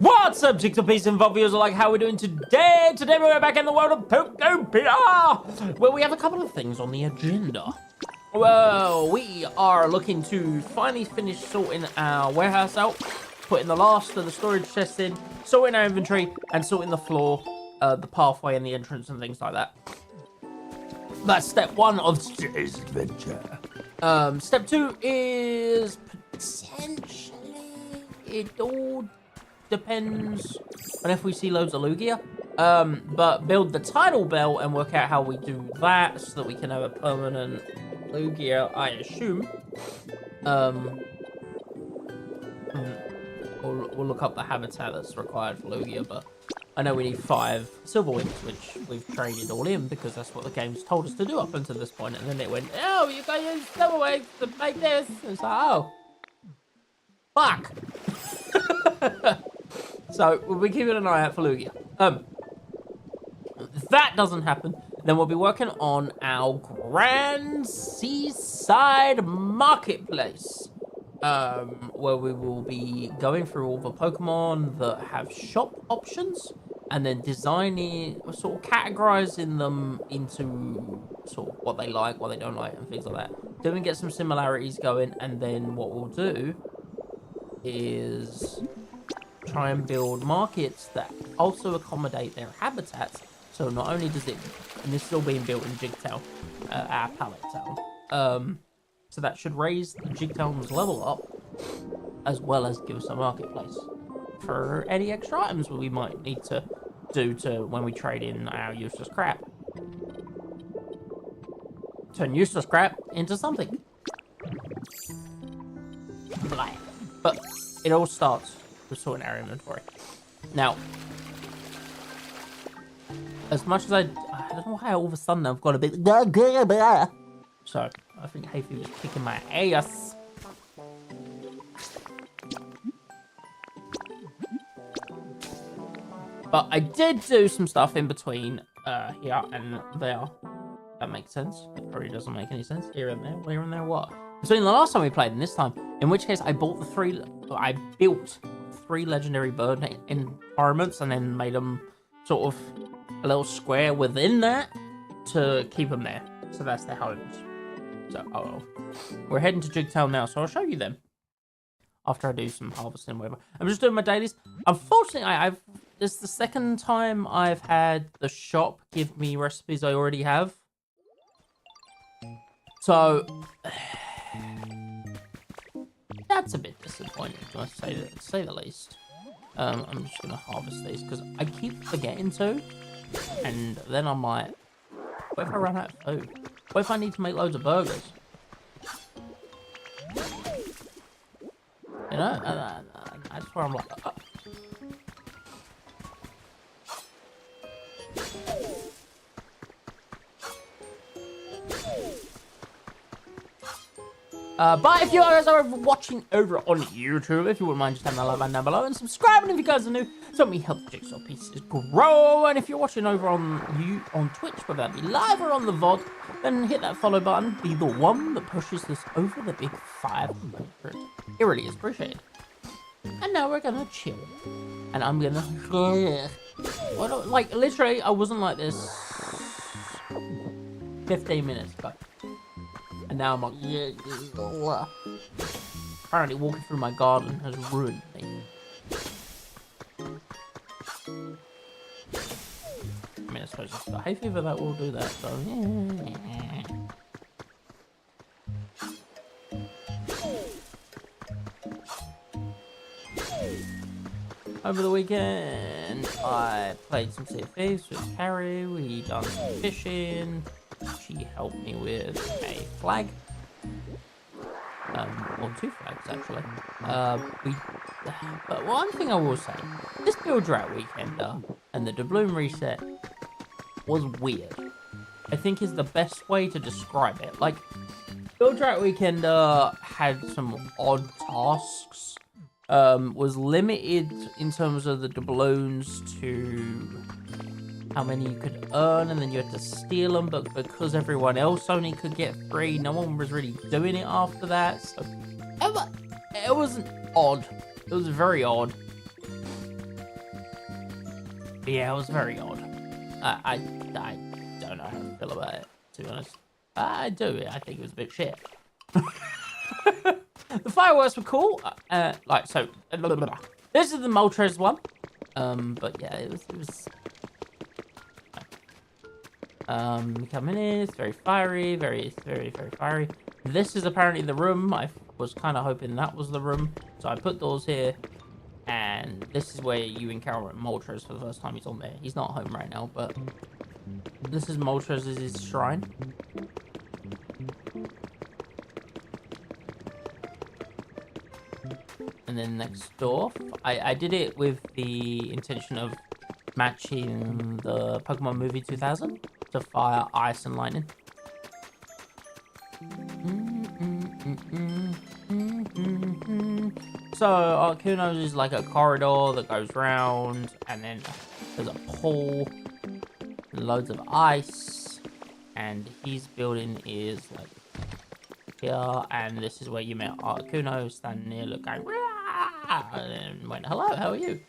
What's up, Jigsaw Piece and viewers? Like, how are we doing today? Today we're back in the world of Pokopia, where we have a couple of things on the agenda. Well, we are looking to finally finish sorting our warehouse out, putting the last of the storage chests in, sorting our inventory, and sorting the floor, the pathway and the entrance and things like that. That's step one of today's adventure. Step two is potentially, it all depends on if we see loads of Lugia. But build the tidal bell and work out how we do that so that we can have a permanent Lugia, I assume. We'll look up the habitat that's required for Lugia, but I know we need 5 silver wings, which we've traded all in because that's what the game's told us to do up until this point. And then it went, oh, you gotta use silver wings to make this. And it's like, oh, fuck. So we'll be keeping an eye out for Lugia. If that doesn't happen, then we'll be working on our Grand Seaside Marketplace, where we will be going through all the Pokemon that have shop options and then designing, sort of categorizing them into sort of what they like, what they don't like, and things like that. Then we get some similarities going, and then what we'll do is try and build markets that also accommodate their habitats. So not only does it, and it's still being built in Jigsaw, our pallet town. So that should raise the Jigtown's level up, as well as give us a marketplace for any extra items we might need to do to when we trade in our useless crap. Turn useless crap into something. Blah. But it all starts with sorting our inventory. Now, as much as I don't know why all of a sudden I've got a bit. So I think Hayfie was kicking my ass. But I did do some stuff in between here and there. That makes sense. It probably doesn't make any sense. Here and there, where and there, what? Between the last time we played and this time, in which case I built 3 legendary bird environments and then made them sort of a little square within that to keep them there. So that's their homes. So, we're heading to Jigsaw now, so I'll show you them after I do some harvesting, whatever. I'm just doing my dailies. Unfortunately, this is the second time I've had the shop give me recipes I already have. So that's a bit disappointing, to say the least. I'm just gonna harvest these because I keep forgetting to, and then I'm like, what if I run out of food? What if I need to make loads of burgers? You know, that's where I'm like, but if you guys are watching over on YouTube, if you wouldn't mind just having a like button down below and subscribing if you guys are new, so me help the Jigsaw Pieces grow. And if you're watching over on Twitch, whether that be live or on the VOD, then hit that follow button. Be the one that pushes this over the big 500. It really is appreciated. And now we're gonna chill, and I'm gonna like literally I wasn't like this 15 minutes ago. And now I'm like, apparently walking through my garden has ruined me. I mean, I suppose it's got hay fever that will do that, so yeah. Over the weekend, I played some Sea of Thieves with Carrie. We done some fishing. She helped me with a flag. Well, 2 flags actually. But one thing I will say, this Build Drought Weekender and the doubloon reset was weird. I think is the best way to describe it. Like, Build Drought Weekender had some odd tasks. Was limited in terms of the doubloons to how many you could earn, and then you had to steal them, but because everyone else only could get 3, no one was really doing it after that, so it was odd. It was very odd. But yeah, it was very odd. I don't know how to feel about it, to be honest. I do. I think it was a bit shit. The fireworks were cool. So, this is the Moltres one. But yeah, it was. You come in here, it's very fiery, very fiery. This is apparently the room. I was kind of hoping that was the room. So I put doors here. And this is where you encounter Moltres for the first time. He's on there. He's not home right now, but this is Moltres' shrine. And then next door, I did it with the intention of matching the Pokemon movie 2000 to fire ice and lightning. So Arcuno's is like a corridor that goes round, and then there's a pool, and loads of ice, and his building is like here, and this is where you met Arcuno, standing there looking, and then went, hello, how are you?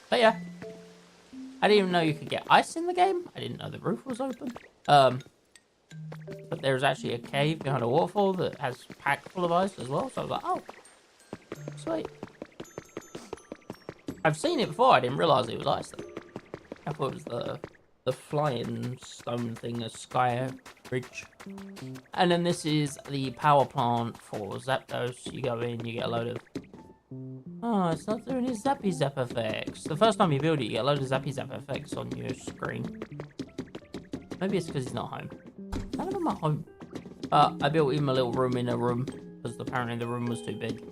But yeah, I didn't even know you could get ice in the game. I didn't know the roof was open. But there's actually a cave behind a waterfall that has packed full of ice as well, so I was like, oh. Sweet. I've seen it before. I didn't realize it was ice though. I thought it was the flying stone thing, a sky bridge. And then this is the power plant for Zapdos. You go in, you get a load of... Oh, it's not doing his Zappy Zap effects. The first time you build it, you get a load of Zappy Zap effects on your screen. Maybe it's because he's not home. None of them are home. I built him a little room in a room because apparently the room was too big.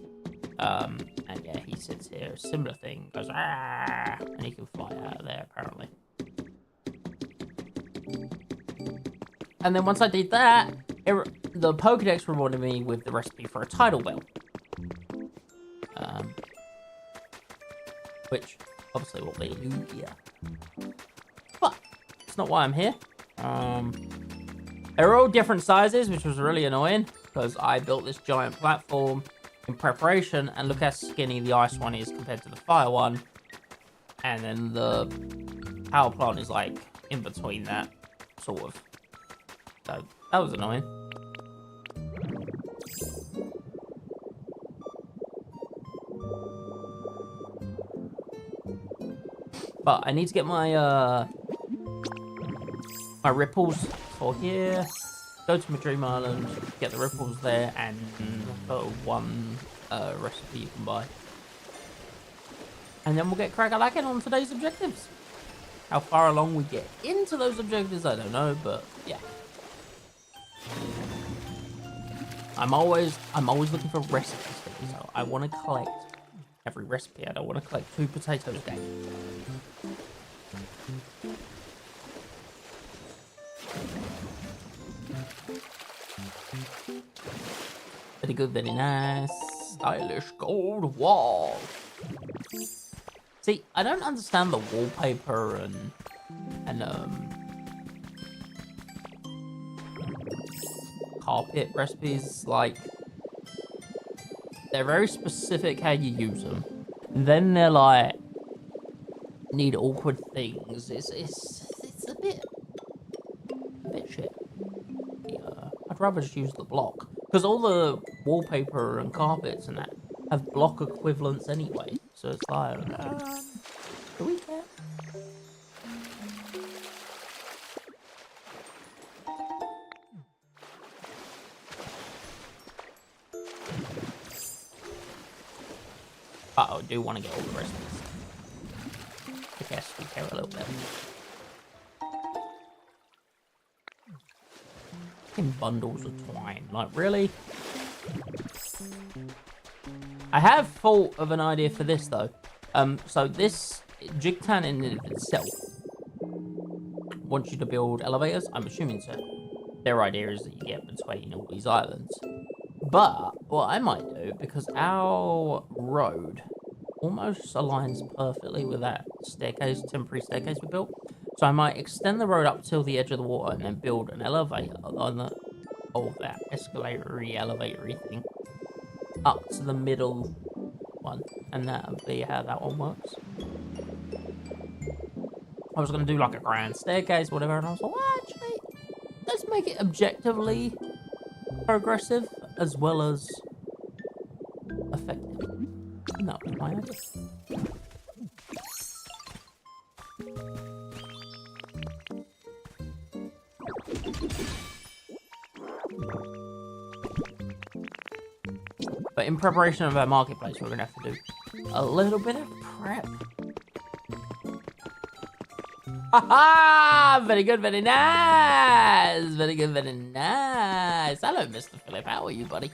And yeah, he sits here, a similar thing, goes, ah, and he can fly out of there, apparently. And then once I did that, the Pokedex rewarded me with the recipe for a tidal bell. Which, obviously, will be here. But, it's not why I'm here. They're all different sizes, which was really annoying, because I built this giant platform in preparation, and look how skinny the ice one is compared to the fire one, and then the power plant is like in between that, sort of. So that was annoying. But I need to get my my ripples for here. Go to my dream island, get the ripples there, and one recipe you can buy. And then we'll get crack-a-lacking on today's objectives. How far along we get into those objectives, I don't know, but yeah. I'm always looking for recipes, so I want to collect every recipe. I don't want to collect 2 potatoes a day. Very good, very nice. Stylish gold wall. See, I don't understand the wallpaper and carpet recipes. Like, they're very specific how you use them. And then they're like, need awkward things. It's a bit shit. Yeah, I'd rather just use the block. Because all the wallpaper and carpets and that have block equivalents anyway. So it's like, do we care? But I do want to get all the recipes. I guess we care a little bit. In bundles of twine, like really? I have thought of an idea for this though. So this Jigtan in itself wants you to build elevators. I'm assuming so. Their idea is that you get between all these islands. But what I might do, because our road almost aligns perfectly with that staircase, temporary staircase we built. So I might extend the road up till the edge of the water and then build an elevator on the, that escalatory, elevatory thing up to the middle one. And that'll be how that one works. I was going to do like a grand staircase, whatever, and I was like, well, actually, let's make it objectively progressive as well as effective. And that was my idea. But in preparation of our marketplace, we're going to have to do a little bit of prep. Ha! Very good, very nice. Very good, very nice. Hello, Mr. Philip. How are you, buddy?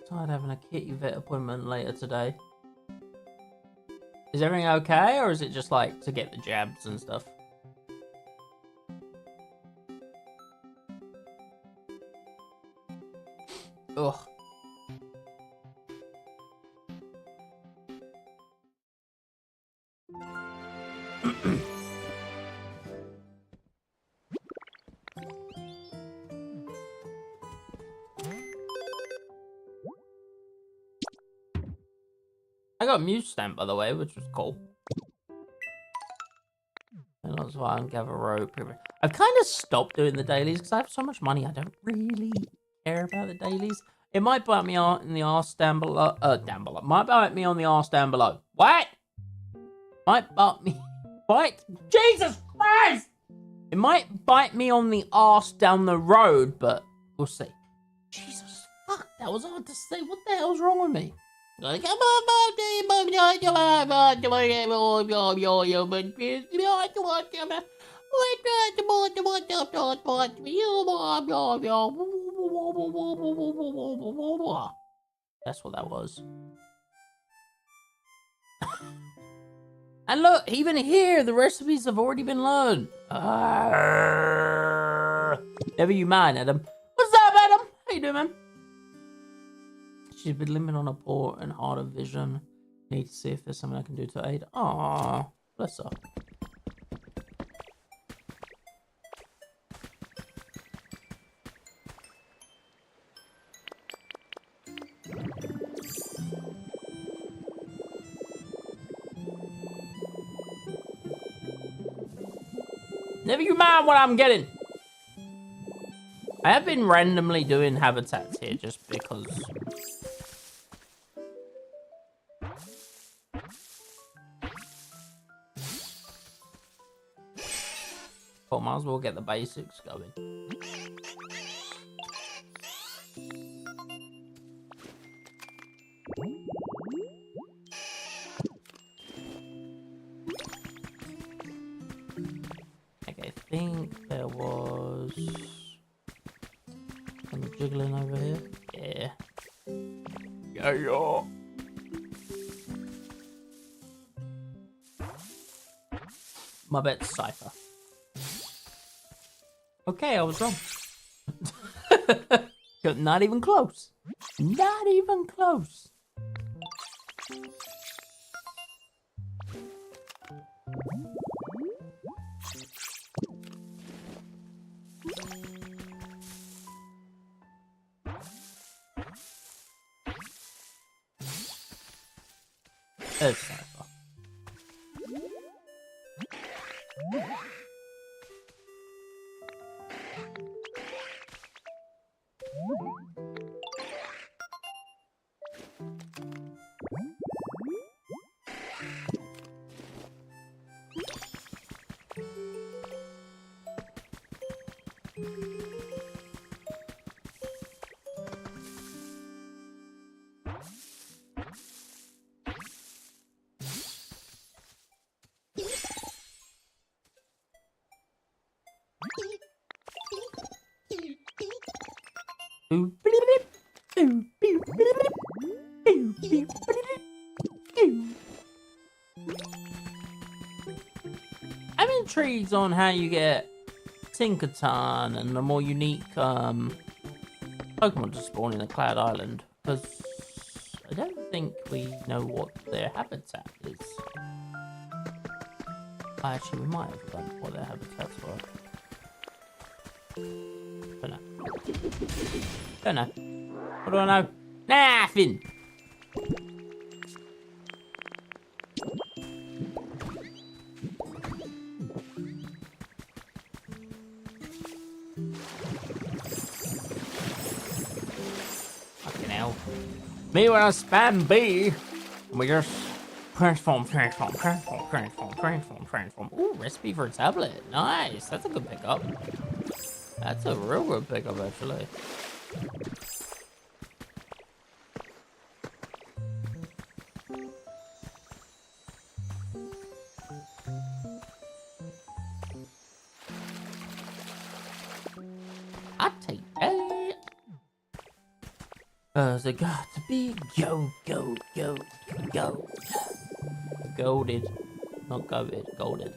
Tired having a kitty vet appointment later today. Is everything okay, or is it just like to get the jabs and stuff? Ugh. I got a Muse stamp, by the way, which was cool. And that's why I gather rope. I've kind of stopped doing the dailies because I have so much money. I don't really care about the dailies. It might bite me in the arse down below. Down below. Might bite me on the arse down below. What? Might bite me. Bite? Jesus Christ! It might bite me on the arse down the road, but we'll see. Jesus, fuck, that was hard to say. What the hell's wrong with me? Like, that's what that was. And look, even here, the recipes have already been learned. Never you mind, Adam. What's up, Adam? How you doing, man? She's been living on a poor and hard of vision. Need to see if there's something I can do to aid. Aww, bless her. Never you mind what I'm getting. I have been randomly doing habitats here just because. Well, might as well get the basics going. Okay, I think there was some jiggling over here. Yeah. Yeah. My bet's Cypher. Okay, I was wrong. Not even close. Not even close. There's Cypher. I'm intrigued on how you get Tinkerton and the more unique Pokemon to spawn in the Cloud Island, because I don't think we know what their habitat is. Actually, we might have done what their habitats were. Don't know. Don't know. What do I know? Nothing! Fucking hell. Me when I spam B, we just transform. Ooh, recipe for a tablet. Nice. That's a good pickup. That's a real good pickup, actually. I'll take that. Cause it got to be go. Golded. Not goaded, golded.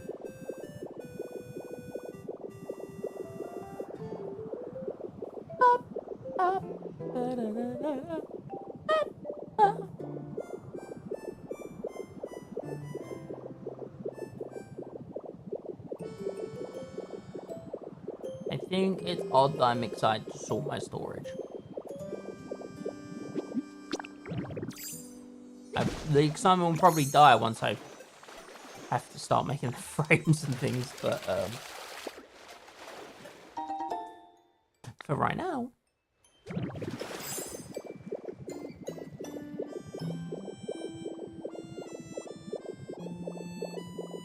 I think it's odd that I'm excited to sort my storage. The excitement will probably die once I have to start making frames and things, but for right now.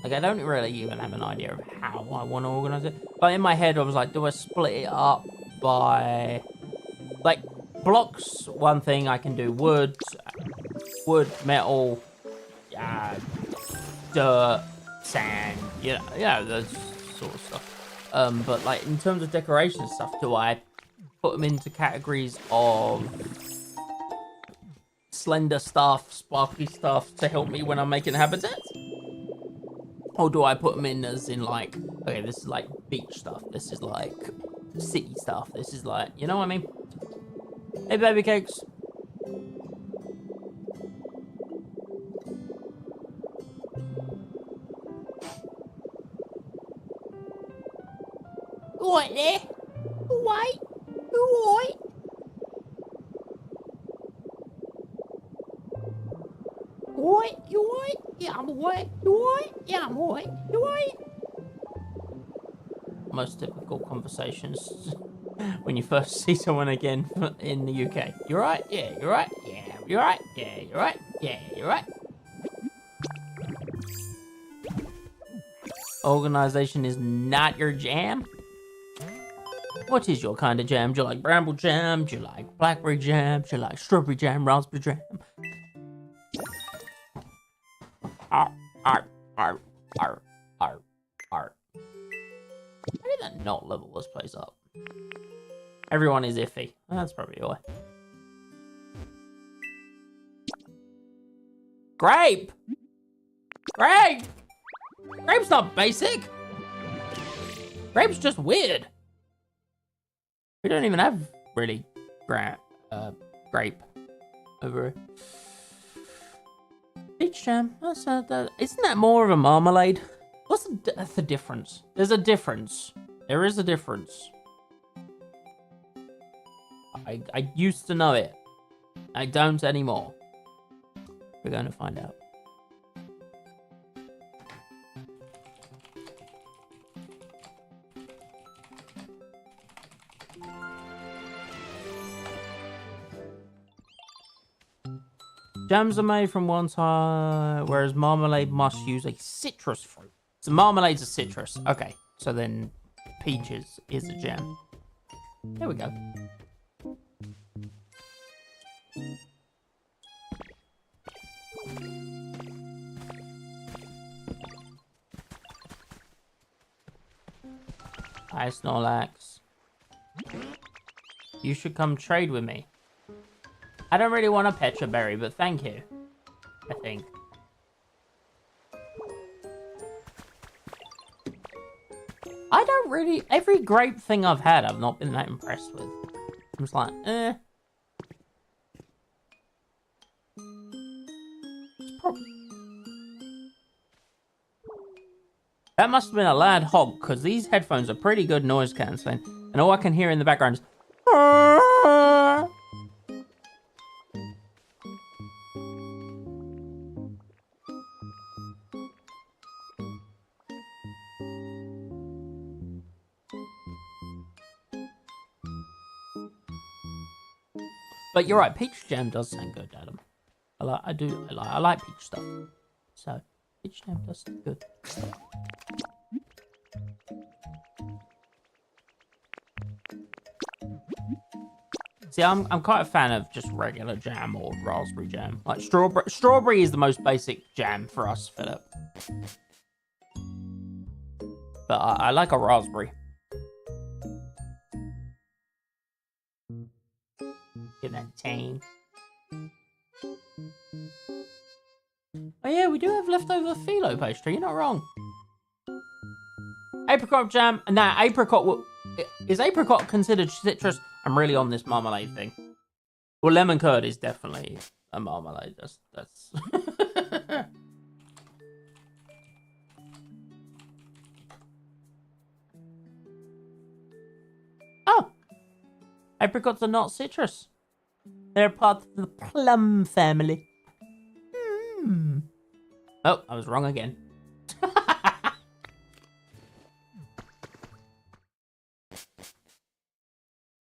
Like, I don't really even have an idea of how I want to organize it. But in my head, I was like, do I split it up by... Like, blocks, one thing I can do wood, metal, dirt, sand, yeah, those sort of stuff. But, like, in terms of decoration and stuff, do I put them into categories of slender stuff, sparkly stuff to help me when I'm making habitats? Or do I put them in as in like, okay, this is like beach stuff, this is like city stuff, this is like, you know what I mean? Hey, baby cakes. What there? Wait. What? What? You what? Yeah, I'm what? You what? Yeah, I'm what? You what? Most typical conversations when you first see someone again in the UK. You're right? Yeah, you're right? Yeah, you're right? Yeah, you're right? Yeah, you're right? Organization is not your jam? What is your kind of jam? Do you like bramble jam? Do you like blackberry jam? Do you like strawberry jam? Raspberry jam? Arr. How did that not level this place up? Everyone is iffy. That's probably why. Grape! Grape! Grape's not basic! Grape's just weird. We don't even have really grape over here. Peach jam. Isn't that more of a marmalade? What's the difference? There's a difference. There is a difference. I used to know it. I don't anymore. We're going to find out. Jams are made from one side, whereas marmalade must use a citrus fruit. So marmalade's a citrus. Okay, so then peaches is a jam. There we go. Hi, Snorlax. You should come trade with me. I don't really want a Petra Berry, but thank you. I think. I don't really... Every grape thing I've had, I've not been that impressed with. I'm just like, eh. That must have been a loud hog, because these headphones are pretty good noise cancelling, and all I can hear in the background is... But you're right, peach jam does sound good, Adam. I like peach stuff. So, peach jam does sound good. See, I'm quite a fan of just regular jam or raspberry jam. Like strawberry is the most basic jam for us, Philip. But I like a raspberry. Get that tang. Oh yeah, we do have leftover phyllo pastry. You're not wrong. Apricot jam. Nah, apricot. Is apricot considered citrus? I'm really on this marmalade thing. Well, lemon curd is definitely a marmalade. That's. Oh, apricots are not citrus. They're part of the plum family. Oh, I was wrong again.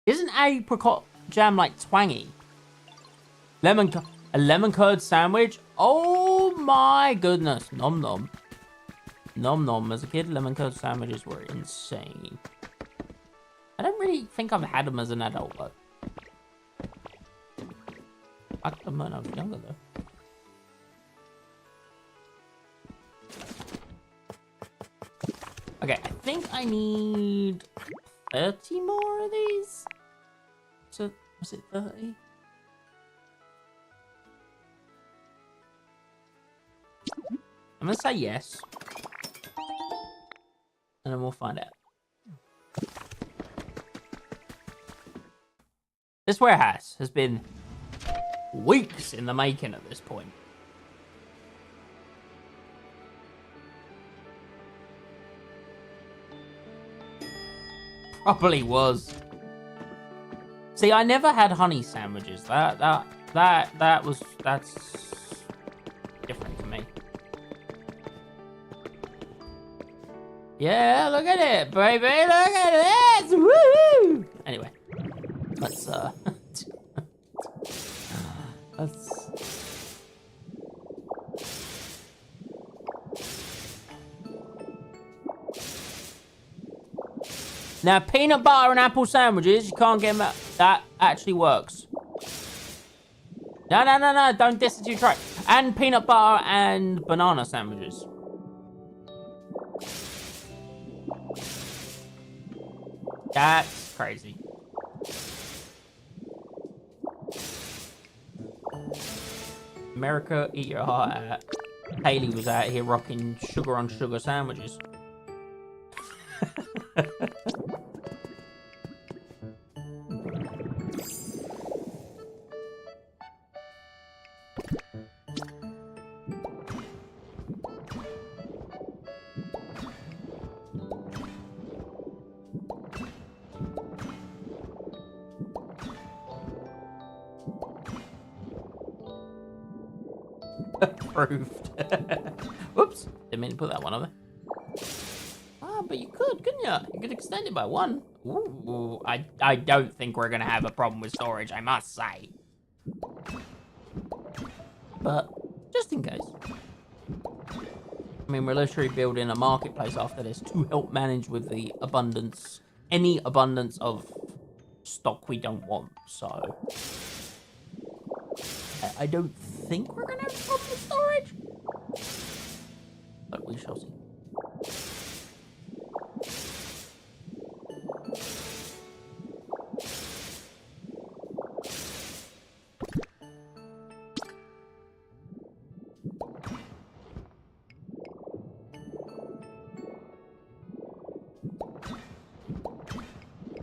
Isn't apricot jam like twangy? A lemon curd sandwich? Oh my goodness. Nom nom. Nom nom. As a kid, lemon curd sandwiches were insane. I don't really think I've had them as an adult though. I had them when I was younger though. Okay, I think I need 30 more of these. So, was it 30? I'm gonna say yes. And then we'll find out. This warehouse has been weeks in the making at this point. Probably was. See, I never had honey sandwiches. That's different to me. Yeah, look at it, baby. Look at this. Woo! Anyway, let's Now, peanut butter and apple sandwiches, you can't get them out. That actually works. No, don't diss it too try. And peanut butter and banana sandwiches. That's crazy. America, eat your heart out. Haley was out here rocking sugar on sugar sandwiches. Approved. Whoops. Didn't mean to put that one over. Ah, but you could, couldn't you? You could extend it by one. Ooh, I don't think we're going to have a problem with storage, I must say. But, just in case. I mean, we're literally building a marketplace after this to help manage with the abundance, any abundance of stock we don't want, so... I don't think we're gonna have a problem with storage, but we shall see.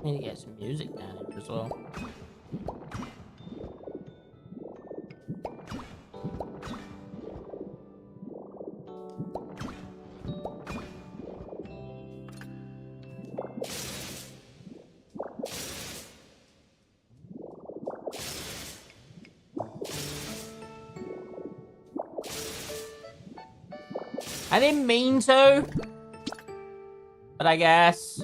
Need to get some music down here as well. I didn't mean to. But I guess.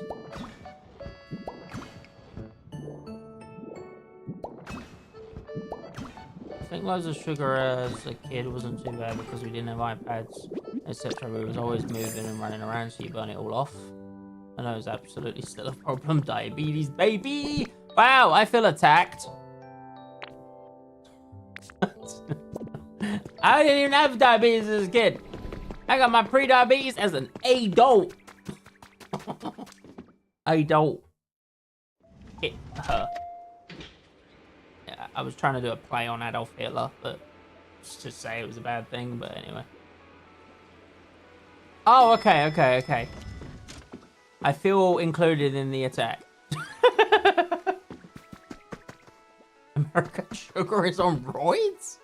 I think loads of sugar as a kid wasn't too bad because we didn't have iPads, etc. We was always moving and running around, so you burn it all off. I know it's absolutely still a problem. Diabetes, baby! Wow, I feel attacked. I didn't even have diabetes as a kid. I got my pre-diabetes as an adult. Adult. Hit her. Yeah, I was trying to do a play on Adolf Hitler, but just to say it was a bad thing, but anyway. Oh, okay. I feel included in the attack. American sugar is on roids?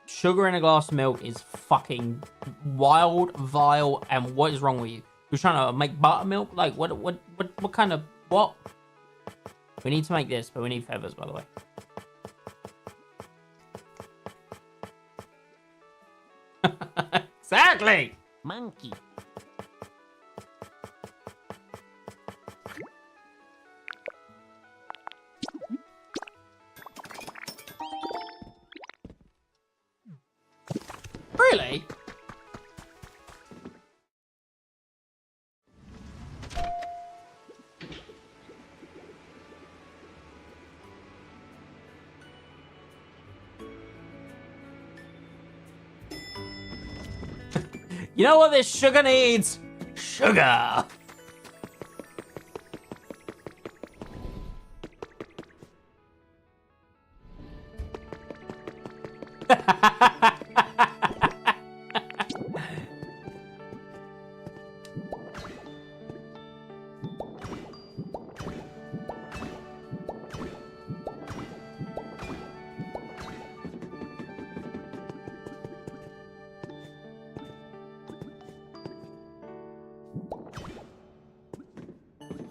Sugar in a glass of milk is fucking wild, vile, and what is wrong with you? You're trying to make buttermilk? Like, what kind of, what? We need to make this, but we need feathers, by the way. Exactly! Monkey. Really? You know what this sugar needs? Sugar!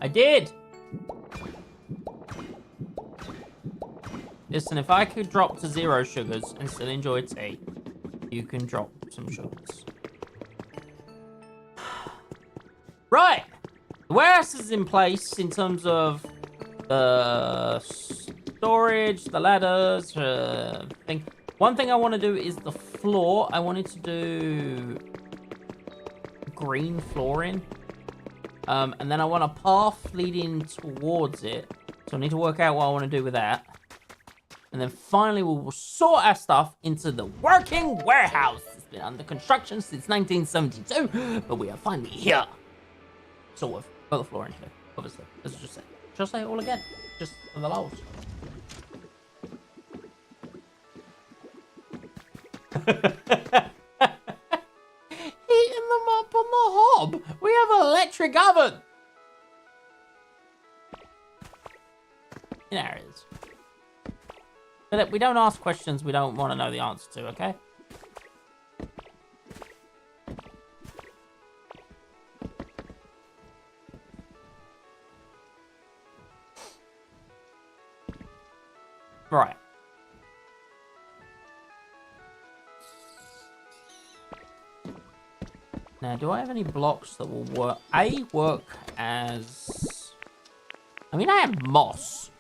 I did! Listen, if I could drop to 0 sugars and still enjoy tea, you can drop some sugars. Right! The warehouse is in place in terms of the storage, the ladders, thing. One thing I want to do is the floor. I wanted to do green flooring. And then I want a path leading towards it. So I need to work out what I want to do with that. And then finally, we will sort our stuff into the working warehouse. It's been under construction since 1972, but we are finally here. Sort of. Got the floor in here, obviously. Let's just say. Just say it all again. Just for the lols. Heating them up on the hob. We have an electric oven. There it is. But we don't ask questions we don't want to know the answer to, okay? Right. Now, do I have any blocks that will work as... I mean, I have moss.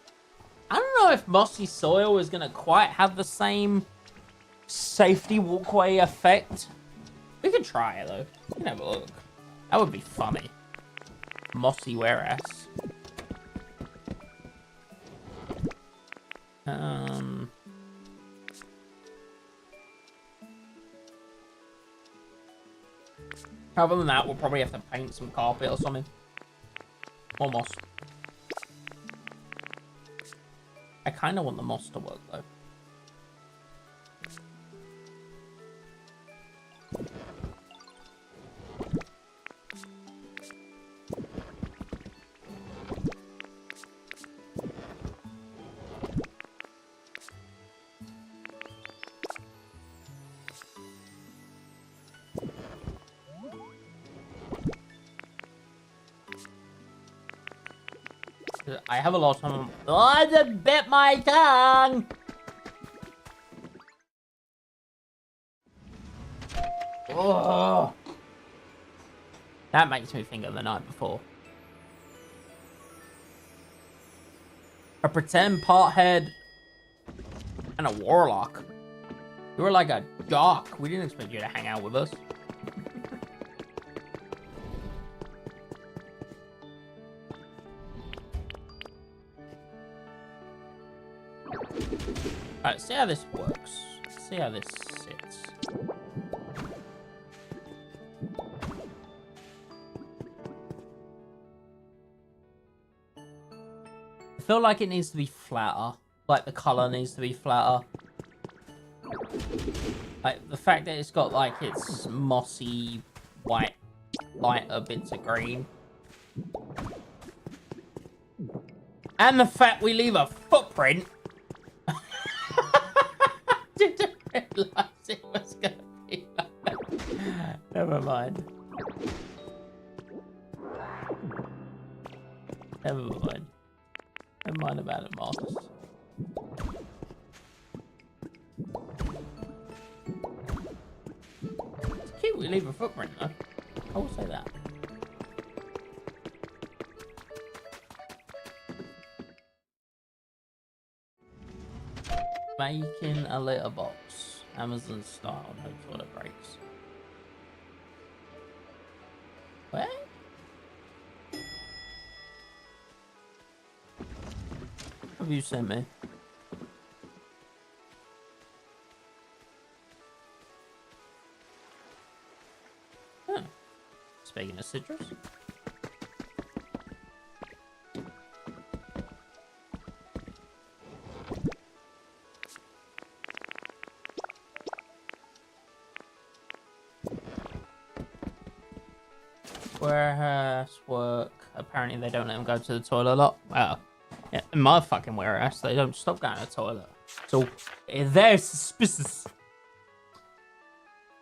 I don't know if mossy soil is going to quite have the same safety walkway effect. We could try it, though. We can have a look. That would be funny. Mossy warehouse. Other than that, we'll probably have to paint some carpet or something. Or moss. I kind of want the moss to work, though. I have a lot of time. Oh, I just bit my tongue! Oh. That makes me think of the night before. A pretend pothead and a warlock. You were like a jock. We didn't expect you to hang out with us. Alright, see how this works. See how this sits. I feel like it needs to be flatter. Like the color needs to be flatter. Like the fact that it's got like its mossy white lighter bits of green. And the fact we leave a footprint. Didn't realise it was gonna be like that. Never mind. Never mind. Never mind about the moss. It's cute we leave a footprint though. I will say that. Making a litter box. Amazon style, no toilet breaks. Where? What have you sent me? Huh. Speaking of citrus. Warehouse work. Apparently they don't let them go to the toilet a lot. Well, yeah, in my fucking warehouse, they don't stop going to the toilet. So, they're suspicious.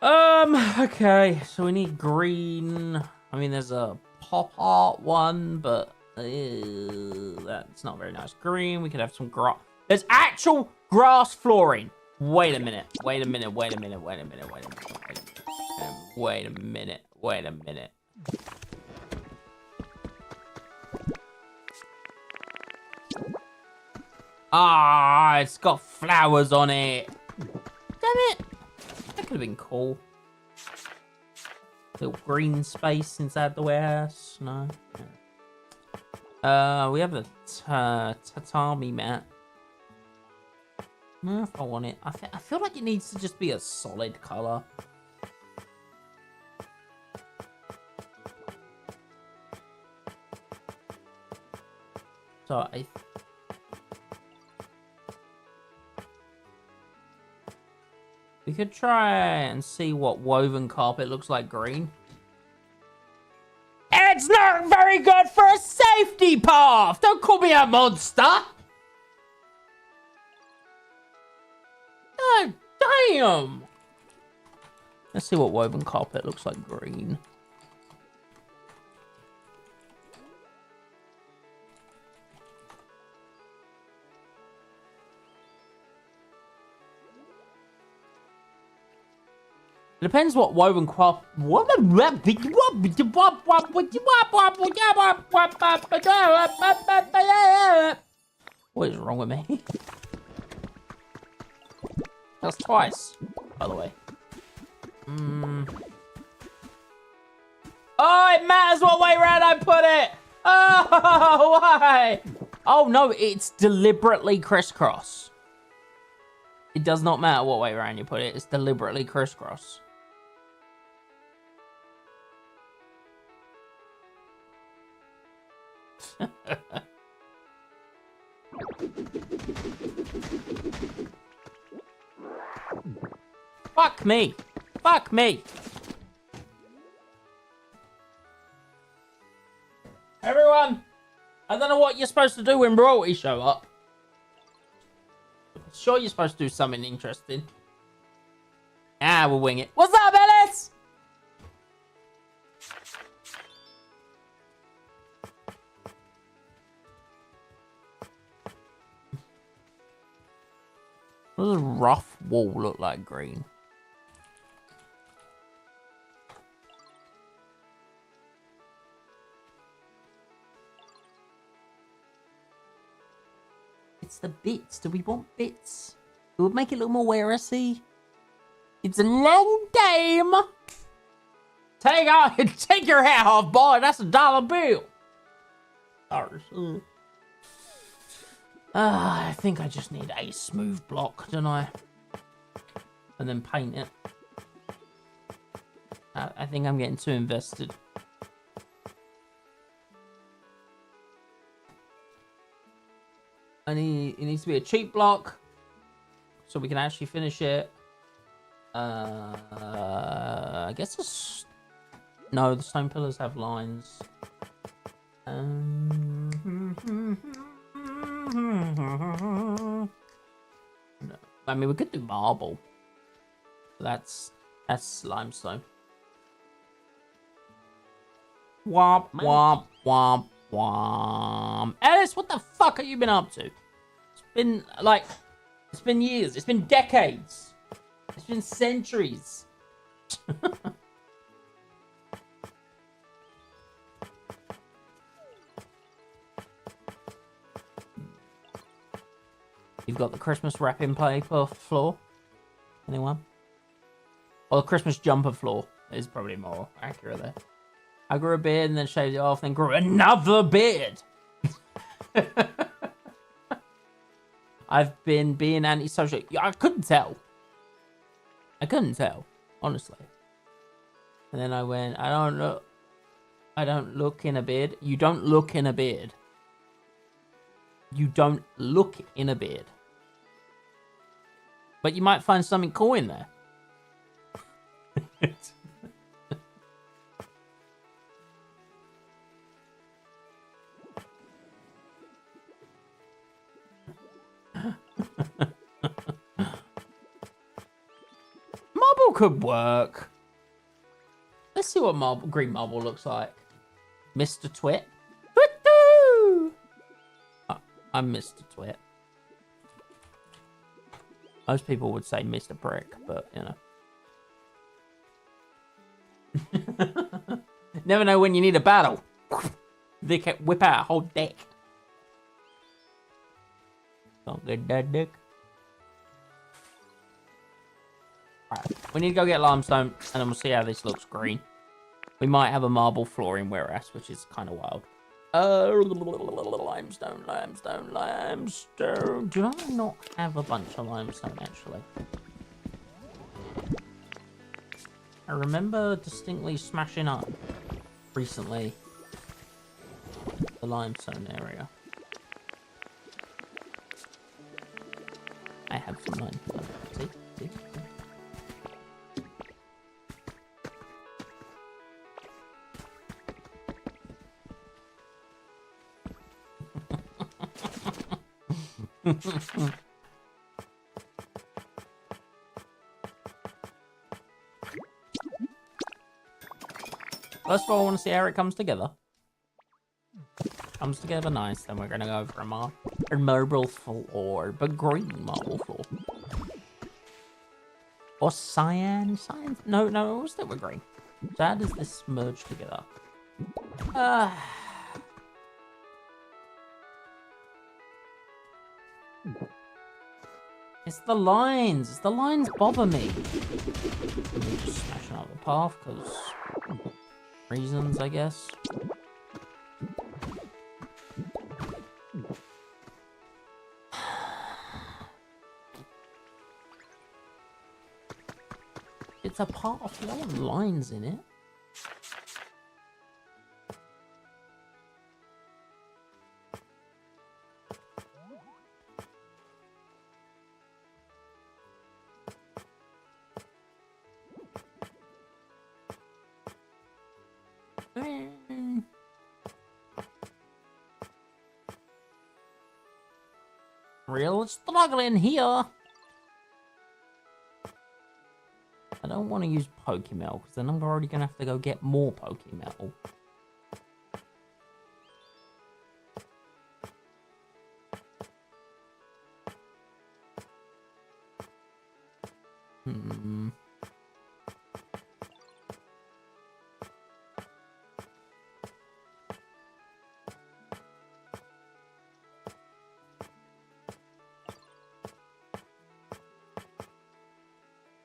Okay. So we need green. I mean, there's a pop art one, but that's not very nice. Green, we could have some grass. There's actual grass flooring. Wait a minute. Wait a minute. Wait a minute. Wait a minute. Wait a minute. Wait a minute. Wait a minute. Ah, it's got flowers on it. Damn it. That could have been cool. Little green space inside the warehouse. No. We have the tatami mat. No, if I want it. I feel like it needs to just be a solid color. So we could try and see what woven carpet looks like green. It's not very good for a safety path! Don't call me a monster! God damn! Let's see what woven carpet looks like green. It depends what woven crop. What is wrong with me? That's twice, by the way. Oh, it matters what way around I put it. Oh, why? Oh no, it's deliberately crisscross. It does not matter what way around you put it. It's deliberately crisscross. Fuck me. Fuck me. Everyone, I don't know what you're supposed to do when royalties show up. Sure, you're supposed to do something interesting. Ah, we'll wing it. What's up, Ellis? What does a rough wall look like green? It's the bits. Do we want bits? It would make it look more wear-y. It's a long game. Take your hat off, boy. That's $1 bill. I think I just need a smooth block, don't I? And then paint it. I think I'm getting too invested. It needs to be a cheap block so we can actually finish it. I guess no, the stone pillars have lines. No. I mean, we could do marble. That's limestone. Womp womp womp womp. Alice, what the fuck have you been up to? It's been years. It's been decades. It's been centuries. You've got the Christmas wrapping paper floor. Anyone? Or the Christmas jumper floor is probably more accurate there. I grew a beard and then shaved it off, then grew another beard. I've been being antisocial. I couldn't tell. Honestly. And then I went, I don't look in a beard. You don't look in a beard. You don't look in a beard. But you might find something cool in there. Marble could work. Let's see what green marble looks like. Mr. Twit. I'm Mr. Twit. Most people would say Mr. Prick, but you know. Never know when you need a battle. They can whip out a whole deck. Don't get that dick. Right. We need to go get limestone, and then we'll see how this looks green. We might have a marble flooring whereas, which is kind of wild. Limestone. Do I not have a bunch of limestone, actually? I remember distinctly smashing up recently the limestone area. I have some limestone. See? First of all, I want to see how it comes together. Comes together nice, then we're gonna go for a marble floor, but green marble floor. Or cyan? Cyan? No, we'll stick with green. So how does this merge together? It's the lines. The lines bother me. I'm just smashing out the path because reasons, I guess. It's a path. You don't want lines in it. Real struggling here. I don't want to use Pokemel because then I'm already going to have to go get more Pokemel.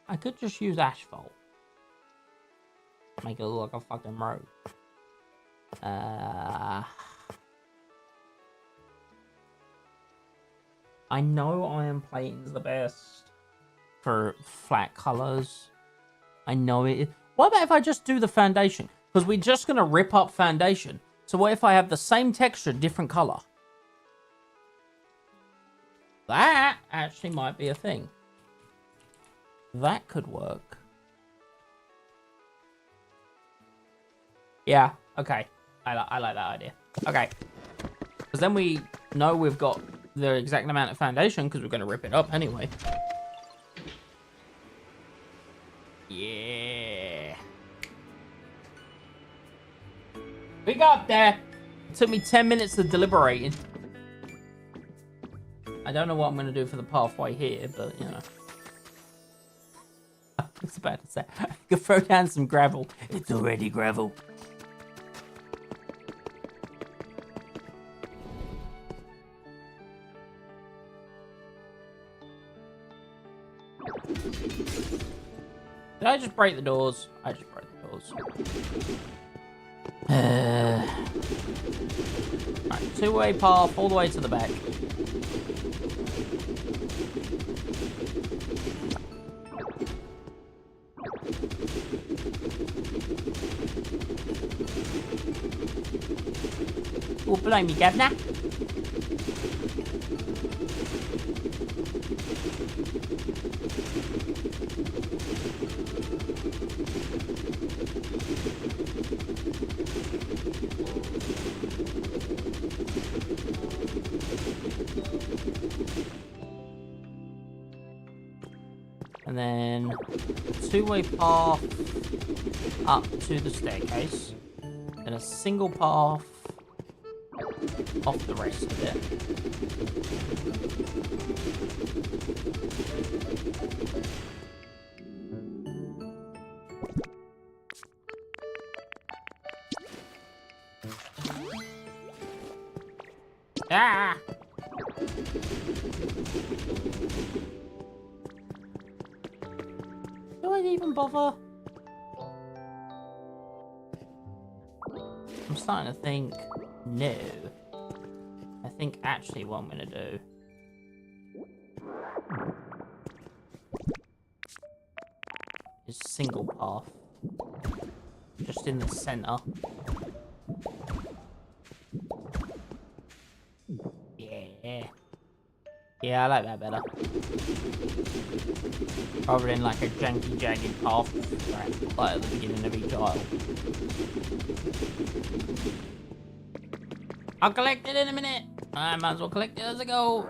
I could just use asphalt. Make it look like a fucking road. I know iron plating's the best for flat colors. I know it. What about if I just do the foundation? Because we're just going to rip up foundation. So what if I have the same texture, different color? That actually might be a thing. That could work. Yeah, okay. I like that idea. Okay. Because then we know we've got the exact amount of foundation because we're going to rip it up anyway. Yeah. We got there. It took me 10 minutes of deliberating. I don't know what I'm going to do for the pathway here, but, you know. I was about to say, I could throw down some gravel. It's already gravel. Did I just break the doors? I just broke the doors. Right, two-way path all the way to the back. Oh, blame me, Governor. And then two-way path up to the staircase. And a single path off the rest of it. Ah! Do I even bother? I'm starting to think, no. I think actually what I'm going to do is single path. Just in the center. Yeah. Yeah, I like that better. Rather than like a janky, jagged path like at the beginning of each aisle. I'll collect it in a minute. I might as well collect it as I go.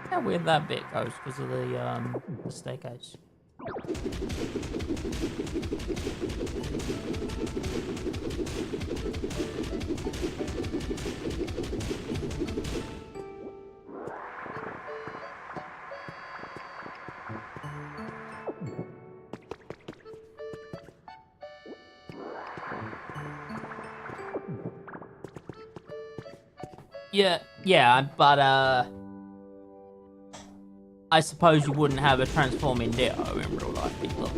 How weird that bit goes because of the staircase. Yeah, but I suppose you wouldn't have a transforming Ditto in real life, people.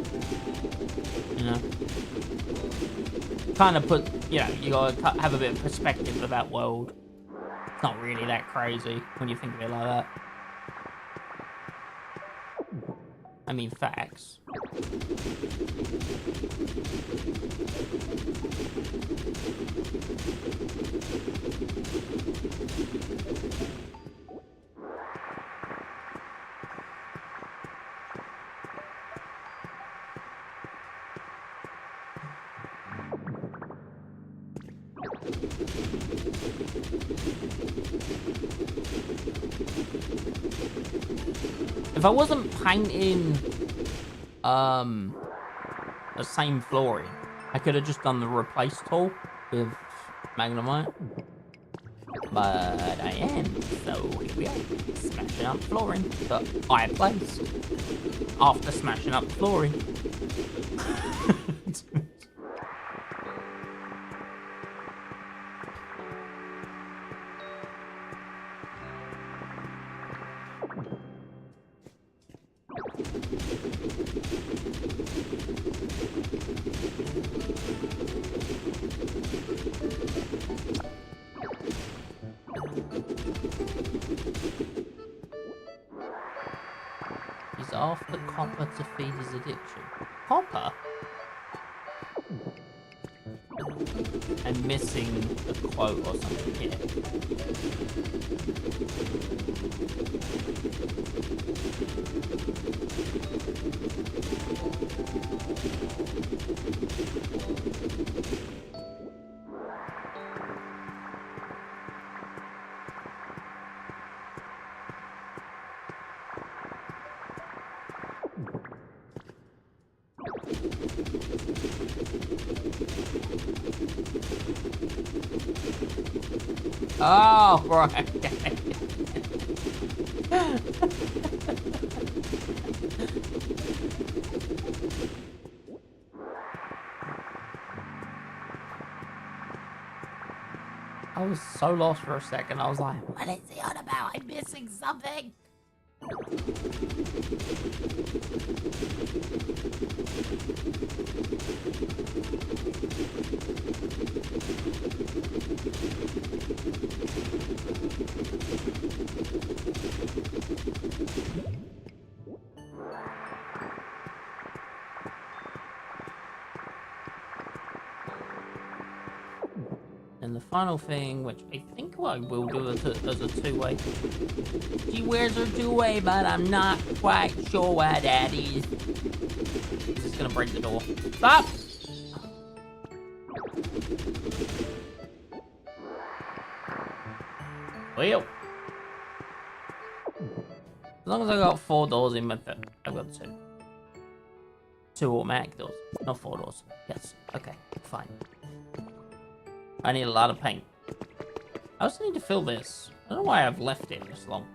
You know? Kind of put, you know, you gotta have a bit of perspective of that world. It's not really that crazy when you think of it like that. I mean, facts. If I wasn't painting the same flooring, I could have just done the replace tool with Magnemite. But I am, so here we are, smashing up flooring that I placed after smashing up flooring. He's after copper to feed his addiction. Copper? I'm missing a quote or something here. Oh, right. I was so lost for a second. I was like, what is he on about? I'm missing something. And the final thing, which I think I will do as a two-way. She wears her two-way, but I'm not quite sure why that is. He's just gonna break the door. Stop! Well. As long as I got 4 doors in my thing. I've got 2. 2 automatic doors. Not 4 doors. Yes. Okay. Fine. I need a lot of paint. I also need to fill this. I don't know why I've left it this long.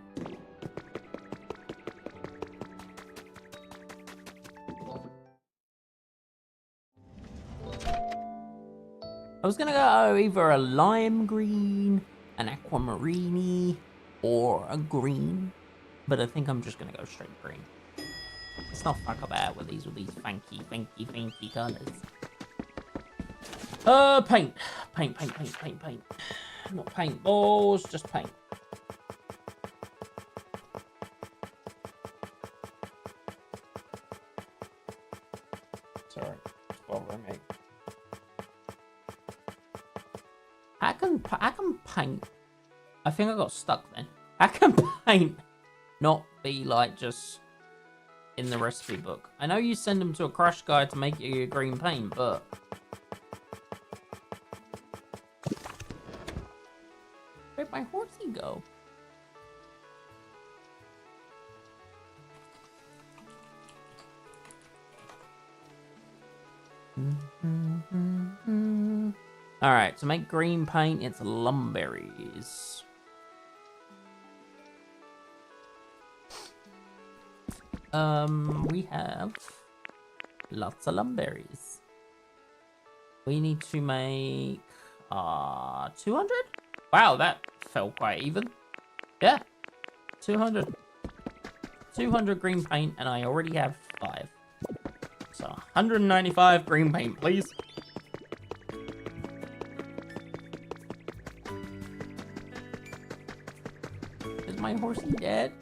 I was gonna go either a lime green, an aquamarine, or a green. But I think I'm just gonna go straight green. Let's not fuck about with these fancy colors. Paint. Paint. Not paintballs, just paint. Sorry, it's bothering me. I can paint. I think I got stuck then. I can paint, not be like just in the recipe book. I know you send them to a crash guide to make you a green paint, but where'd my horsey go? Alright, to make green paint, it's lumberries. We have lots of lumberries. We need to make 200? Wow, that fell quite even. Yeah, 200. 200 green paint, and I already have 5. So 195 green paint, please. Is my horsey dead?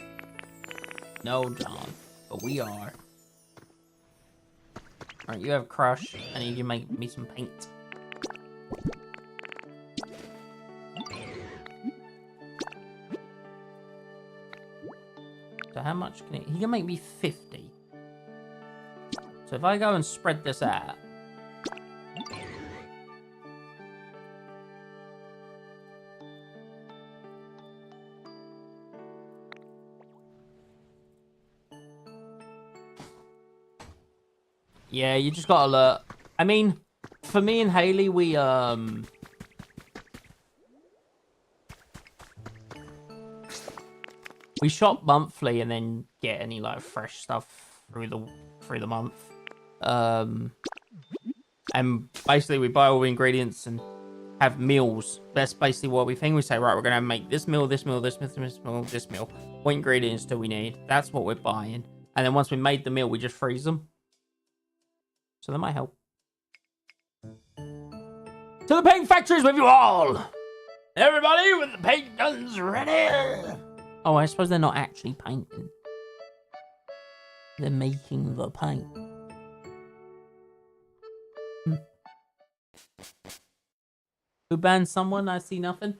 No, John, but we are. Alright, you have crush. I need you to make me some paint. So how much can he can make me 50. So if I go and spread this out. Yeah, you just gotta alert. I mean, for me and Haley, we shop monthly and then get any like fresh stuff through the month. And basically we buy all the ingredients and have meals. That's basically what we think. We say, right, we're gonna make this meal, this meal, this meal, this meal, this meal. What ingredients do we need? That's what we're buying. And then once we made the meal, we just freeze them. So that might help. To the paint factories with you all! Everybody with the paint guns ready! Oh, I suppose they're not actually painting. They're making the paint. Who banned someone? I see nothing.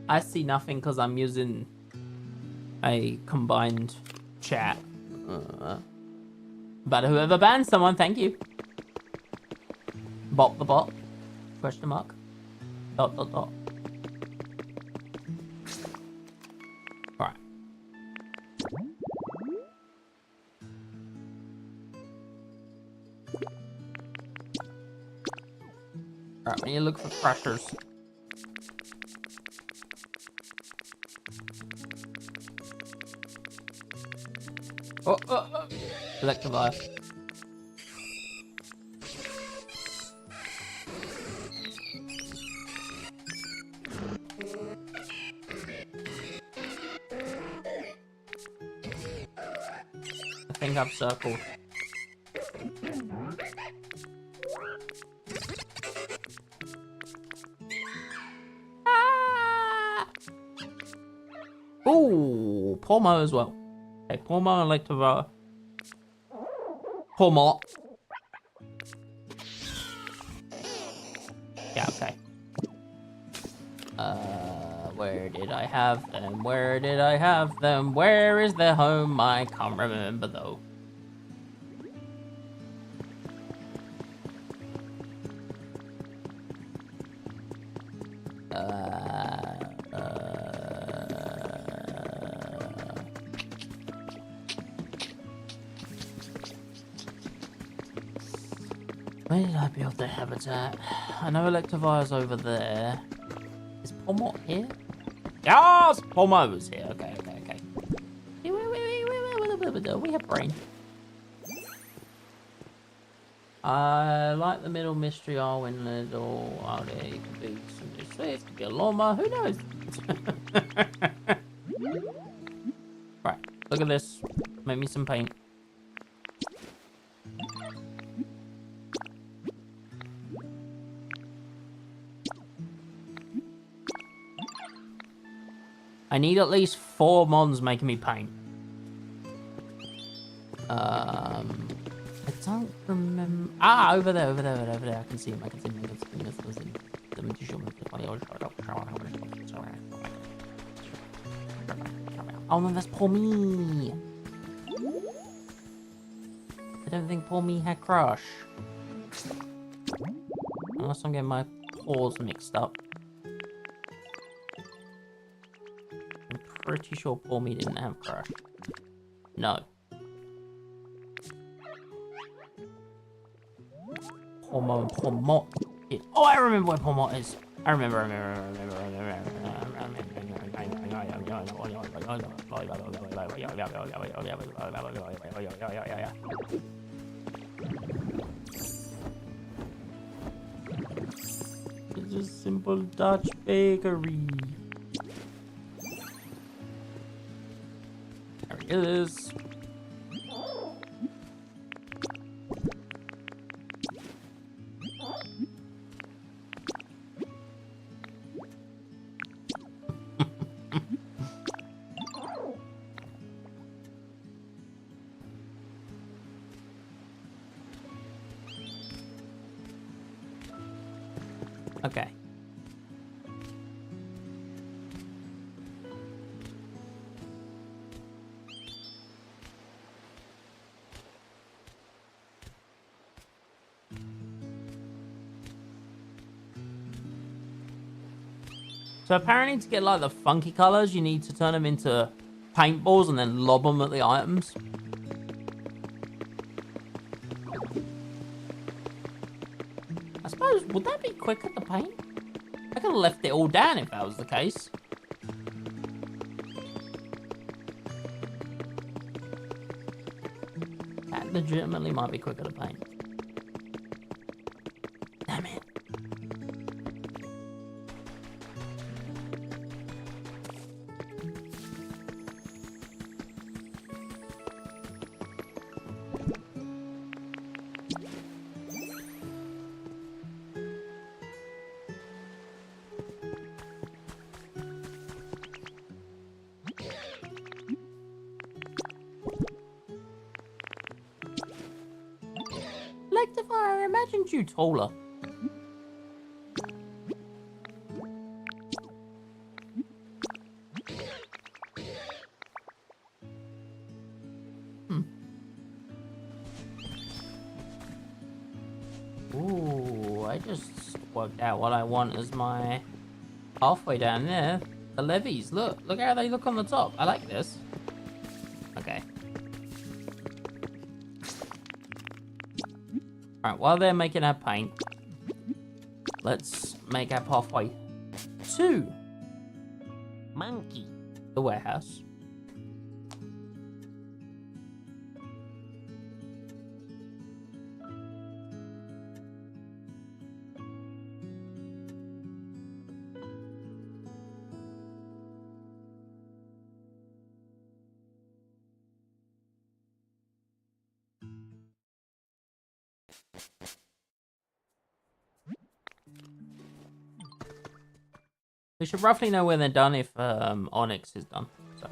I see nothing because I'm using a combined chat. But whoever banned someone, thank you. Bot the bot. Question mark. ... Alright. Alright, we need to look for crushers. Oh. Electivire. I think I've circled. Ooh, Pomo as well. Okay, Pomo and Electivire. Pomo. Yeah, okay. Where did I have them? Where did I have them? Where is their home? I can't remember though. Where did I build their habitat? I know Electivire's over there. Is Pomo here? Yes! Pomo's here. Okay. We have brain. I like the middle mystery Arwen or oh, there you could be some it could be a llama, who knows? Right, look at this. Make me some paint. I need at least 4 mons making me paint. I don't remember. Ah, over there. I can see him. Oh no, that's poor me. I don't think poor me had crush. Unless I'm getting my paws mixed up. I'm pretty sure poor me didn't have crush. No. Pomot. Oh, I remember where Pomot is. I remember. It's a simple Dutch bakery. There it is. Okay. So apparently to get like the funky colors, you need to turn them into paintballs and then lob them at the items. Would that be quicker to paint? I could have left it all down if that was the case. That legitimately might be quicker to paint. Damn it. I imagined you taller. Ooh, I just worked out what I want as my halfway down there. The levees, look how they look on the top. I like this. Okay. Alright, while they're making our paint, let's make our pathway to the warehouse. We should roughly know when they're done if Onyx is done. So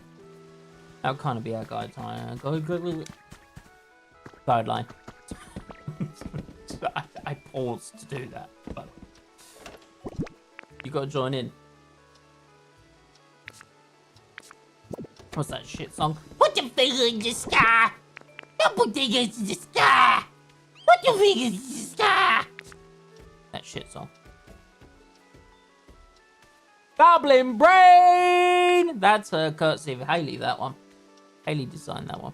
that'll kind of be our guideline. Guideline. I paused to do that, but you gotta join in. What's that shit song? Put your finger in the sky. Don't put your fingers in the sky. Put your fingers in the sky. That shit song. Goblin Brain! That's a courtesy of Haley, that one. Haley designed that one.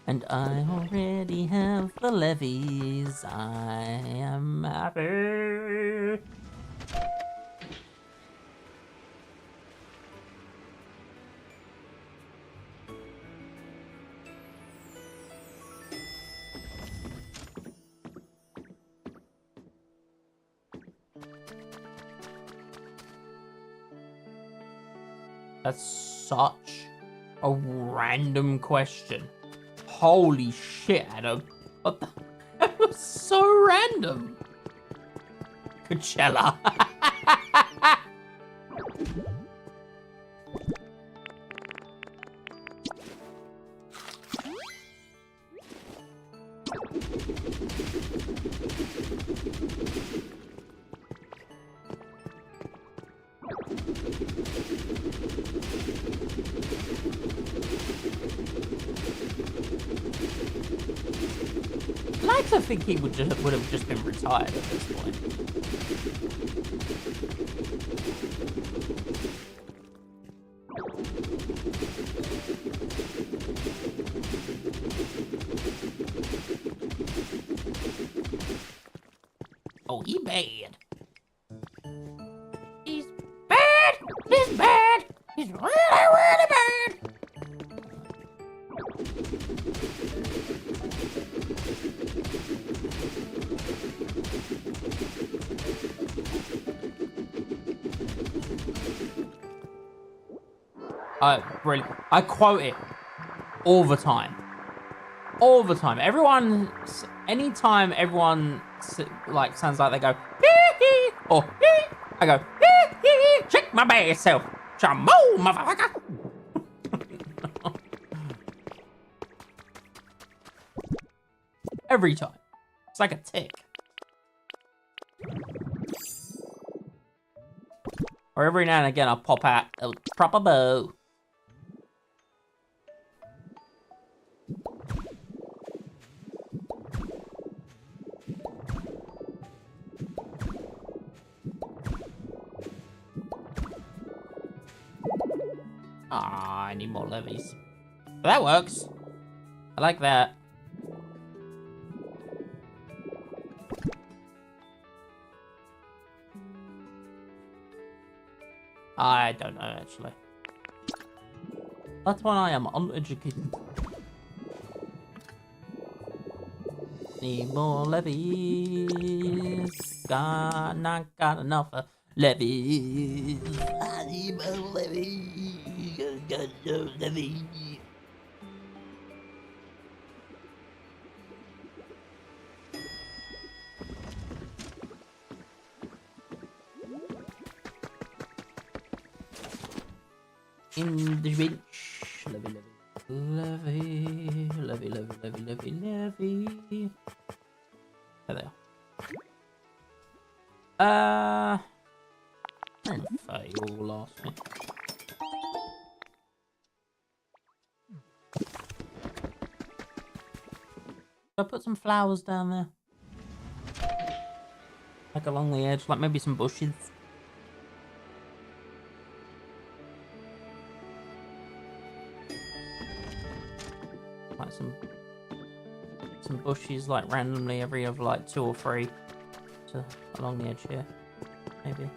And I already have the levies. I am happy. That's such a random question. Holy shit, Adam. What the? That was so random. Coachella. I think he would have just been retired at this point. Oh, he bad. He's bad. He's bad. He's really, really bad. Brilliant. I quote it all the time. All the time. Anytime everyone like sounds like they go hee or hee, I go hee. Check my bad self. Shamo, motherfucker. Every time. It's like a tick. Or every now and again I'll pop out a proper bow. Ah, I need more levies. But that works. I like that. I don't know, actually. That's why I am uneducated. Need more levies. Not got enough levies. I need more levies. Got no levies. In the bench. Levy, levy. Levy, levy, levy, levy, levy. There they are. Fail last me. I put some flowers down there. Like along the edge, like maybe some bushes. Like some bushes, like randomly every other like 2 or 3 along the edge here, maybe.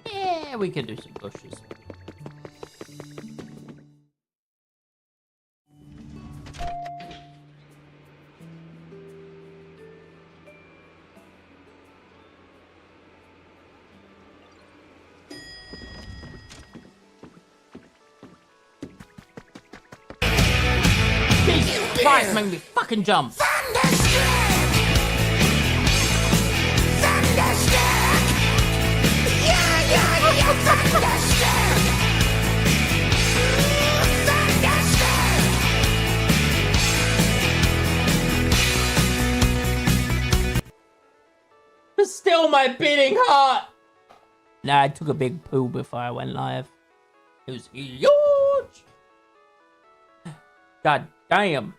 Yeah, we could do some bushes. Jesus Christ, made me fucking jump! Still my beating heart! Nah, I took a big poo before I went live. It was huge! God damn.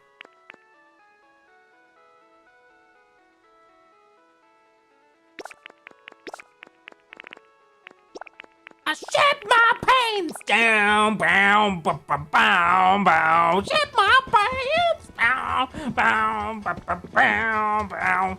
I shed my pants down, bow, bow, bow, bow, bow. Shed my pants down, bow, bow, bow, bow, bow.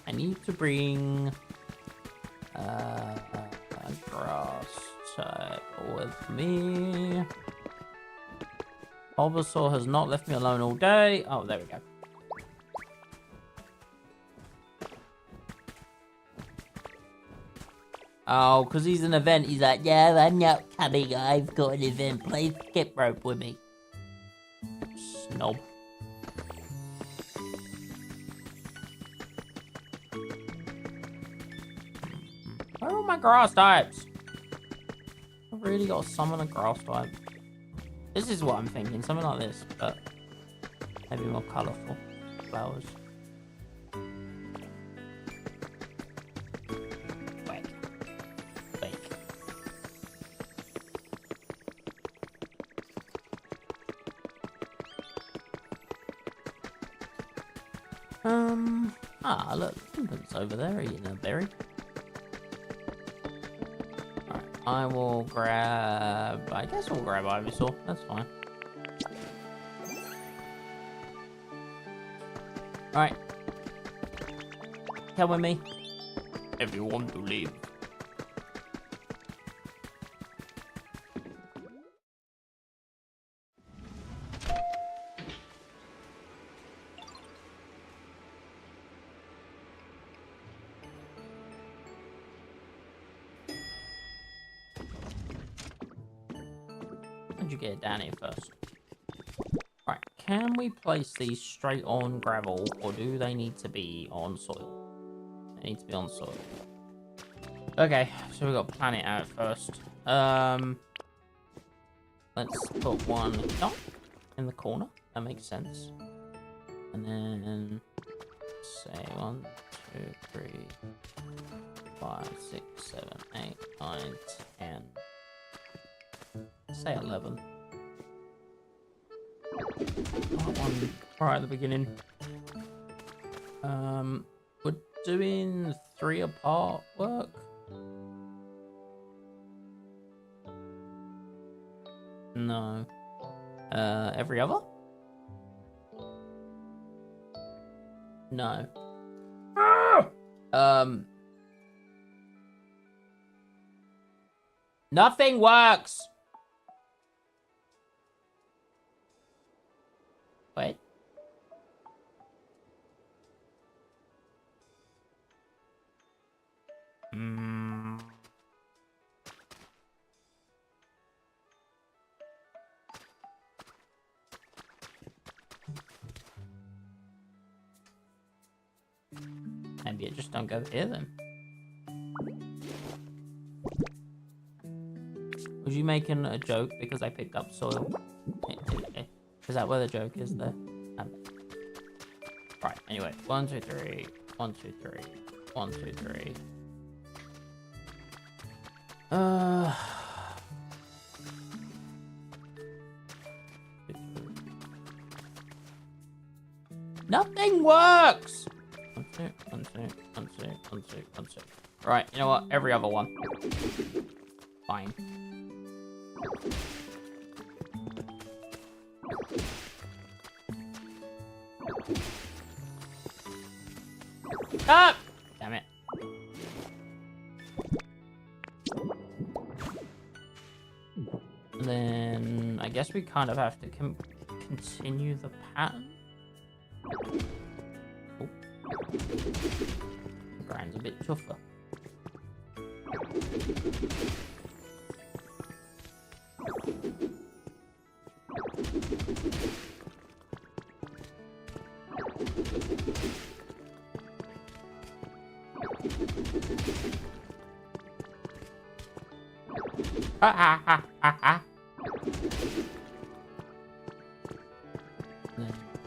I need to bring a grass type with me. Bulbasaur has not left me alone all day. Oh, there we go. Oh, because he's an event. He's like, yeah, I'm not coming. I've got an event. Play skip rope with me. Snob. Where are all my grass types? I've really got to summon a grass type. This is what I'm thinking. Something like this, but maybe more colourful flowers. Look, Pimpin's over there eating a berry. Alright, I will grab... I guess we'll grab Ivysaur. That's fine. Alright. Come with me. If you want to leave. did you get it down here first? Right, can we place these straight on gravel, or do they need to be on soil? They need to be on soil. Okay, so we've got to plan it out first. Let's put one in the corner. That makes sense. And then say 1, 2, 3, 5, 6, 7, 8, 9, 10. Say 11. That one right at the beginning. We're doing 3 apart work. No. Every other? No. Nothing works. Wait. Maybe it just don't go here then. Was you making a joke because I picked up soil? Is that where the joke is there? Right, anyway. 1, 2, 3. 1, 2, 3. 1, 2, 3. Nothing works! 1, 2, 1, 2, 1, 2, 1, 2, 1, 2. Right, you know what? Every other one. Fine. Ah! Damn it. And then I guess we kind of have to continue the pattern. Oh. The ground's a bit tougher.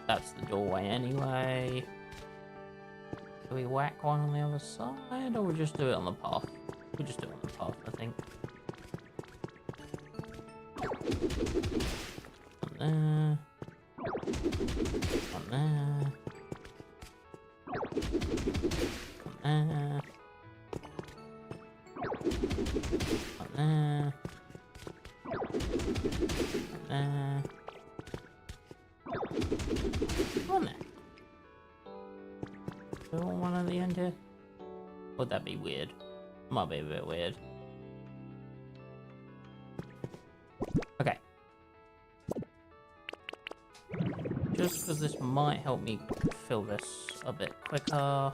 That's the doorway anyway. Do we whack one on the other side, or we just do it on the path? We just do it on the path, I think. One there. One there. One there. One there. On there. Do I want one at the end here? Would that be weird? Might be a bit weird. Okay. Just because this might help me fill this a bit quicker.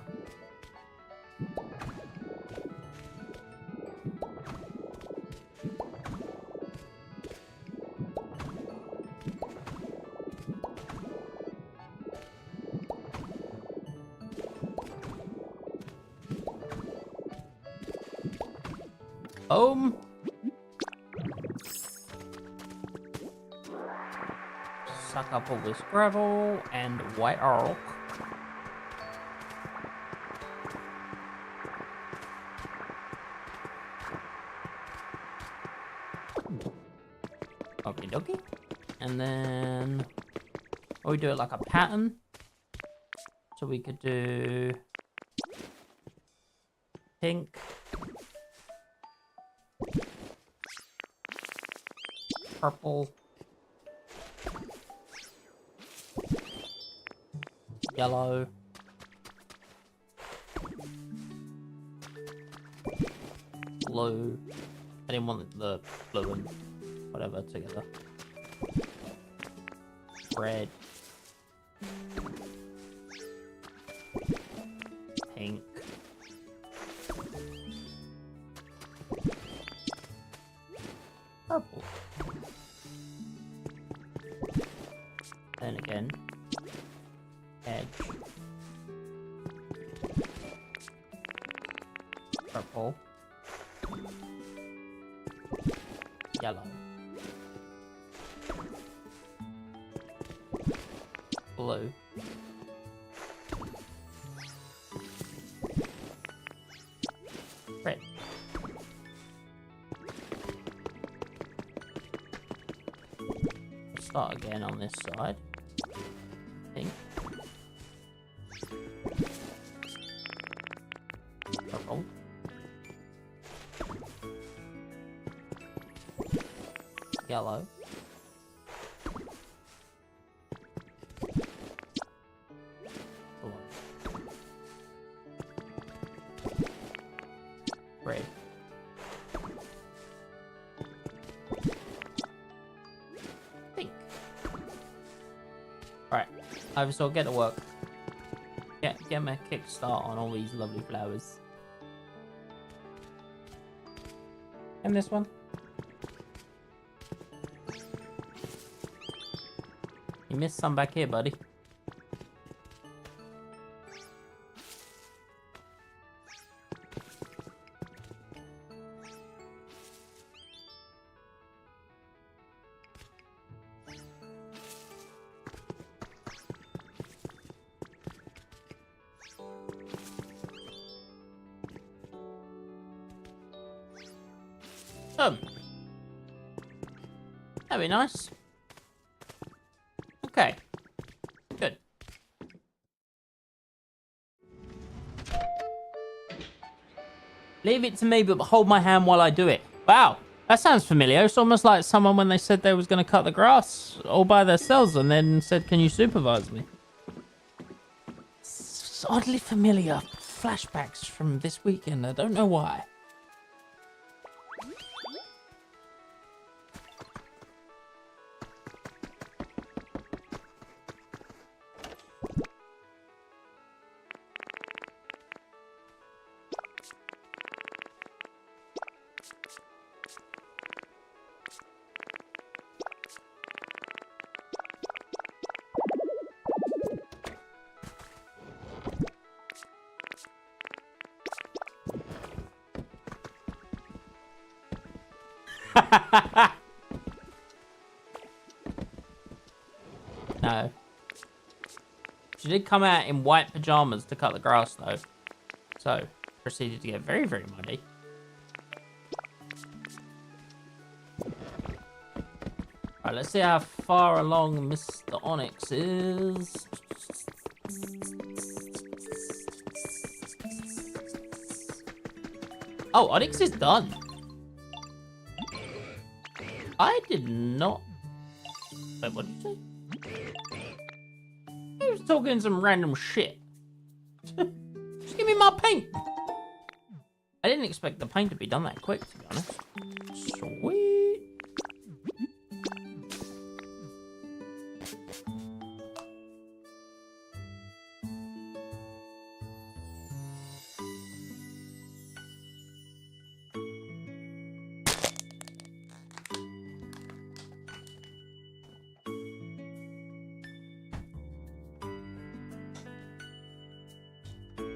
Suck up all this gravel and white rock. Okie dokie. And then we do it like a pattern. So we could do pink, purple, yellow, blue. I didn't want the blue and whatever together. Red, pink, purple. Edge. Purple. Yellow. Blue. Red. Start again on this side. Pink. Purple. Yellow. Blue. Red. Pink. Right, Ivysaur, get to work. Get me a kickstart on all these lovely flowers. And this one. You missed some back here, buddy. That'd be nice. Okay. Good. Leave it to me, but hold my hand while I do it. Wow, that sounds familiar. It's almost like someone when they said they was going to cut the grass all by themselves and then said, can you supervise me? It's oddly familiar. Flashbacks from this weekend. I don't know why. No. She did come out in white pajamas to cut the grass, though. So, proceeded to get very, very muddy. Right, let's see how far along Mr. Onyx is. Oh, Onyx is done. I did not... Wait, what did you say? He was talking some random shit. Just give me my paint. I didn't expect the paint to be done that quick, to be honest. Sweet.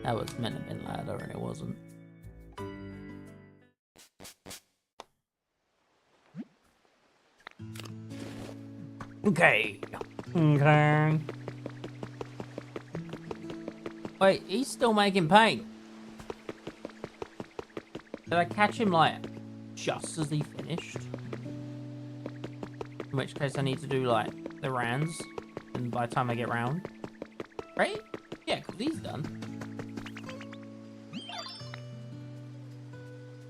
That was meant to have been louder and it wasn't. Okay. Okay. Wait, he's still making paint. Did I catch him like just as he finished? In which case I need to do like the rounds and by the time I get round. Right? Yeah, because he's done.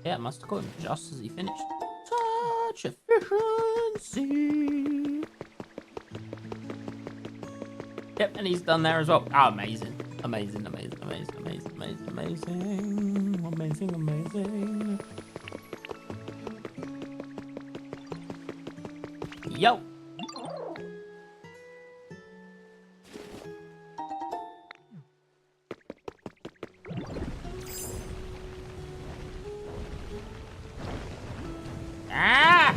Yeah, I must have caught him just as he finished. Such efficiency. Yep, and he's done there as well. Oh, amazing. Amazing, amazing, amazing, amazing, amazing, amazing. Amazing, amazing. Yo. Ah!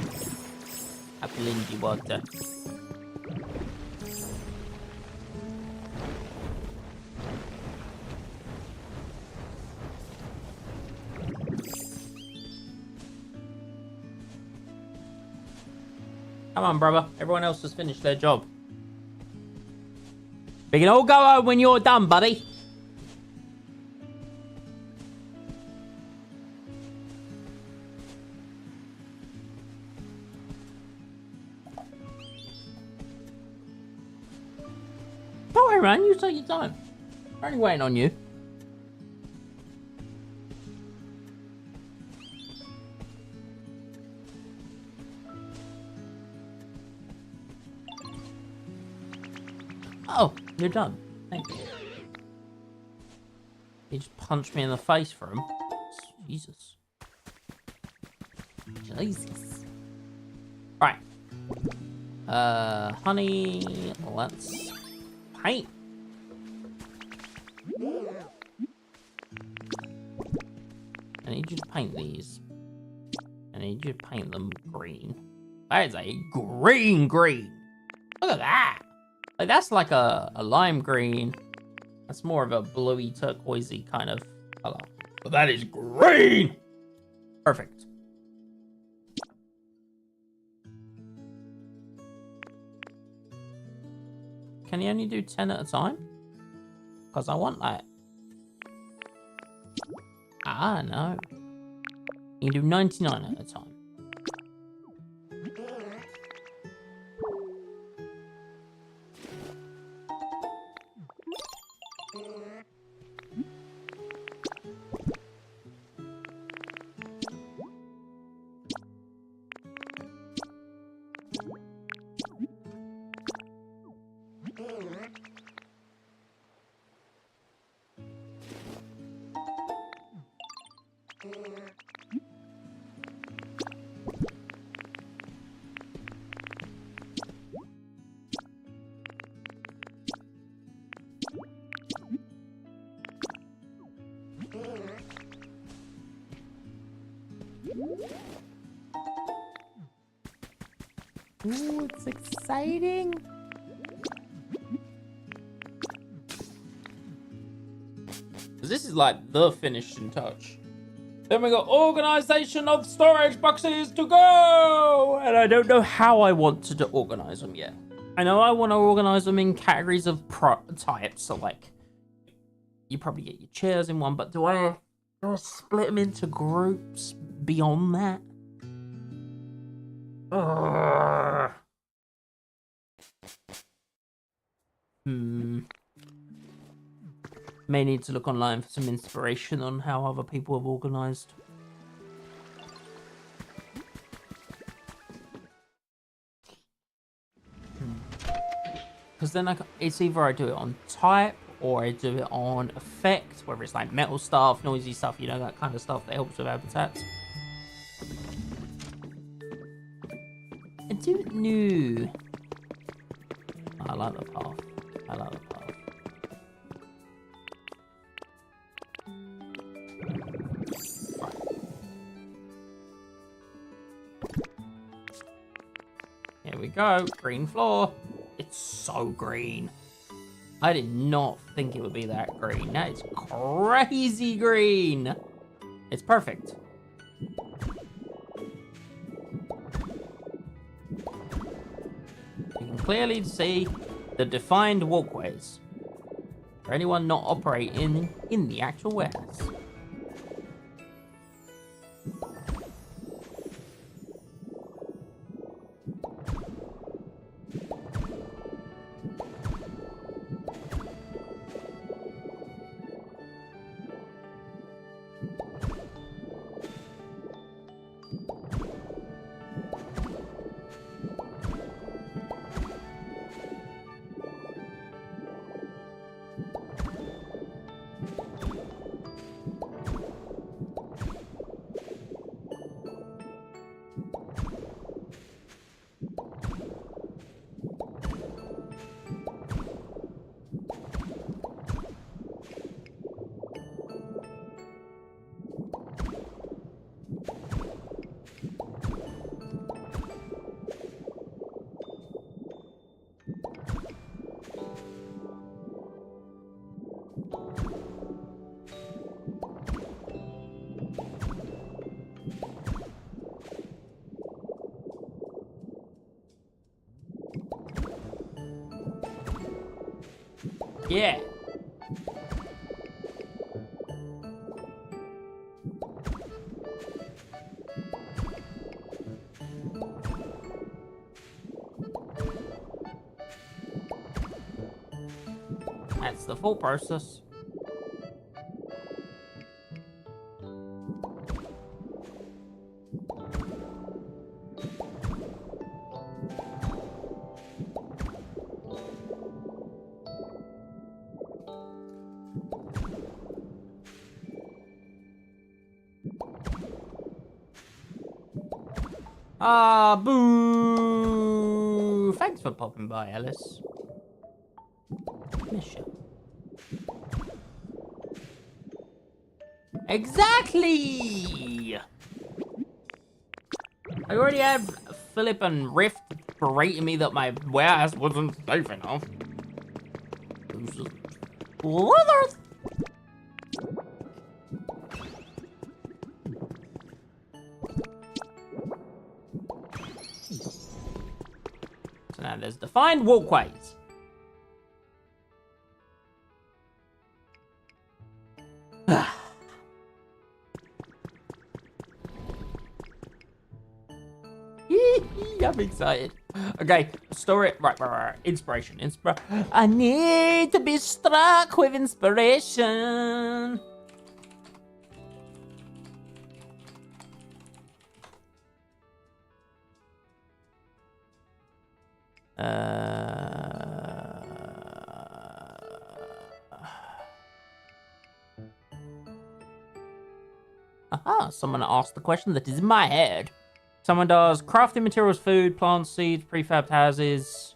Apple in the water. Come on, brother. Everyone else has finished their job. We can all go home when you're done, buddy. Don't worry, man. You take your time. We're only waiting on you. Oh, you're done. Thank you. He just punched me in the face for him. Jesus. Jesus. Right. Honey, let's paint. I need you to paint these. I need you to paint them green. That is a green. Look at that. Like, that's like a lime green. That's more of a bluey, turquoisey kind of color. But that is green! Perfect. Can you only do 10 at a time? Because I want that. Ah, no. You can do 99 at a time. Ooh, it's exciting. This is like the finishing touch. Then we got organization of storage boxes to go. And I don't know how I want to organize them yet. I know I want to organize them in categories of types. So like, you probably get your chairs in one, but do I split them into groups beyond that? May need to look online for some inspiration on how other people have organized. Because then it's either I do it on type or I do it on effect, whether it's like metal stuff, noisy stuff, you know, that kind of stuff that helps with habitats. I don't know. I like the path. I like the path. Right. Here we go. Green floor. It's so green. I did not think it would be that green. That is crazy green. It's perfect. You can clearly see the defined walkways for anyone not operating in the actual warehouse. Yeah. That's the full process. Ah, boo! Thanks for popping by, Alice. Miss you. Exactly! I already had Philip and Rift berating me that my warehouse wasn't safe enough. Withers! So now there's defined walkways. I'm excited. Okay, story. Right. Inspiration. I need to be struck with inspiration. Aha, someone asked the question that is in my head. Someone does crafting materials, food, plants, seeds, prefabbed houses,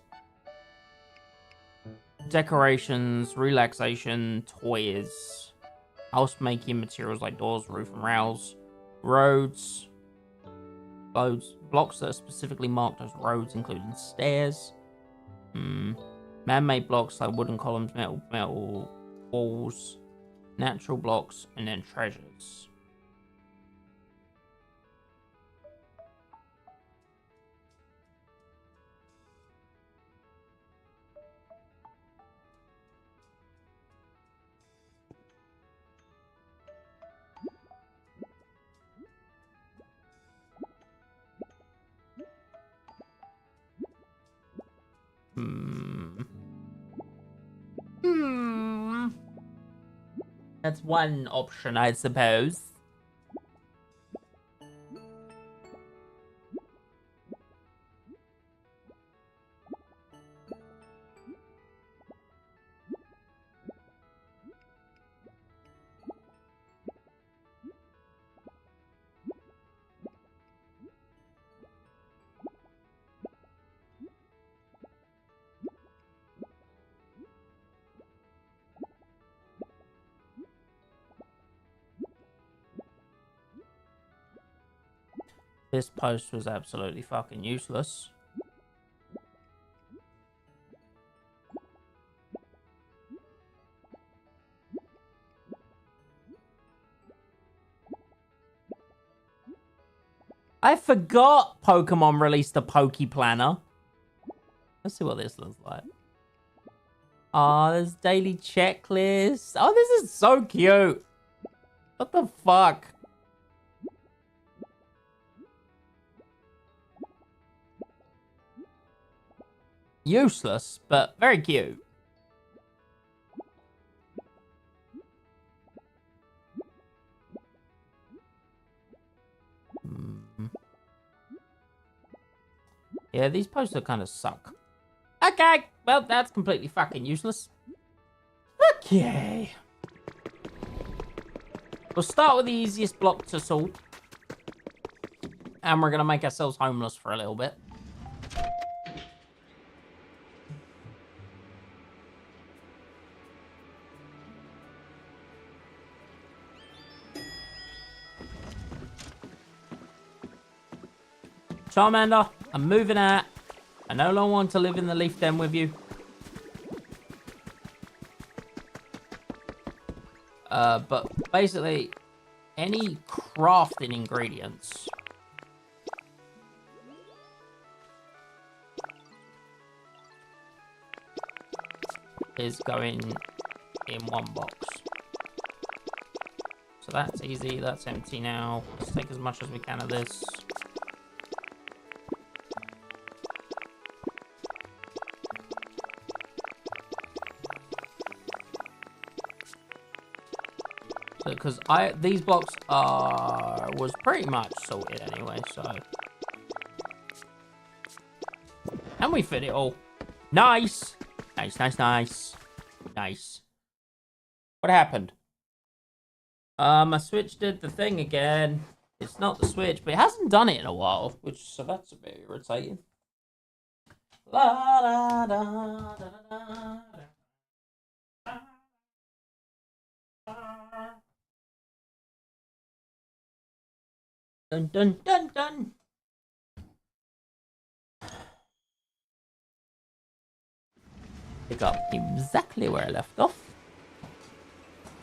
decorations, relaxation, toys, house making materials like doors, roof and rails, roads, blocks that are specifically marked as roads, including stairs, man-made blocks like wooden columns, metal walls, natural blocks, and then treasures. That's one option, I suppose. This post was absolutely fucking useless. I forgot Pokemon released a Poke Planner. Let's see what this looks like. Oh, there's daily checklist. Oh, this is so cute. What the fuck? Useless, but very cute. Yeah, these posters kind of suck. Okay, well, that's completely fucking useless. Okay. We'll start with the easiest block to solve. And we're going to make ourselves homeless for a little bit. Charmander, I'm moving out. I no longer want to live in the leaf den with you. But basically, any crafting ingredients. is going in one box. So that's easy. That's empty now. Let's take as much as we can of this. So, because these blocks was pretty much sorted anyway, so. And we fit it all. Nice! Nice, nice, nice. Nice. What happened? My Switch did the thing again. It's not the Switch, but it hasn't done it in a while, so that's a bit irritating. La da da da da da. Dun dun dun dun. Pick up exactly where I left off.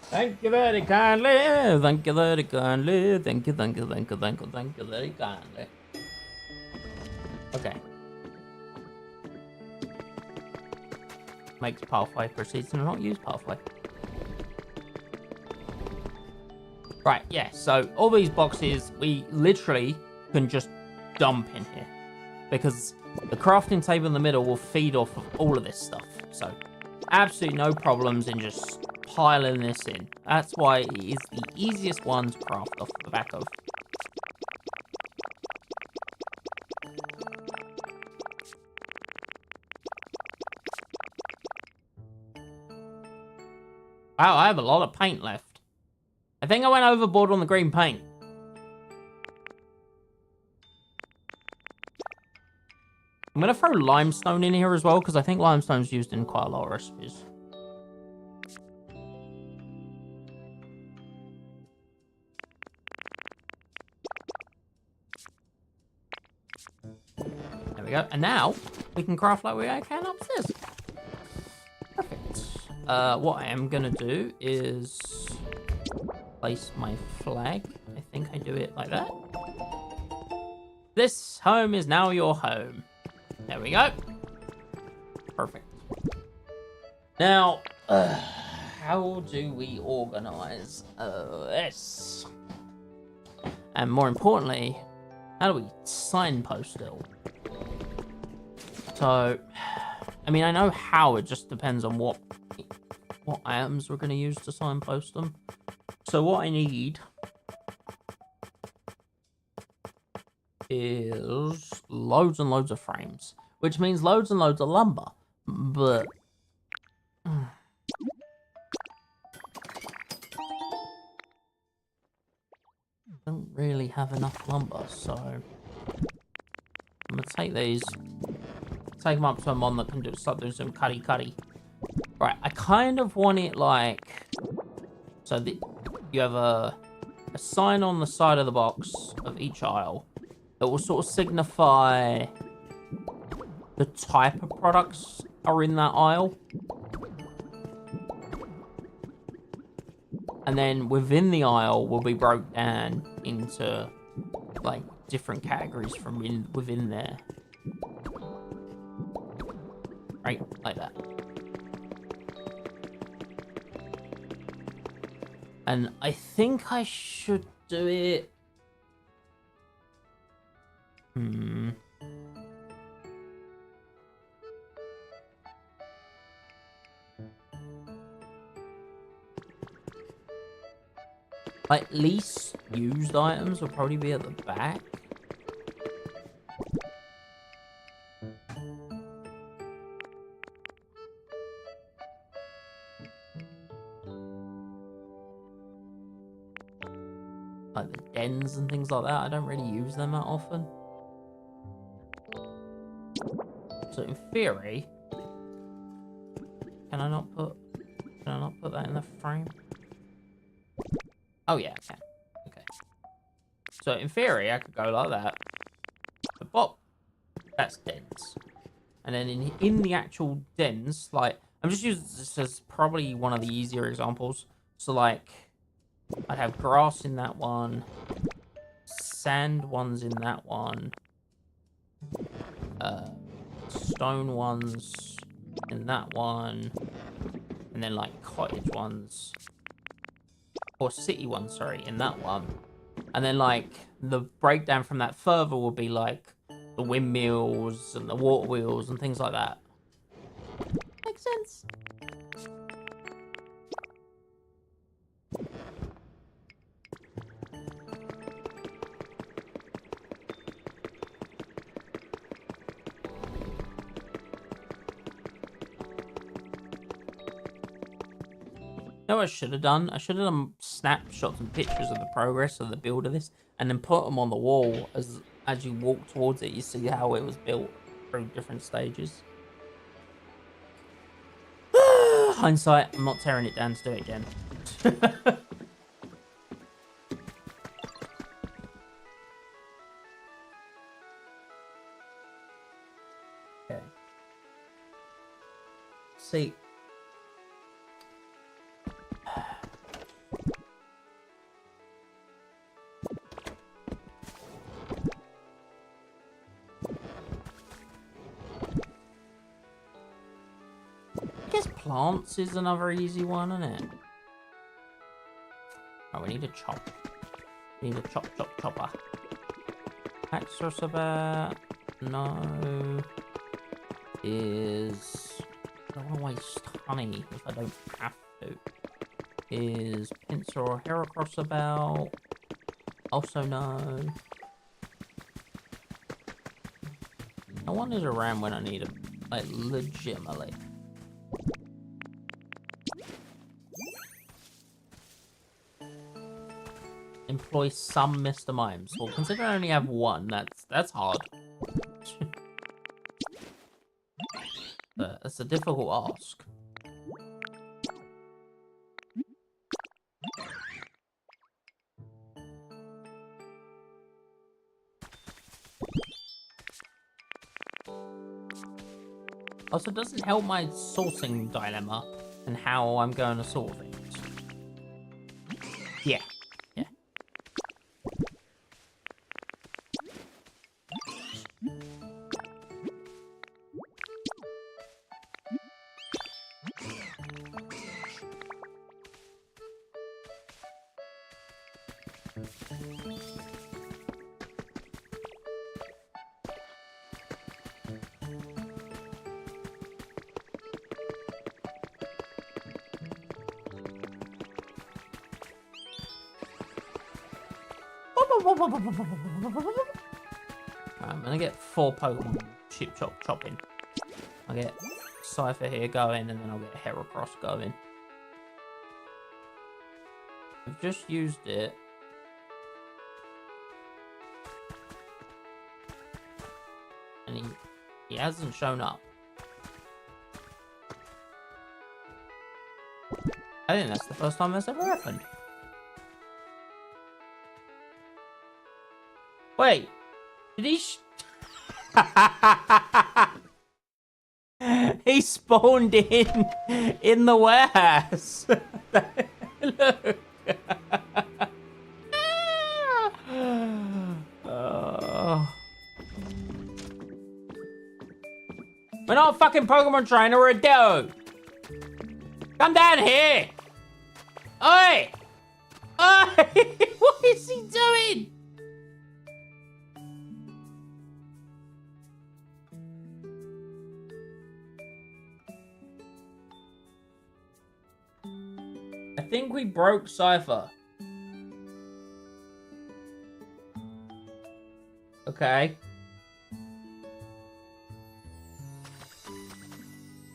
Thank you very kindly. Thank you very kindly. Thank you, thank you, thank you, thank you, thank you very kindly. Okay. Makes pathway, proceeds to not use pathway. Right, yeah, so all these boxes we literally can just dump in here. Because the crafting table in the middle will feed off of all of this stuff. So, absolutely no problems in just piling this in. That's why it is the easiest one to craft off the back of. Wow, I have a lot of paint left. I think I went overboard on the green paint. I'm going to throw limestone in here as well, because I think limestone's used in quite a lot of recipes. There we go. And now, we can craft like we can upstairs. Perfect. What I am going to do is place my flag. I think I do it like that. This home is now your home. There we go. Perfect. Now, how do we organize this? And more importantly, how do we signpost it all? So, I mean, I know how, it just depends on what items we're going to use to signpost them. So what I need is loads and loads of frames, which means loads and loads of lumber, but don't really have enough lumber, so I'm gonna take these, take them up to a mon that can start doing some cutty. Right, I kind of want it like, so that you have a sign on the side of the box of each aisle that will sort of signify the type of products are in that aisle. And then within the aisle will be broke down into like different categories from within there. Right, like that. And I think I should do it. Like, least used items will probably be at the back. Like the dens and things like that, I don't really use them that often. So in theory, can I not put that in the frame? Oh yeah, I can. Okay. So in theory, I could go like that. But pop, that's dens. And then in the actual dens, like, I'm just using this as probably one of the easier examples. So like, I'd have grass in that one, sand ones in that one, stone ones in that one. And then like cottage ones. Or city ones, sorry, in that one. And then like the breakdown from that further will be like the windmills and the water wheels and things like that. Makes sense. You know what I should have done? I should have done snapshots and pictures of the progress of the build of this, and then put them on the wall as you walk towards it. You see how it was built through different stages. Hindsight, I'm not tearing it down to do it again. Okay. See. Plants is another easy one, isn't it? Oh, we need a chop. We need a chopper. Access about no is I don't want to waste honey if I don't have to. Is pincer or heracross about? Also no. No one is around when I need it, like legitimately. Employ some Mr. Mimes. Well, considering I only have one, that's hard. That's a difficult ask. Also, it doesn't help my sourcing dilemma and how I'm going to sort things. Yeah. I'm gonna get 4 Pokemon chopping. I'll get Cypher here going, and then I'll get Heracross going. I've just used it. And he hasn't shown up. I think that's the first time that's ever happened. Wait, did he he spawned in the warehouse. Look. Oh. We're not a fucking Pokemon trainer, we're a Ditto. Come down here. Oi! Oi! What is he doing? I think we broke Cypher. Okay.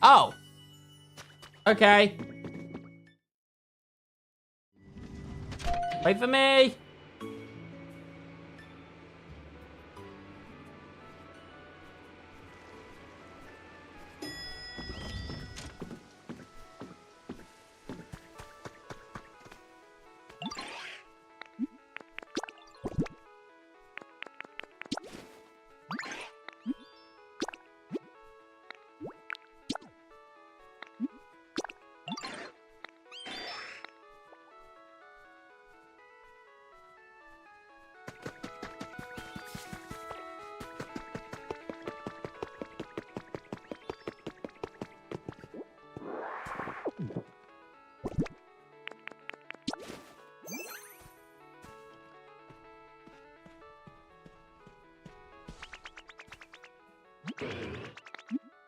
Oh. Okay. Wait for me.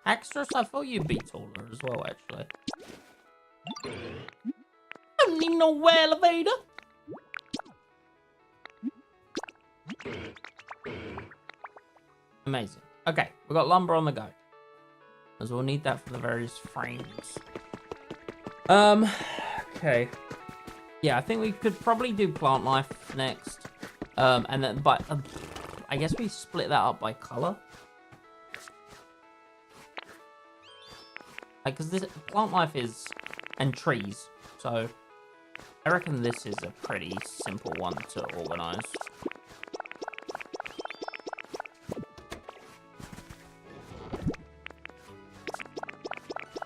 Actress, I thought you'd be taller as well, actually. Don't need no elevator. Amazing. Okay, we've got lumber on the go. As we'll need that for the various frames. Okay. Yeah, I think we could probably do plant life next. And then, but I guess we split that up by color. Like, because this plant life is, and trees. So, I reckon this is a pretty simple one to organize.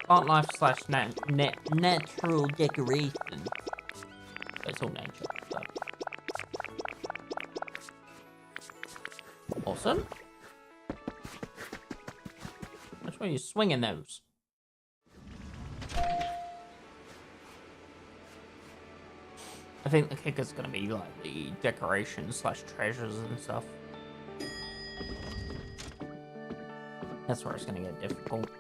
Plant life slash natural decoration. It's all nature. So. Awesome. Which way are you swinging those? I think the kicker's gonna be like the decorations slash treasures and stuff. That's where it's gonna get difficult.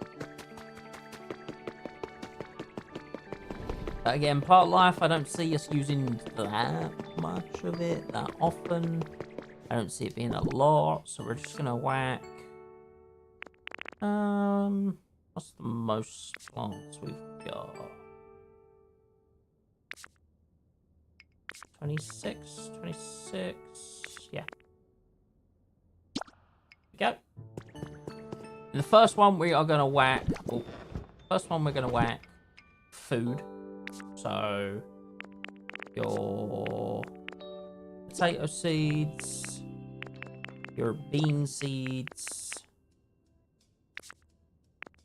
Again, part life, I don't see us using that much of it that often. I don't see it being a lot, so we're just gonna whack. What's the most plants we've got? 26, 26, yeah. Go. The first one we are gonna whack. Oh, first one we're gonna whack food. So your potato seeds, your bean seeds,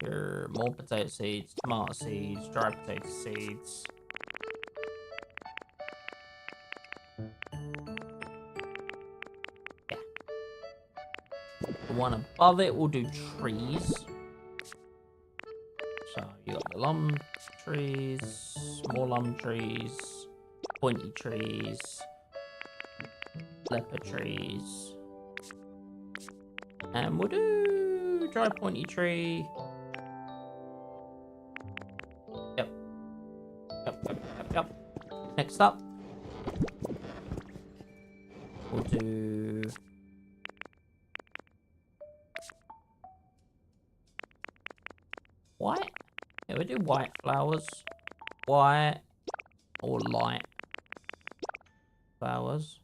your more potato seeds, tomato seeds, dry potato seeds. Yeah. The one above it will do trees. So you got the lum trees, more lum trees, pointy trees, leopard trees, and we'll do dry pointy tree. Yep. Next up, we'll do white. Yeah, we do white flowers. White or light flowers.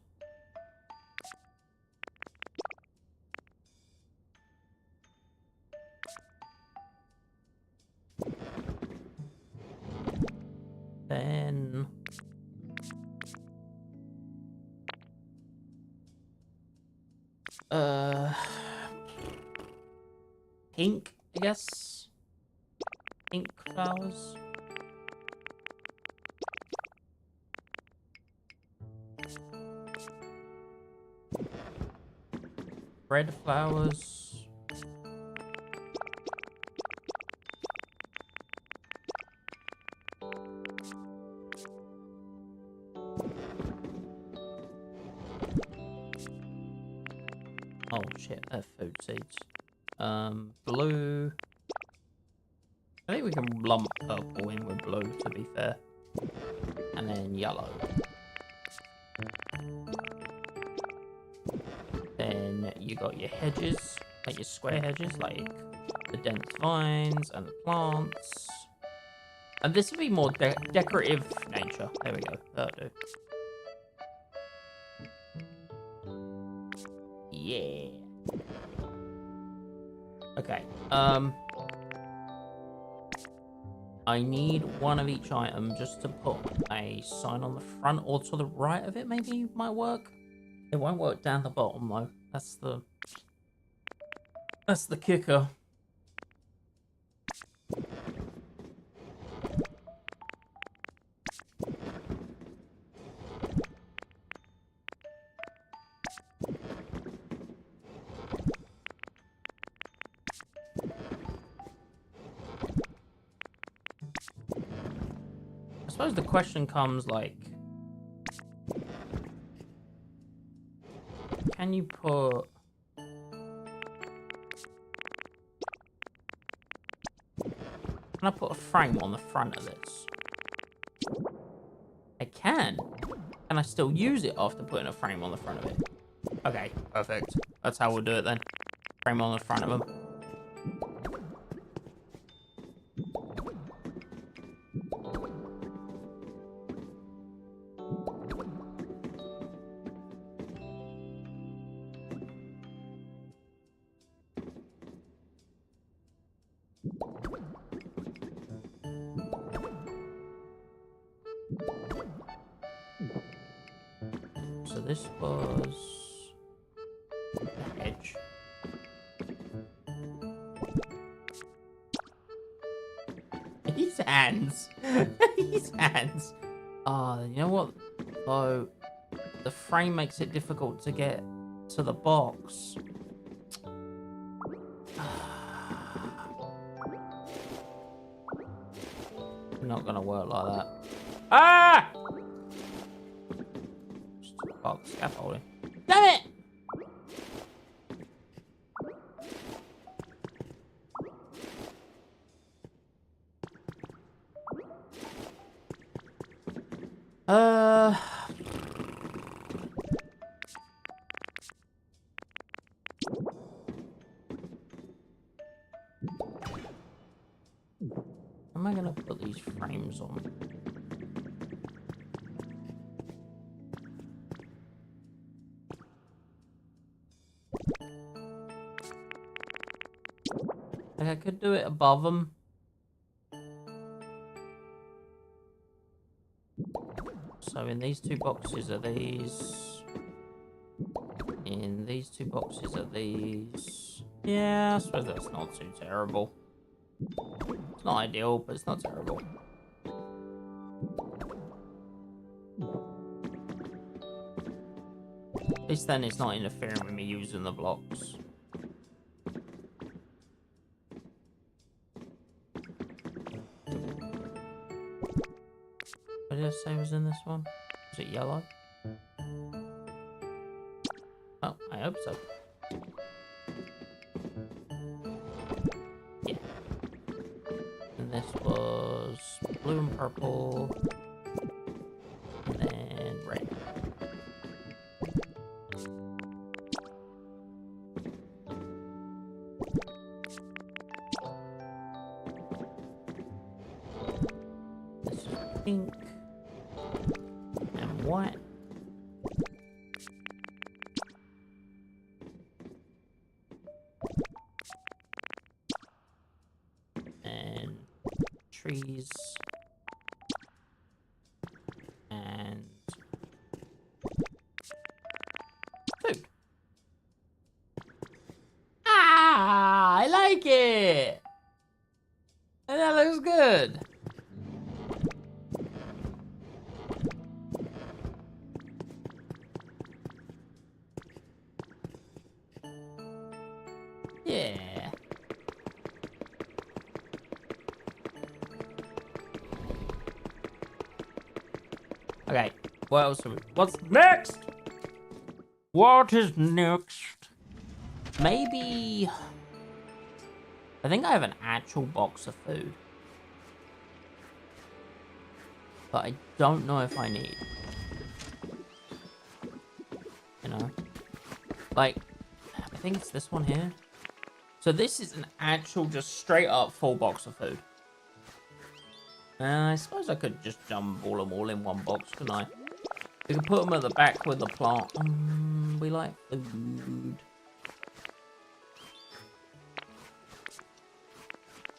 Then pink, I guess. Pink flowers. Red flowers. Oh shit, they're food seeds. Blue. I think we can lump purple in with blue, to be fair. And then yellow. Then you got your hedges, like your square hedges, like the dense vines and the plants. And this will be more decorative nature. There we go. That'll do. Yeah. Okay. I need one of each item just to put a sign on the front or to the right of it. Maybe might work. It won't work down the bottom though. That's the kicker. I suppose the question comes like, can you put Can I put a frame on the front of this? I can. Can I still use it after putting a frame on the front of it? Okay, perfect. That's how we'll do it then. Frame on the front of them. So this was the hedge. His hands. His hands. You know what? Though the frame makes it difficult to get to the box. Not gonna work like that. Ah! Box scaffolding. Damn it! Am I gonna put these frames on? Like I could do it above them. So in these two boxes are these. In these two boxes are these. Yeah, I suppose that's not too terrible. It's not ideal, but it's not terrible. At least then it's not interfering with me using the blocks. What did I say was in this one? Is it yellow? Oh, I hope so. Yeah. And this was blue and purple. And then red. This is pink. And white. And trees. And food. Ah, I like it. And that looks good. Yeah. Okay, what else are we... What's next? What is next? Maybe... I think I have an actual box of food. But I don't know if I need. You know? Like, I think it's this one here. So this is an actual, just straight up full box of food. I suppose I could just jumble them all in one box, couldn't I? We could put them at the back with the plant. We like food. I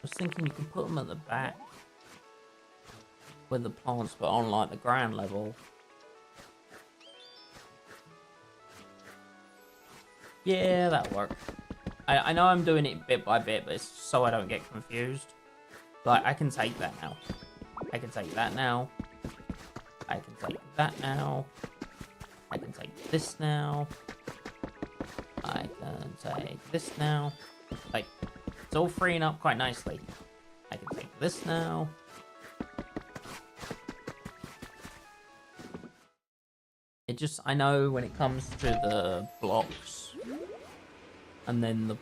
was thinking you could put them at the back with the plants, but on like the ground level. Yeah, that'll work. I know I'm doing it bit by bit, but it's so I don't get confused. Like, I can take that now. I can take that now. I can take that now. I can take this now. I can take this now. Like, it's all freeing up quite nicely. I can take this now. It just, I know when it comes to the blocks and then the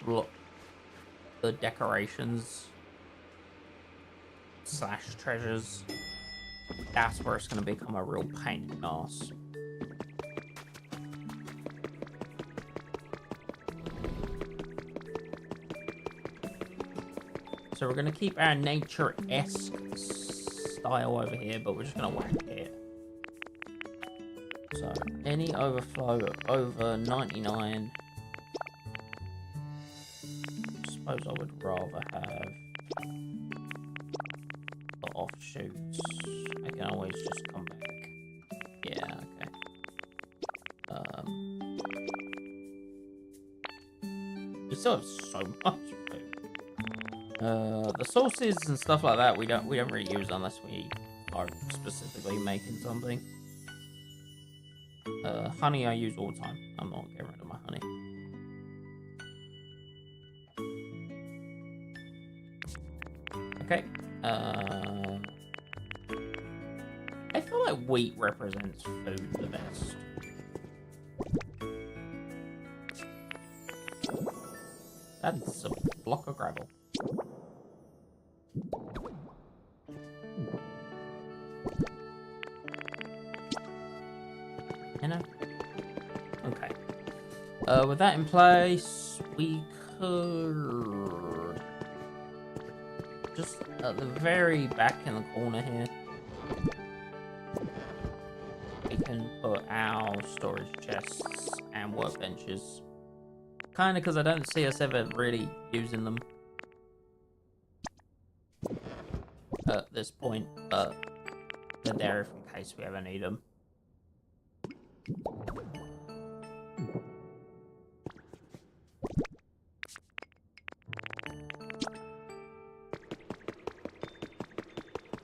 decorations, slash treasures. That's where it's going to become a real pain in the ass. So we're going to keep our nature-esque style over here, but we're just going to whack it. So, any overflow over 99. I suppose I would rather have the offshoots. I can always just come back. Yeah, okay. We still have so much food. The sauces and stuff like that we don't really use unless we are specifically making something. Honey I use all the time. I'm not getting rid of my honey. Okay. I feel like wheat represents food the best. That's a block of gravel. You know? Okay. With that in place, we could just at the very back in the corner here, we can put our storage chests and workbenches. Kind of because I don't see us ever really using them at this point, but they're there in case we ever need them.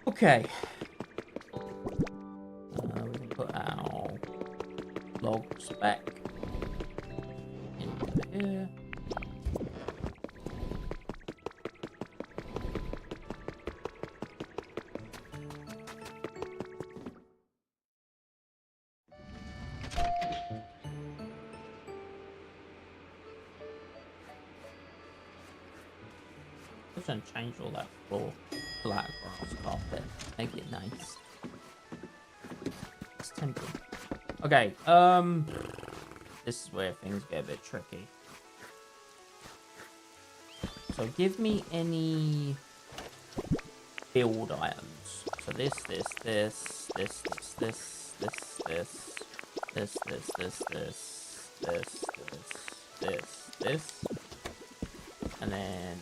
Okay. We can put our logs back into here. Just gonna change all that floor. Flat grass carpet. Make it nice. It's tempting. Okay, this is where things get a bit tricky. So give me any build items. So this, and then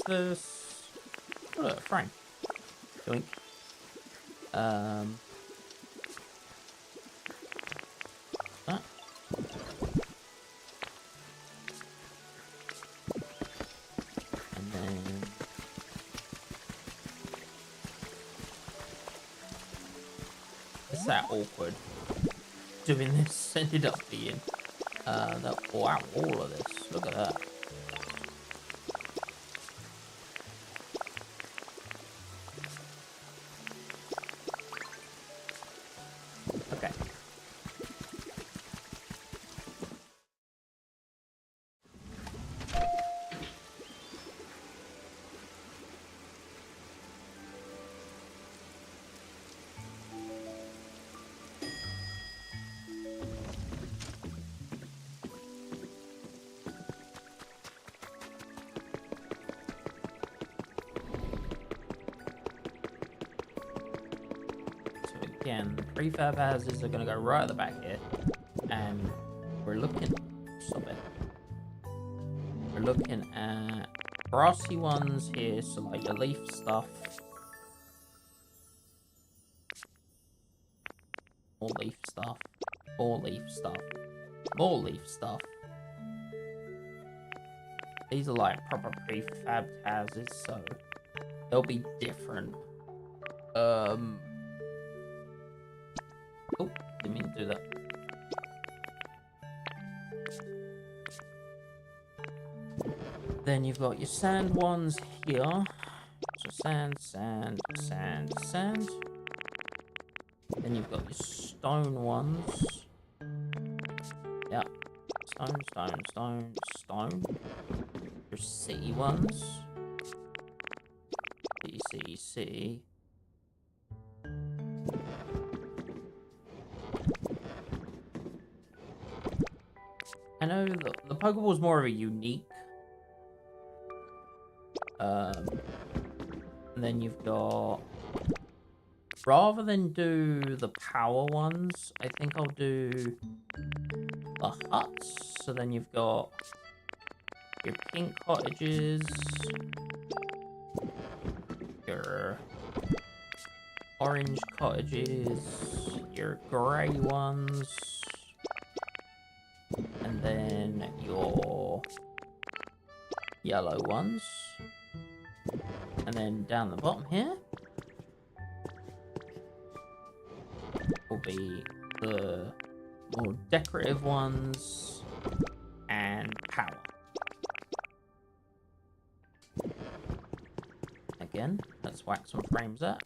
this. Oh, look, frame. Doink. That. And then it's that awkward doing this ended up being wow, all of this. Look at that. Okay. Again, the prefab houses are going to go right at the back here, and we're looking, stop it, we're looking at grassy ones here, so like your leaf stuff, more leaf stuff, more leaf stuff, more leaf stuff. These are like proper prefab houses, so they'll be different. Oh, didn't mean to do that. Then you've got your sand ones here. So sand. Then you've got your stone ones. Yep. Stone, stone, stone, stone. Your city ones. City, city, city. I know the Pokeball is more of a unique. And then you've got, rather than do the power ones, I think I'll do the huts. So then you've got your pink cottages, your orange cottages, your grey ones, and then your yellow ones. And then down the bottom here will be the more decorative ones and power. Again, let's whack some frames up.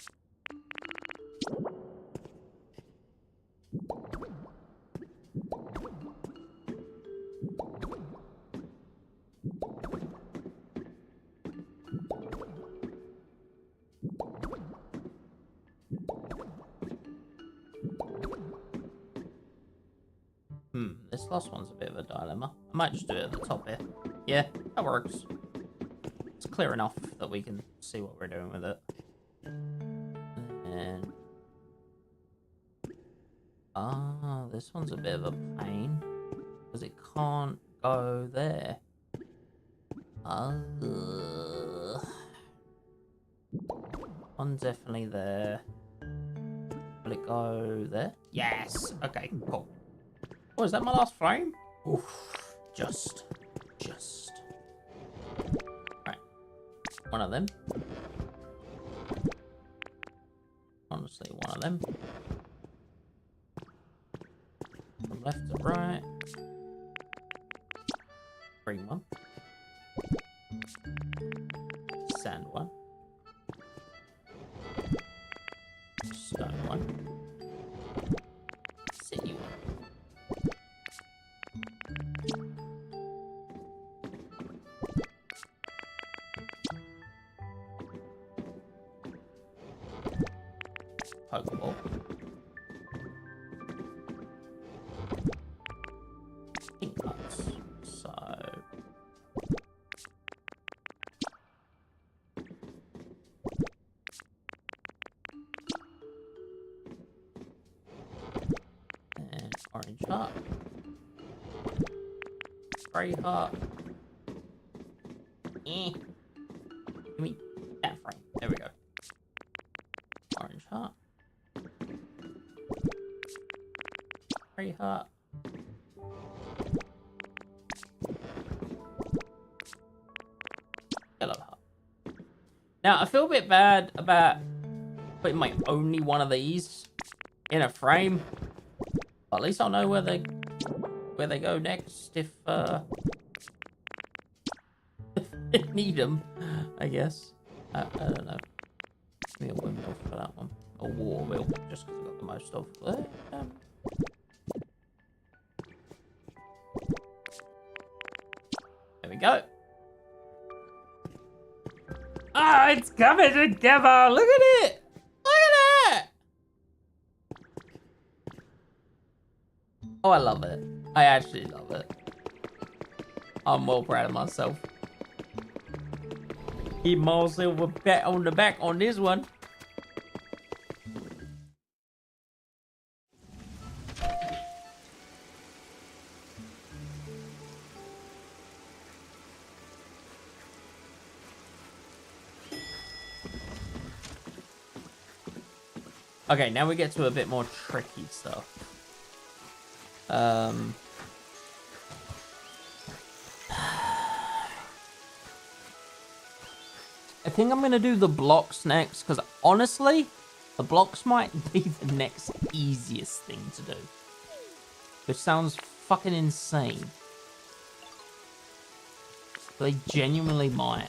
This last one's a bit of a dilemma. I might just do it at the top here. Yeah, that works. It's clear enough that we can see what we're doing with it. And this one's a bit of a pain because it can't go there. One's definitely there. Will it go there? Yes. Okay, cool. Oh, is that my last frame? Oof. Just. Right. One of them. Honestly, one of them. From left to right. Green one. Sand one. Stone one. City one. Pokeball. Pink nuts. So and orange heart. Grey heart. Give me that frame. There we go. Orange heart. Grey heart. Yellow heart. Now, I feel a bit bad about putting my only one of these in a frame. But at least I'll know where they go next if they need them, I guess. I don't know. Give me a windmill for that one. A water wheel, just because I've got the most of it. There we go. Ah, it's coming together. Look at it. Look at that. Oh, I love it. I actually love it. I'm well proud of myself. Keep my silver pat on the back on this one. Okay, now we get to a bit more tricky stuff. I think I'm gonna do the blocks next, because honestly, the blocks might be the next easiest thing to do. Which sounds fucking insane. They genuinely might.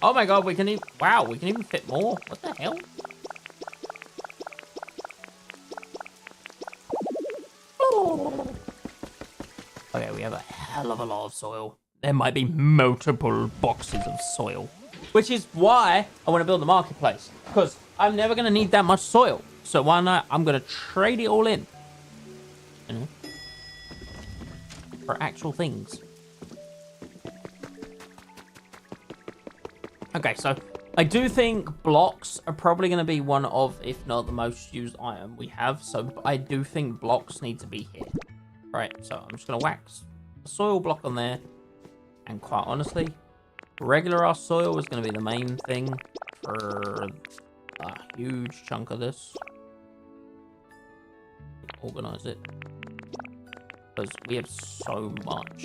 Oh my god, we can even... Wow, we can even fit more. What the hell? Okay, we have a hell of a lot of soil. There might be multiple boxes of soil. Which is why I want to build the marketplace. Because I'm never going to need that much soil. So why not? I'm going to trade it all in. You know? For actual things. Okay, so I do think blocks are probably going to be one of, if not the most used item we have. So I do think blocks need to be here. Right, so I'm just going to wax a soil block on there. And quite honestly, regular ass soil is going to be the main thing for a huge chunk of this. Organize it. Because we have so much.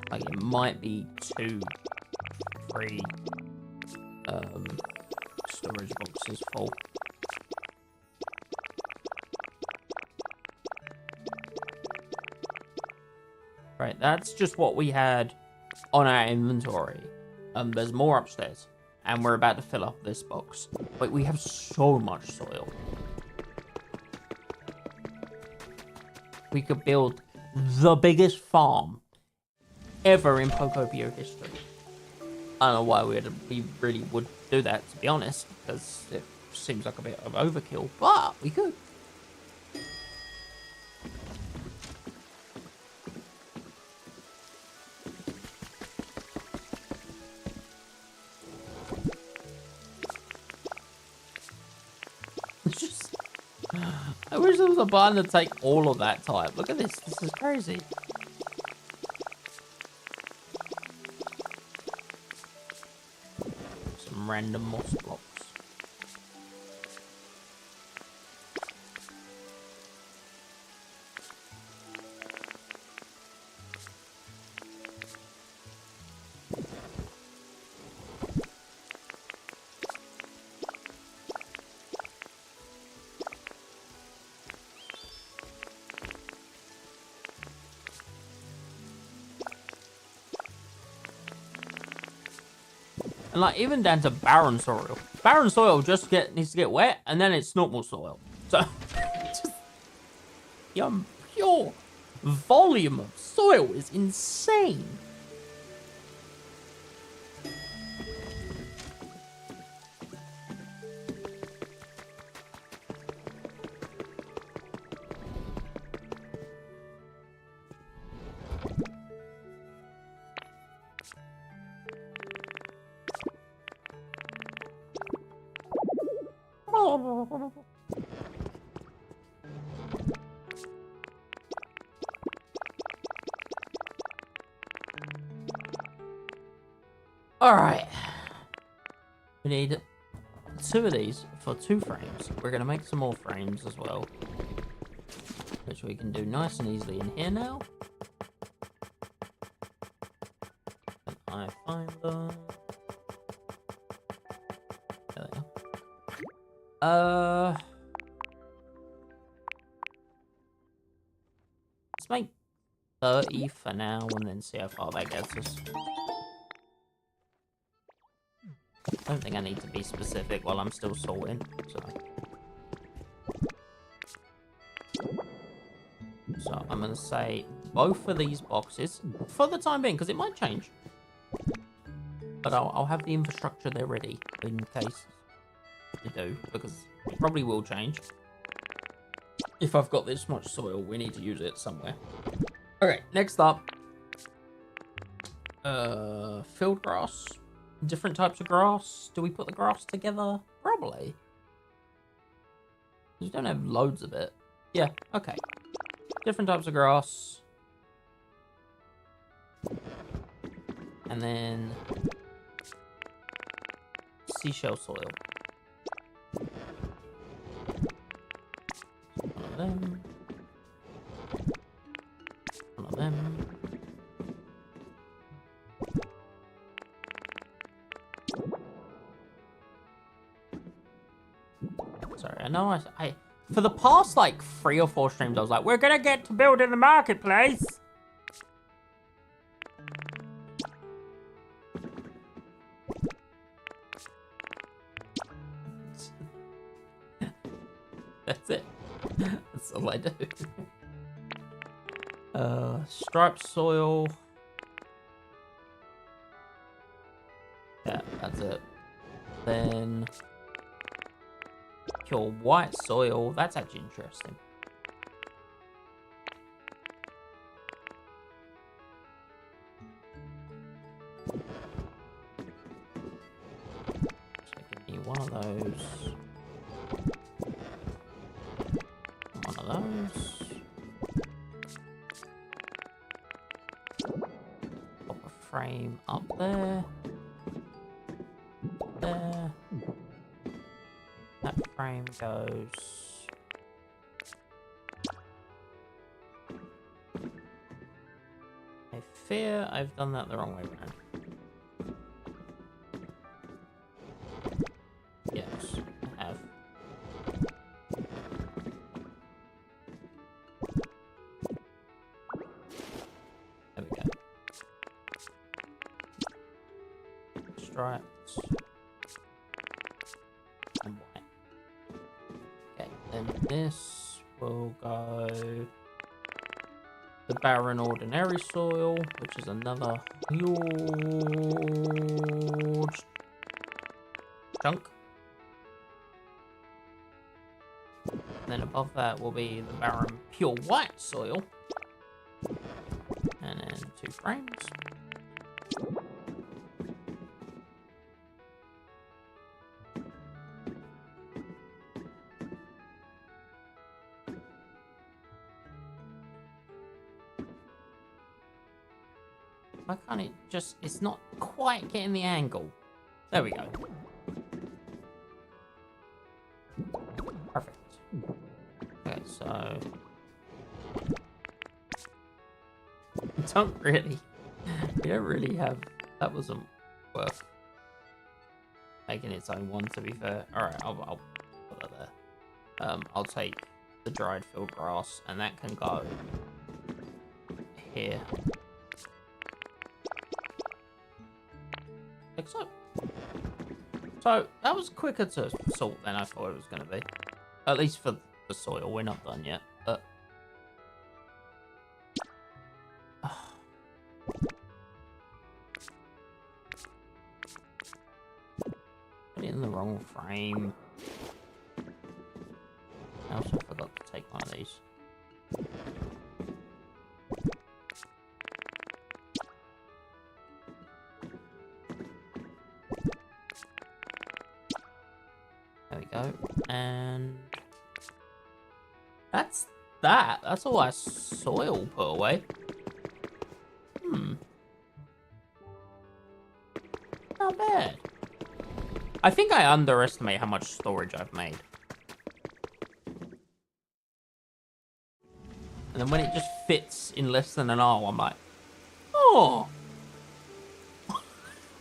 Like, it might be 2, 3 storage boxes full. Right, that's just what we had on our inventory. There's more upstairs, and we're about to fill up this box. But we have so much soil. We could build the biggest farm ever in Pokopia history. I don't know why we really would do that, to be honest, because it seems like a bit of overkill, but we could. It's just... I wish there was a button to take all of that time. Look at this. This is crazy. Some random moss blocks. And like even down to barren soil. Barren soil just needs to get wet and then it's normal soil. So just the pure volume of soil is insane. All right. We need 2 of these for 2 frames. We're going to make some more frames as well, which we can do nice and easily in here now. Can I find them? There they are. Let's make 30 for now and then see how far that gets us. I don't think I need to be specific while I'm still sorting, so I'm going to say both of these boxes for the time being, because it might change. But I'll have the infrastructure there ready in case they do, because it probably will change. If I've got this much soil, we need to use it somewhere. Okay, next up. Field grass. Different types of grass. Do we put the grass together? Probably. We don't have loads of it. Yeah, okay. Different types of grass. And then seashell soil. One of them. One of them. Sorry, I know I for the past like 3 or 4 streams I was like, we're gonna get to build in the marketplace. That's it. That's all I do. Striped soil. Yeah, that's it. Then pure white soil. That's actually interesting. So give me one of those. One of those. Pop a frame up there. There. That frame goes. I fear I've done that the wrong way around. Yes, I have. There we go. Stripes. And white. Okay, then this will go the barren ordinary soil, which is another huge chunk. Then above that will be the barren pure white soil. And then 2 frames. Why can't it just... It's not quite getting the angle. There we go. Perfect. Okay, so... You don't really have... That wasn't worth making its own one, to be fair. Alright, I'll put that there. I'll take the dried field grass, and that can go here. Like so. So, that was quicker to sort than I thought it was going to be. At least for the soil. We're not done yet, but... Put it in the wrong frame. I also forgot to take one of these. There we go. And that's that. That's all our soil put away. Not bad. I think I underestimate how much storage I've made. And then when it just fits in less than an hour, I'm like, oh.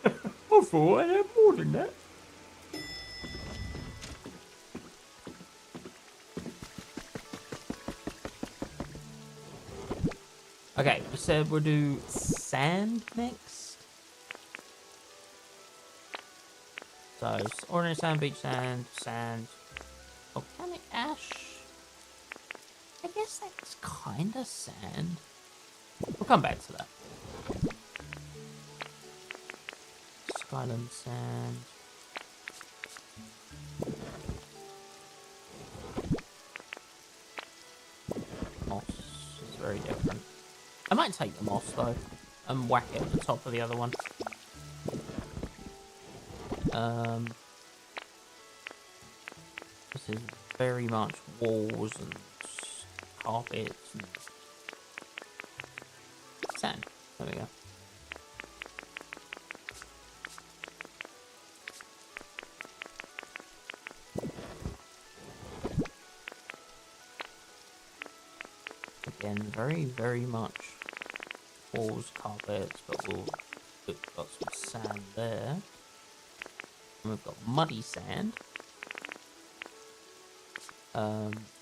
I thought I had more than that. Okay, we said we'll do sand next. So, ordinary sand, beach sand, sand, volcanic ash. I guess that's kind of sand. We'll come back to that. Skyland sand. Moss is very different. I might take the moss though and whack it at the top of the other one. This is very much walls and carpets and sand. There we go. Again, very, very much walls, carpets, but we've got some sand there. And we've got muddy sand.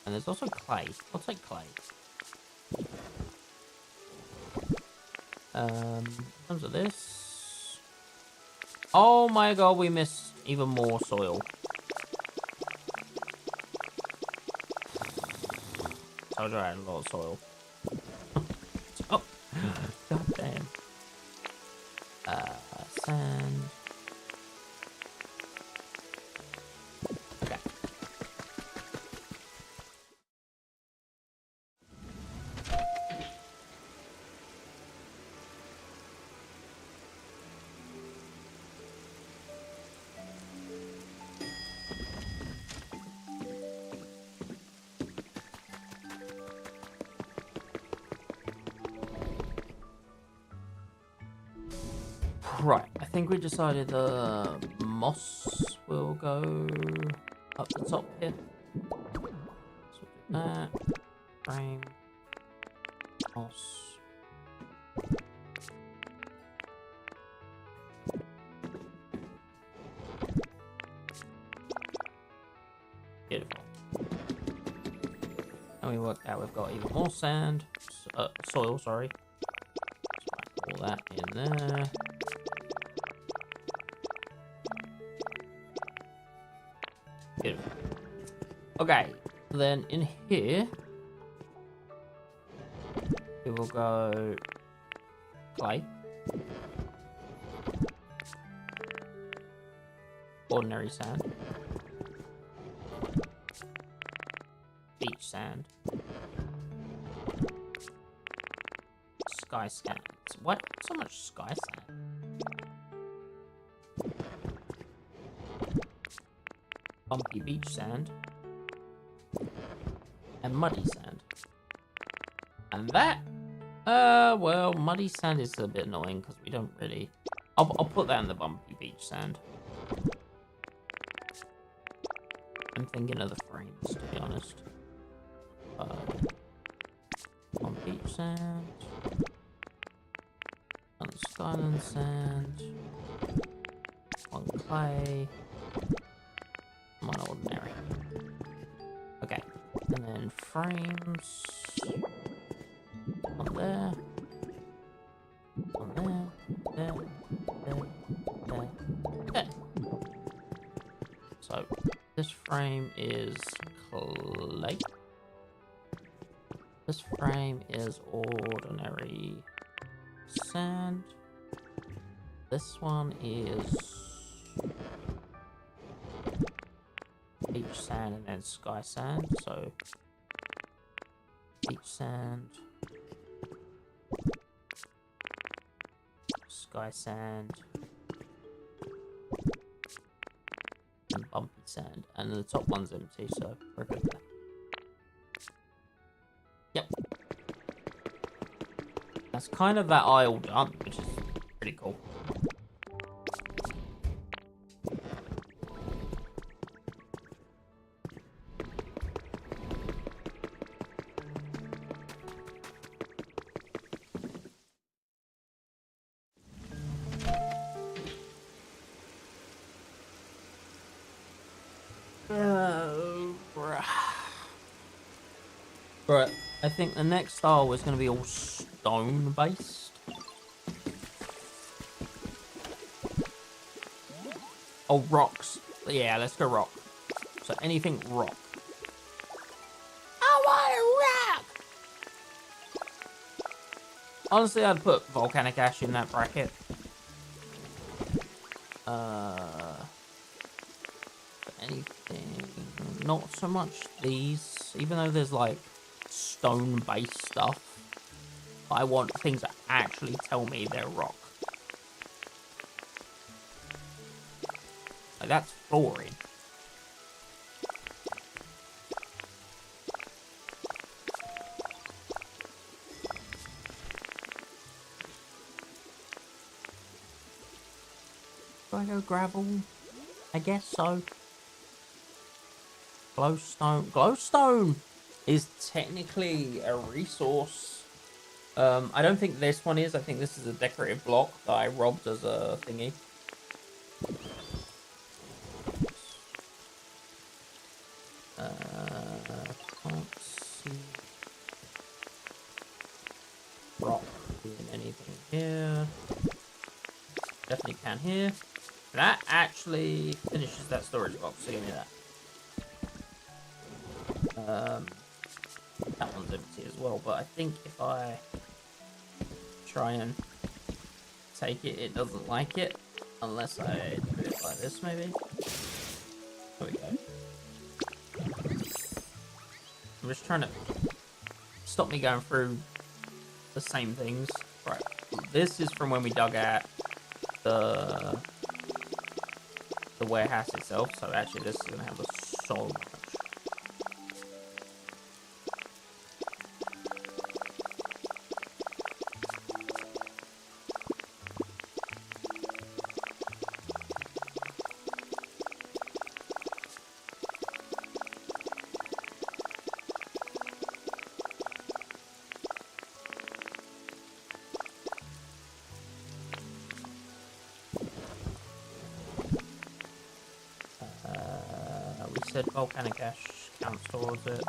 And there's also clay. I'll take clay. In terms of this... Oh my god, we missed even more soil. Told you I had a lot of soil. Oh, god damn. Sand. Okay. Right, I think we decided the moss will go up the top here. So we'll do that. Frame. Moss. Beautiful. And we worked out we've got even more sand. Soil, sorry. All that in there. Beautiful. Okay, then in here we will go clay, ordinary sand, beach sand, sky sand. What? So much sky sand. Bumpy beach sand, and muddy sand. And that, well, muddy sand is a bit annoying because we don't really... I'll put that in the bumpy beach sand. I'm thinking of the frames, to be honest. On beach sand, on skyline sand, on clay, on ordinary. Okay, and then frames on there, there. Okay. So this frame is clay. This frame is ordinary sand. This one is beach sand and then sky sand. So beach sand, sky sand, and bumpy sand. And the top one's empty, so we're good there. Yep. That's kind of that aisle done, which is pretty cool. Right, I think the next style is going to be all stone based. Oh, rocks. Yeah, let's go rock. So anything rock. I want a rock! Honestly, I'd put volcanic ash in that bracket. Anything. Not so much these. Even though there's like stone-based stuff, I want things that actually tell me they're rock. Like, that's flooring. Do I go gravel? I guess so. Glowstone. Glowstone is technically a resource. I don't think this one is. I think this is a decorative block that I robbed as a thingy. Can't see rock doing anything here. Definitely can here. That actually finishes that storage box, so give me that. That one's liberty as well, but I think if I try and take it, it doesn't like it. Unless I do it like this, maybe. There we go. I'm just trying to stop me going through the same things. Right. This is from when we dug out the warehouse itself. So actually, this is gonna have so much. Said volcanic ash counts towards it.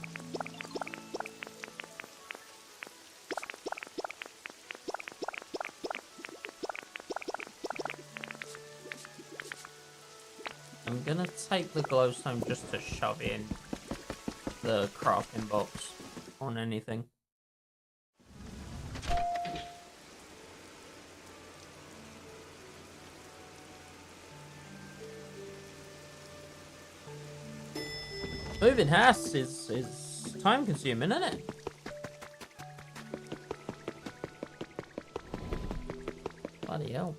I'm gonna take the glowstone just to shove in the crafting box on anything. Moving house is time consuming, isn't it? Bloody hell.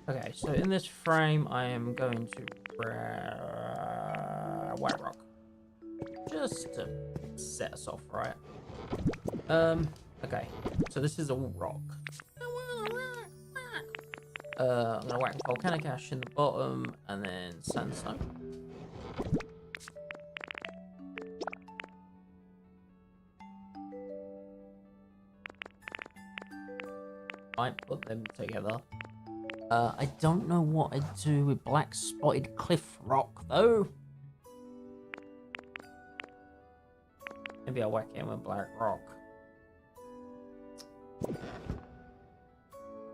Okay, so in this frame, I am going to grab white rock. Just to set us off, right? Okay, so this is all rock. I'm gonna whack volcanic ash in the bottom, and then sandstone. Might put them together. I don't know what I'd do with black spotted cliff rock, though. Maybe I'll whack it in with black rock.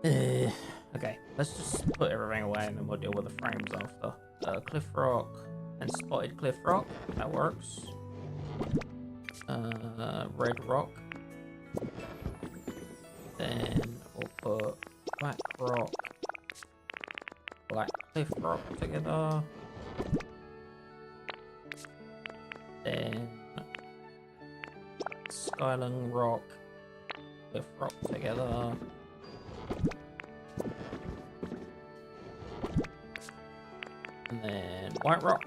Okay, let's just put everything away and then we'll deal with the frames after. Cliff rock and spotted cliff rock, that works. Red rock. Then we'll put black rock, black cliff rock together. Then skyline rock, cliff rock together. And then white rock.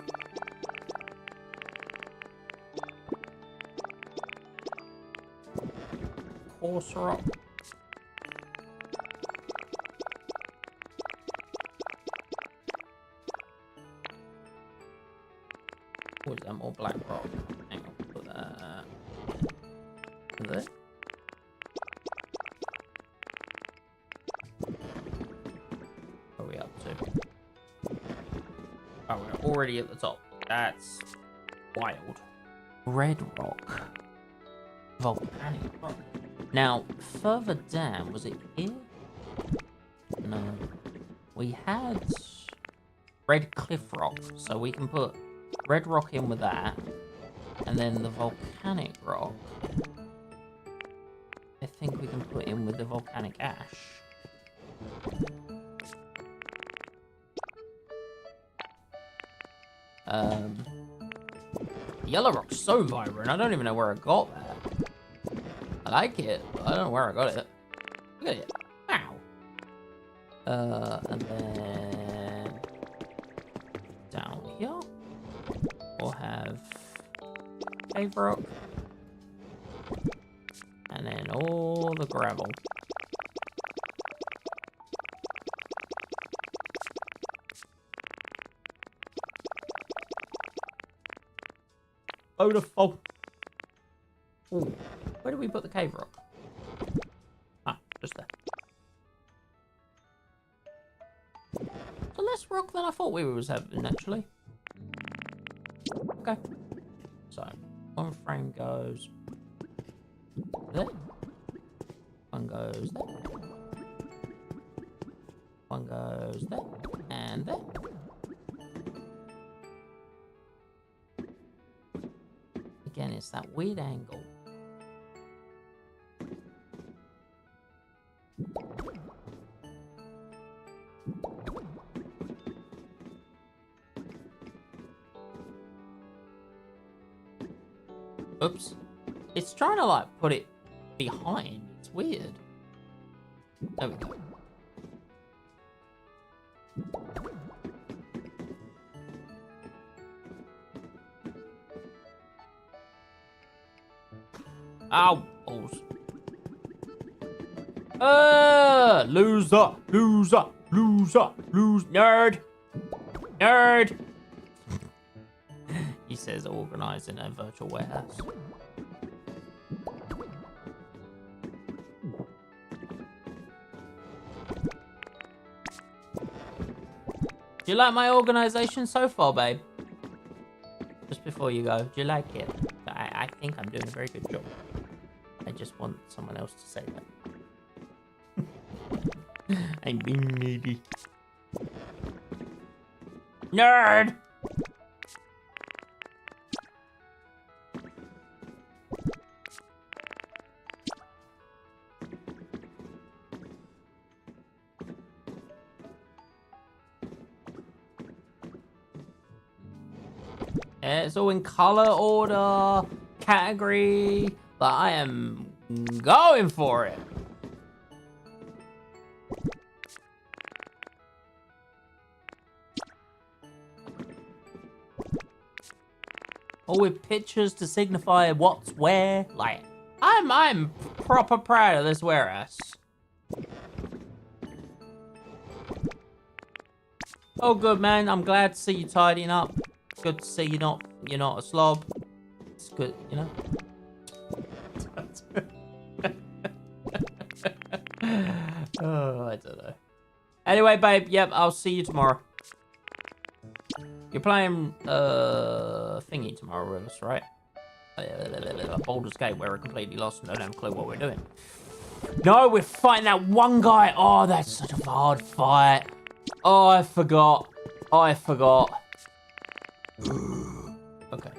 Coarse rock. Or is that more black rock? Hang on, put that there. What are we up to? Oh, we're already at the top. That's wild. Red rock. Volcanic rock. Now, further down, was it here? No. We had red cliff rock, so we can put red rock in with that, and then the volcanic rock, I think we can put in with the volcanic ash. Yellow rock's so vibrant, I don't even know where I got that. I like it, but I don't know where I got it. Look at it. Wow. And then down here we'll have cave rock, and then all the gravel. Beautiful. Ooh, where did we put the cave rock? Ah, just there. So less rock than I thought we was having, actually. Okay. So, one frame goes there. One goes there. One goes there. And there. again, it's that weird angle. Oops. It's trying to, like, put it behind. It's weird. There we go. Ow. Balls. Loser. Loser. Loser. Lose. Nerd. Nerd. He says organized in a virtual warehouse. Do you like my organization so far, babe? Just before you go, do you like it? I think I'm doing a very good job. I just want someone else to say that. I'm being needy. Nerd! It's all in color order, category, but I am going for it. All with pictures to signify what's where. Like, I'm proper proud of this warehouse. Oh, good, man. I'm glad to see you tidying up. Good to see you're not a slob. It's good, you know. Oh, I don't know. Anyway, babe, yep, I'll see you tomorrow. You're playing thingy tomorrow with us, right? Baldur's Gate, where we're completely lost and don't have a clue what we're doing. No, we're fighting that one guy. Oh, that's such a hard fight. Oh, I forgot. Okay.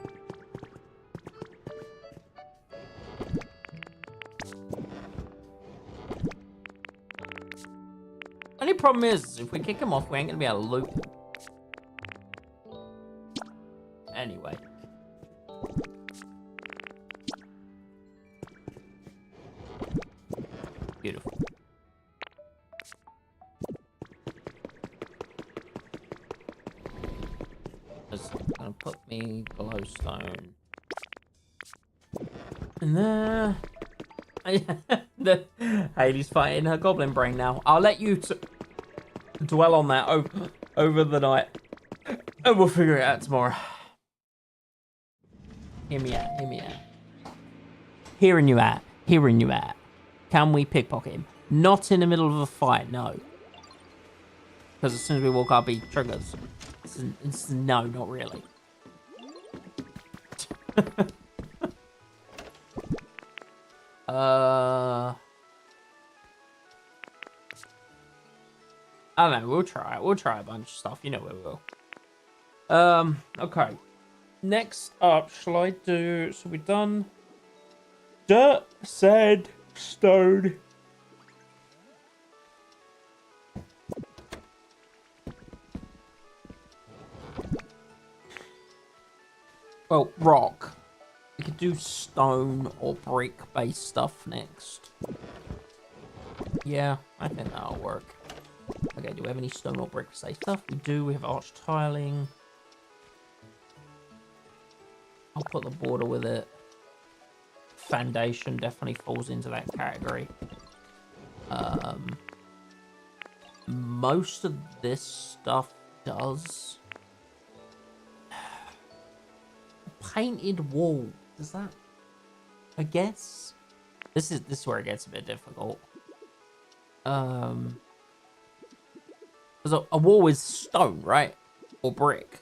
Only problem is, if we kick him off, we ain't gonna be able to loot him. Anyway. Beautiful. Just gonna put me glowstone in there. Hayley's fighting her goblin brain now. I'll let you dwell on that over the night, and we'll figure it out tomorrow. Hear me out. Hearing you out. Can we pickpocket him? Not in the middle of a fight, no. Because as soon as we walk up, he triggers. It's no, not really. I don't know. We'll try it. We'll try a bunch of stuff. You know we will. Okay. Next up, shall I do... So we've done... dirt, sand, stone. Well, rock. We could do stone or brick-based stuff next. Yeah, I think that'll work. Okay, do we have any stone or brick-based stuff? We do. We have arch tiling. I'll put the border with it. Foundation definitely falls into that category. Most of this stuff does. Painted wall. Does that? I guess. This is where it gets a bit difficult. Because a wall is stone, right? Or brick.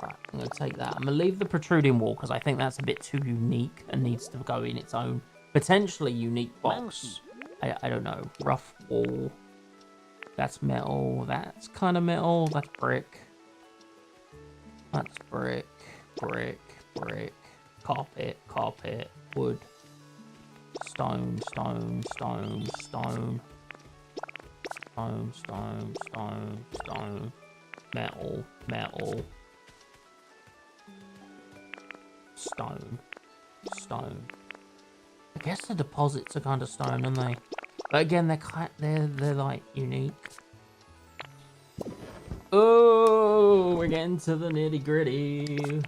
Right, I'm going to take that. I'm going to leave the protruding wall because I think that's a bit too unique and needs to go in its own potentially unique box. I don't know. Rough wall. That's metal. That's kind of metal. That's brick. That's brick. Brick. Brick. Carpet. Carpet. Wood. Stone. Stone. Stone. Stone. Stone. Stone. Stone. Stone. Metal. Metal. Stone. Stone. I guess the deposits are kind of stone, aren't they? But again, they're like unique. Oh, we're getting to the nitty gritty.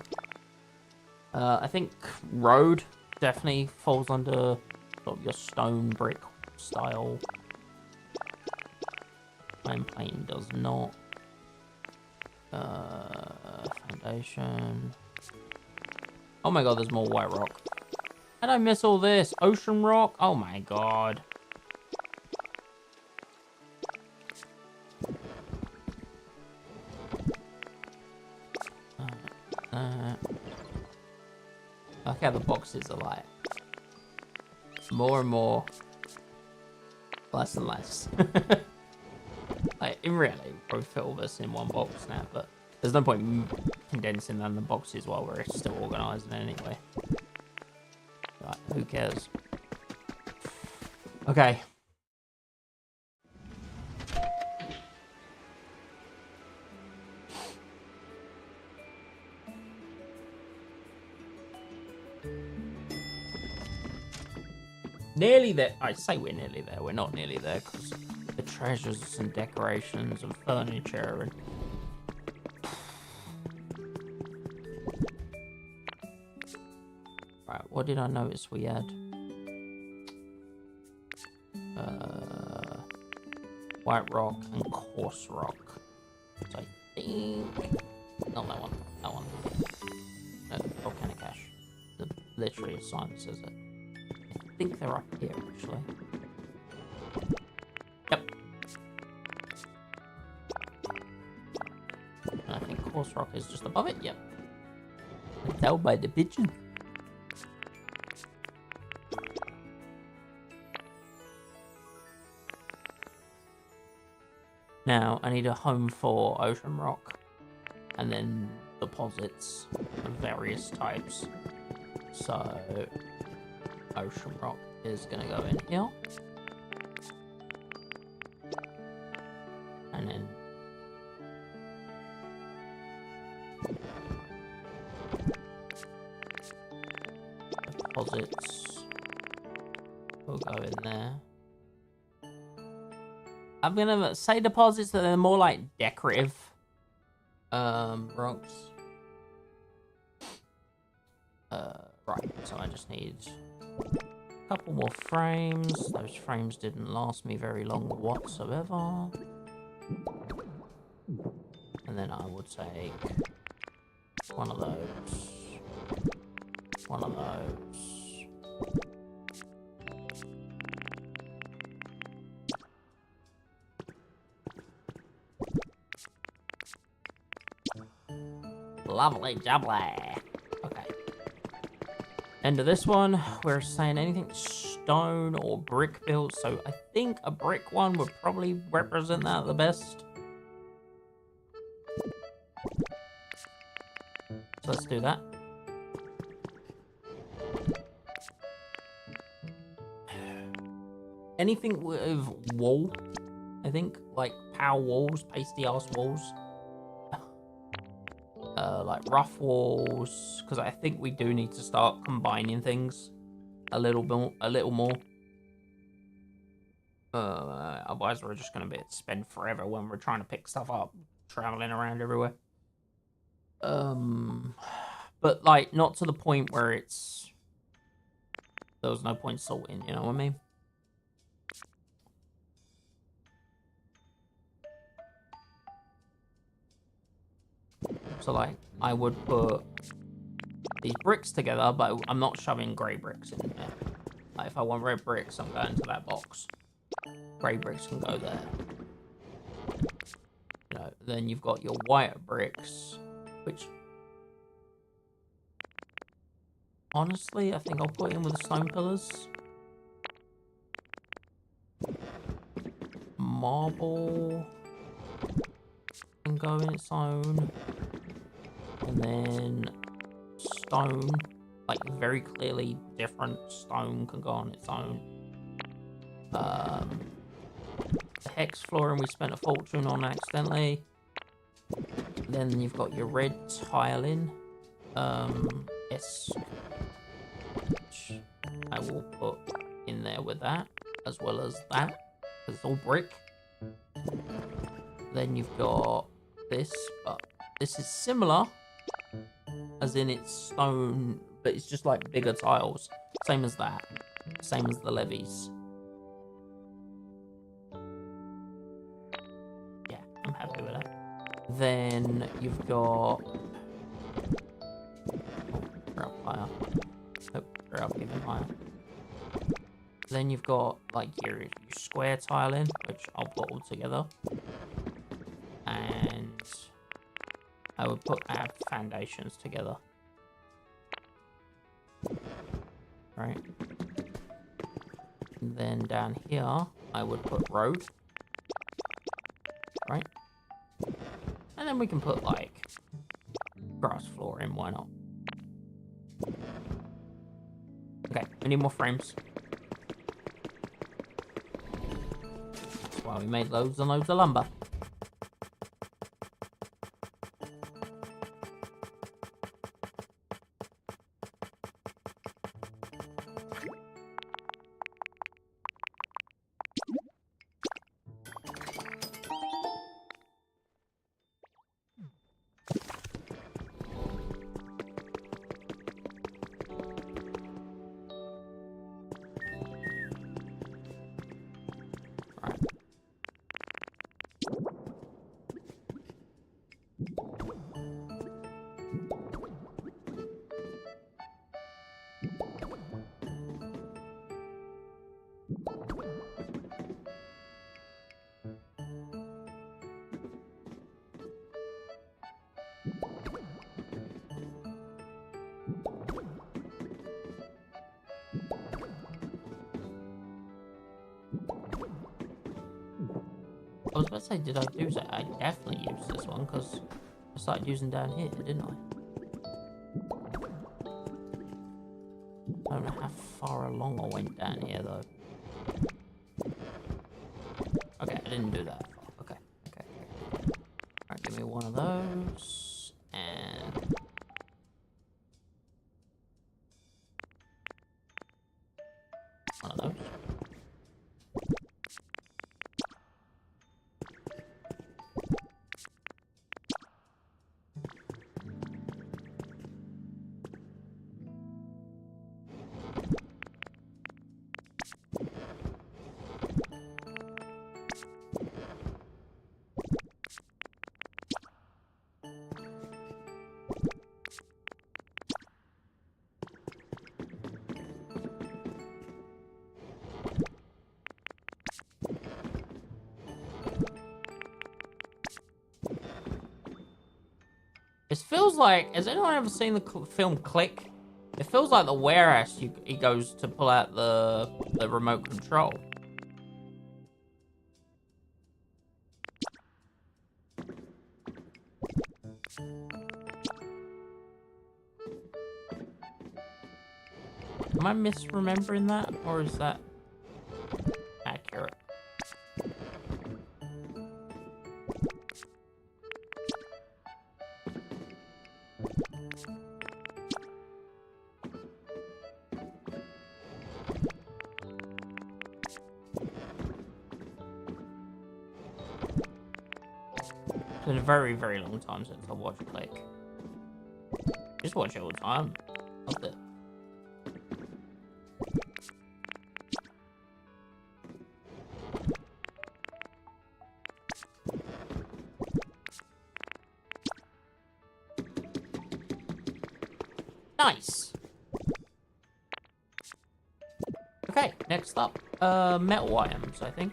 I think road definitely falls under sort of your stone brick style. Iron plane does not. Foundation. Oh my god, there's more white rock. How'd I miss all this? Ocean rock? Oh my god. Look how the boxes are like. More and more. Less and less. Like, in reality, we'll probably fit all this in one box now, but there's no point condensing down the boxes while we're still organising it anyway. Right, who cares? Okay. Nearly there. I say we're nearly there. We're not nearly there because the treasures and decorations and furniture and... Right, what did I notice we had? White rock and coarse rock. So I think... Not that one. That one. Volcanic ash. Literally a sign says it. I think they're up here, actually. Yep. And I think coarse rock is just above it. Yep. I can tell by the pigeon. Now, I need a home for ocean rock. And then deposits of various types. So... Ocean rock is gonna go in here. And then deposits will go in there. I'm gonna say deposits that they're more like decorative rocks. Right, so I just need a couple more frames. Those frames didn't last me very long whatsoever. And then I would take one of those. One of those. Lovely jubbly. Okay. End of this one, we're saying anything stone or brick built, so I think a brick one would probably represent that the best. So let's do that. Anything with wall, I think, like power walls, pasty ass walls. Like rough walls, because I think we do need to start combining things a little more. Otherwise we're just going to spend forever when we're trying to pick stuff up, traveling around everywhere. But like not to the point where it's there was no point sorting, you know what I mean? So like I would put these bricks together, but I'm not shoving grey bricks in there. Like if I want red bricks, I'm going to that box. Grey bricks can go there. You know, then you've got your white bricks, which Honestly, I think I'll put in with the stone pillars. Marble can go in its own. And then stone, like very clearly different stone can go on its own. The hex flooring we spent a fortune on accidentally. Then you've got your red tiling. Which I will put in there with that, as well as that, because it's all brick. Then you've got this, but this is similar, as in it's stone, but it's just like bigger tiles. Same as that. Same as the levees. Yeah, I'm happy with that. Then you've got... Oh, up higher. Nope, we're up even higher. Then you've got like your square tiling, which I'll put all together. And I would put our foundations together. Right. And then down here, I would put road. Right. And then we can put like grass floor in, why not? Okay, we need more frames. That's why we made loads and loads of lumber. I was about to say, did I use it? I definitely used this one, because I started using down here, didn't I? I don't know how far along I went down here, though. Okay, I didn't do that far. Okay. Alright, give me one of those, and... one of those. It feels like, has anyone ever seen the film Click? It feels like the warehouse he goes to pull out the remote control. Am I misremembering that, or is that accurate? It's been a very, very long time since I watched Click. Just watch it all the time. Loved it. Nice. Okay, next up, metal items, I think.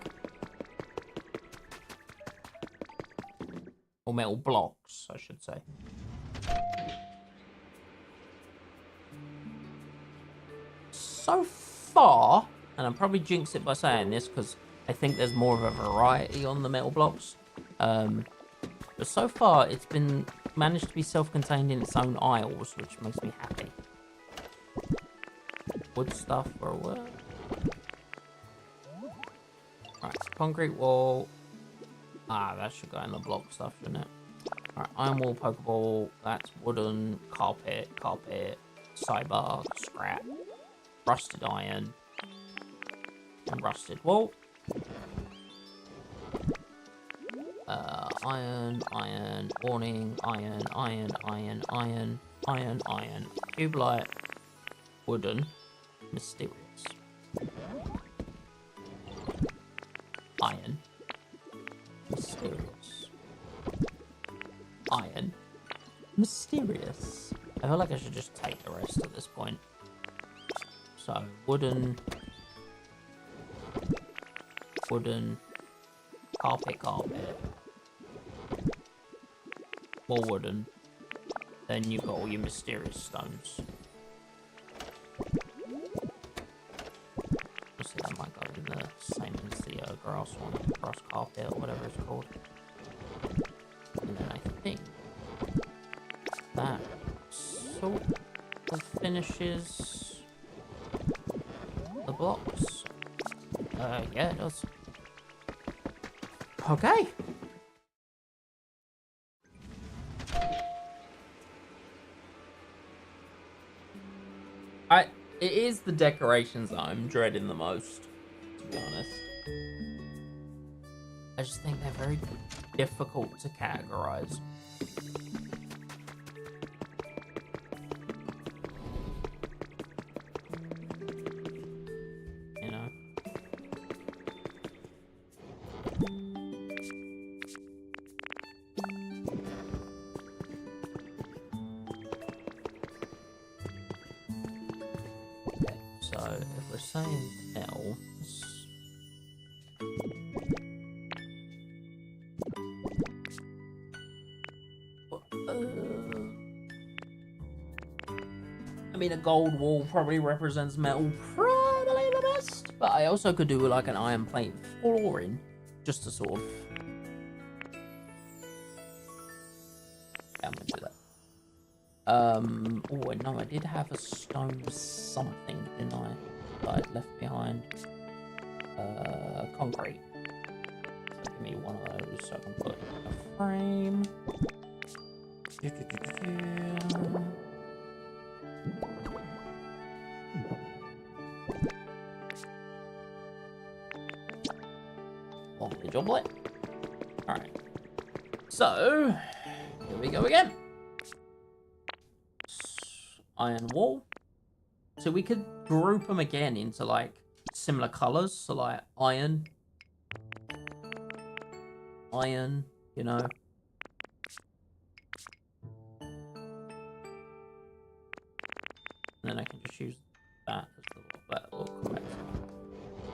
Or metal blocks, I should say. so far, and I'll probably jinx it by saying this because I think there's more of a variety on the metal blocks. But so far, it's been managed to be self-contained in its own aisles, which makes me happy. Wood stuff or what? Right, concrete wall. Ah, that should go in the block stuff, shouldn't it? Alright, iron wall, pokeball. That's wooden, carpet, cyber, scrap, rusted iron, and rusted wall. Iron, warning, iron, cube light, wooden, mysterious. Iron, mysterious. Iron, mysterious. I feel like I should just take the rest at this point. So, wooden, carpet. More wooden. Then you've got all your mysterious stones. Obviously that might go in the same as the grass one, grass carpet or whatever it's called. And then I think that sort of finishes the blocks. Yeah, it does. Okay. It is the decorations that I'm dreading the most, to be honest. I just think they're very difficult to categorize. You know? So, if we're saying metals... I mean, a gold wall probably represents metal, probably the best. But I also could do like an iron plate flooring, just to sort of... Yeah, I'm gonna do that. Oh, no, I did have a stone something, didn't I? That I'd left behind. Concrete. So give me one of those so I can put in a frame. Joblet. Alright. So, here we go again. Iron wall. So we could group them again into like similar colors. So like iron, you know. And then I can just use that as that little correct.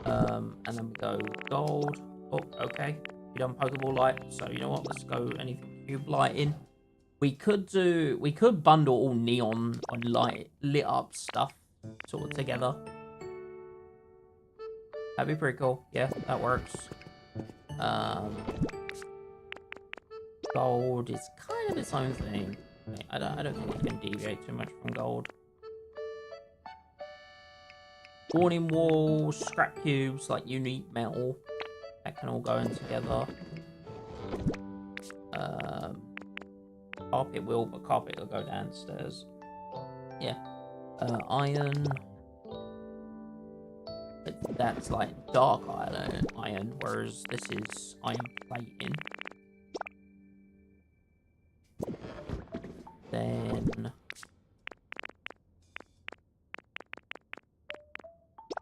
And then we go gold. Oh, okay. We done Pokeball light. So you know what? Let's go anything cube light in. We could bundle all neon and lit up stuff sort of together. That'd be pretty cool. Yeah, that works. Gold is kind of its own thing. I don't think it can deviate too much from gold. Warning wall, scrap cubes, like unique metal. That can all go in together. Carpet will, but carpet will go downstairs. Yeah. Iron. But that's like dark iron, whereas this is iron plating. Then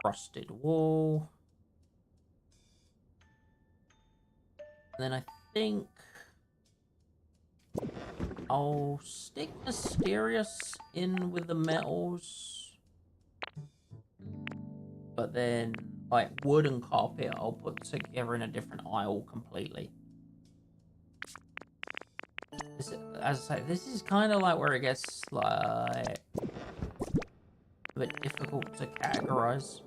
rusted wall. And then I think I'll stick mysterious in with the metals. But then like wood and carpet I'll put together in a different aisle completely. This, as I say, this is kind of like where it gets like a bit difficult to categorize.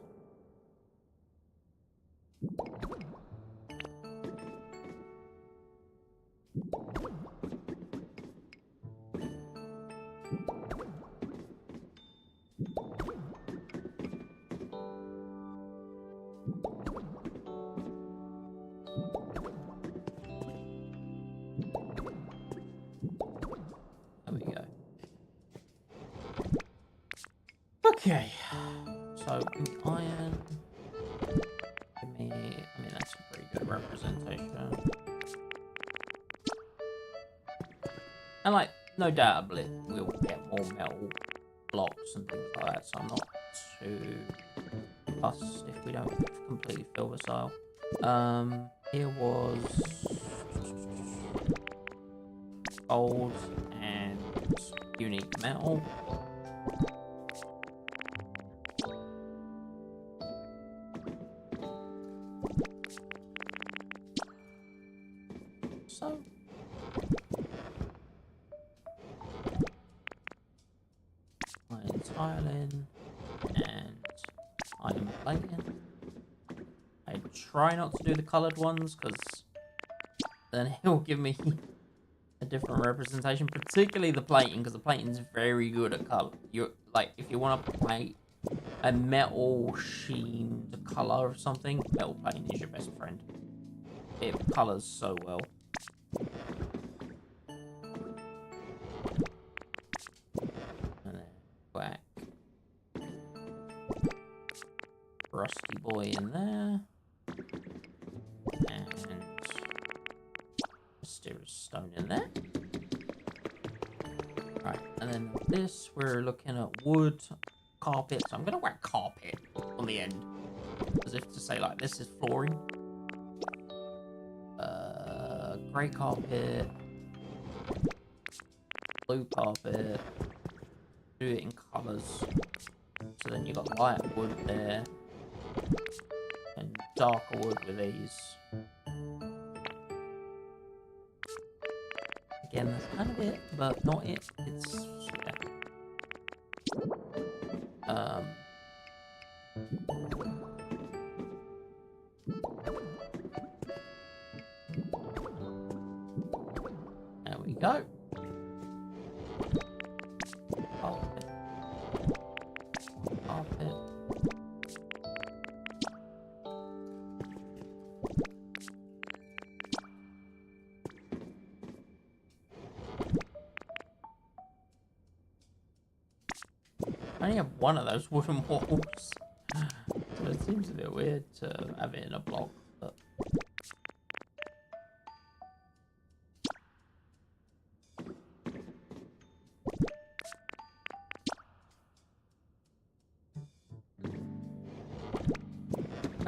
Okay, so iron. I mean, that's a pretty good representation. And like, no doubt we'll get more metal blocks and things like that, so I'm not too fussed if we don't completely fill this aisle. Here was gold and unique metal. So iron tiling and iron plating. I try not to do the coloured ones because then it will give me a different representation, particularly the plating, because the plating is very good at colour. You're like, if you want to plate a metal sheen colour or something, metal plating is your best friend. It colours so well. And then whack rusty boy in there, and mysterious stone in there. Right, and then this we're looking at wood, carpet. So I'm gonna whack carpet on the end, as if to say like this is flooring. Grey carpet, blue carpet. Do it in colours. So then you got light wood there, and darker wood with these. Again, that's kind of it, but not it. It's yeah. There we go. Carpet. Carpet. I only have one of those wooden walls, so it seems a bit weird to have it in a block, but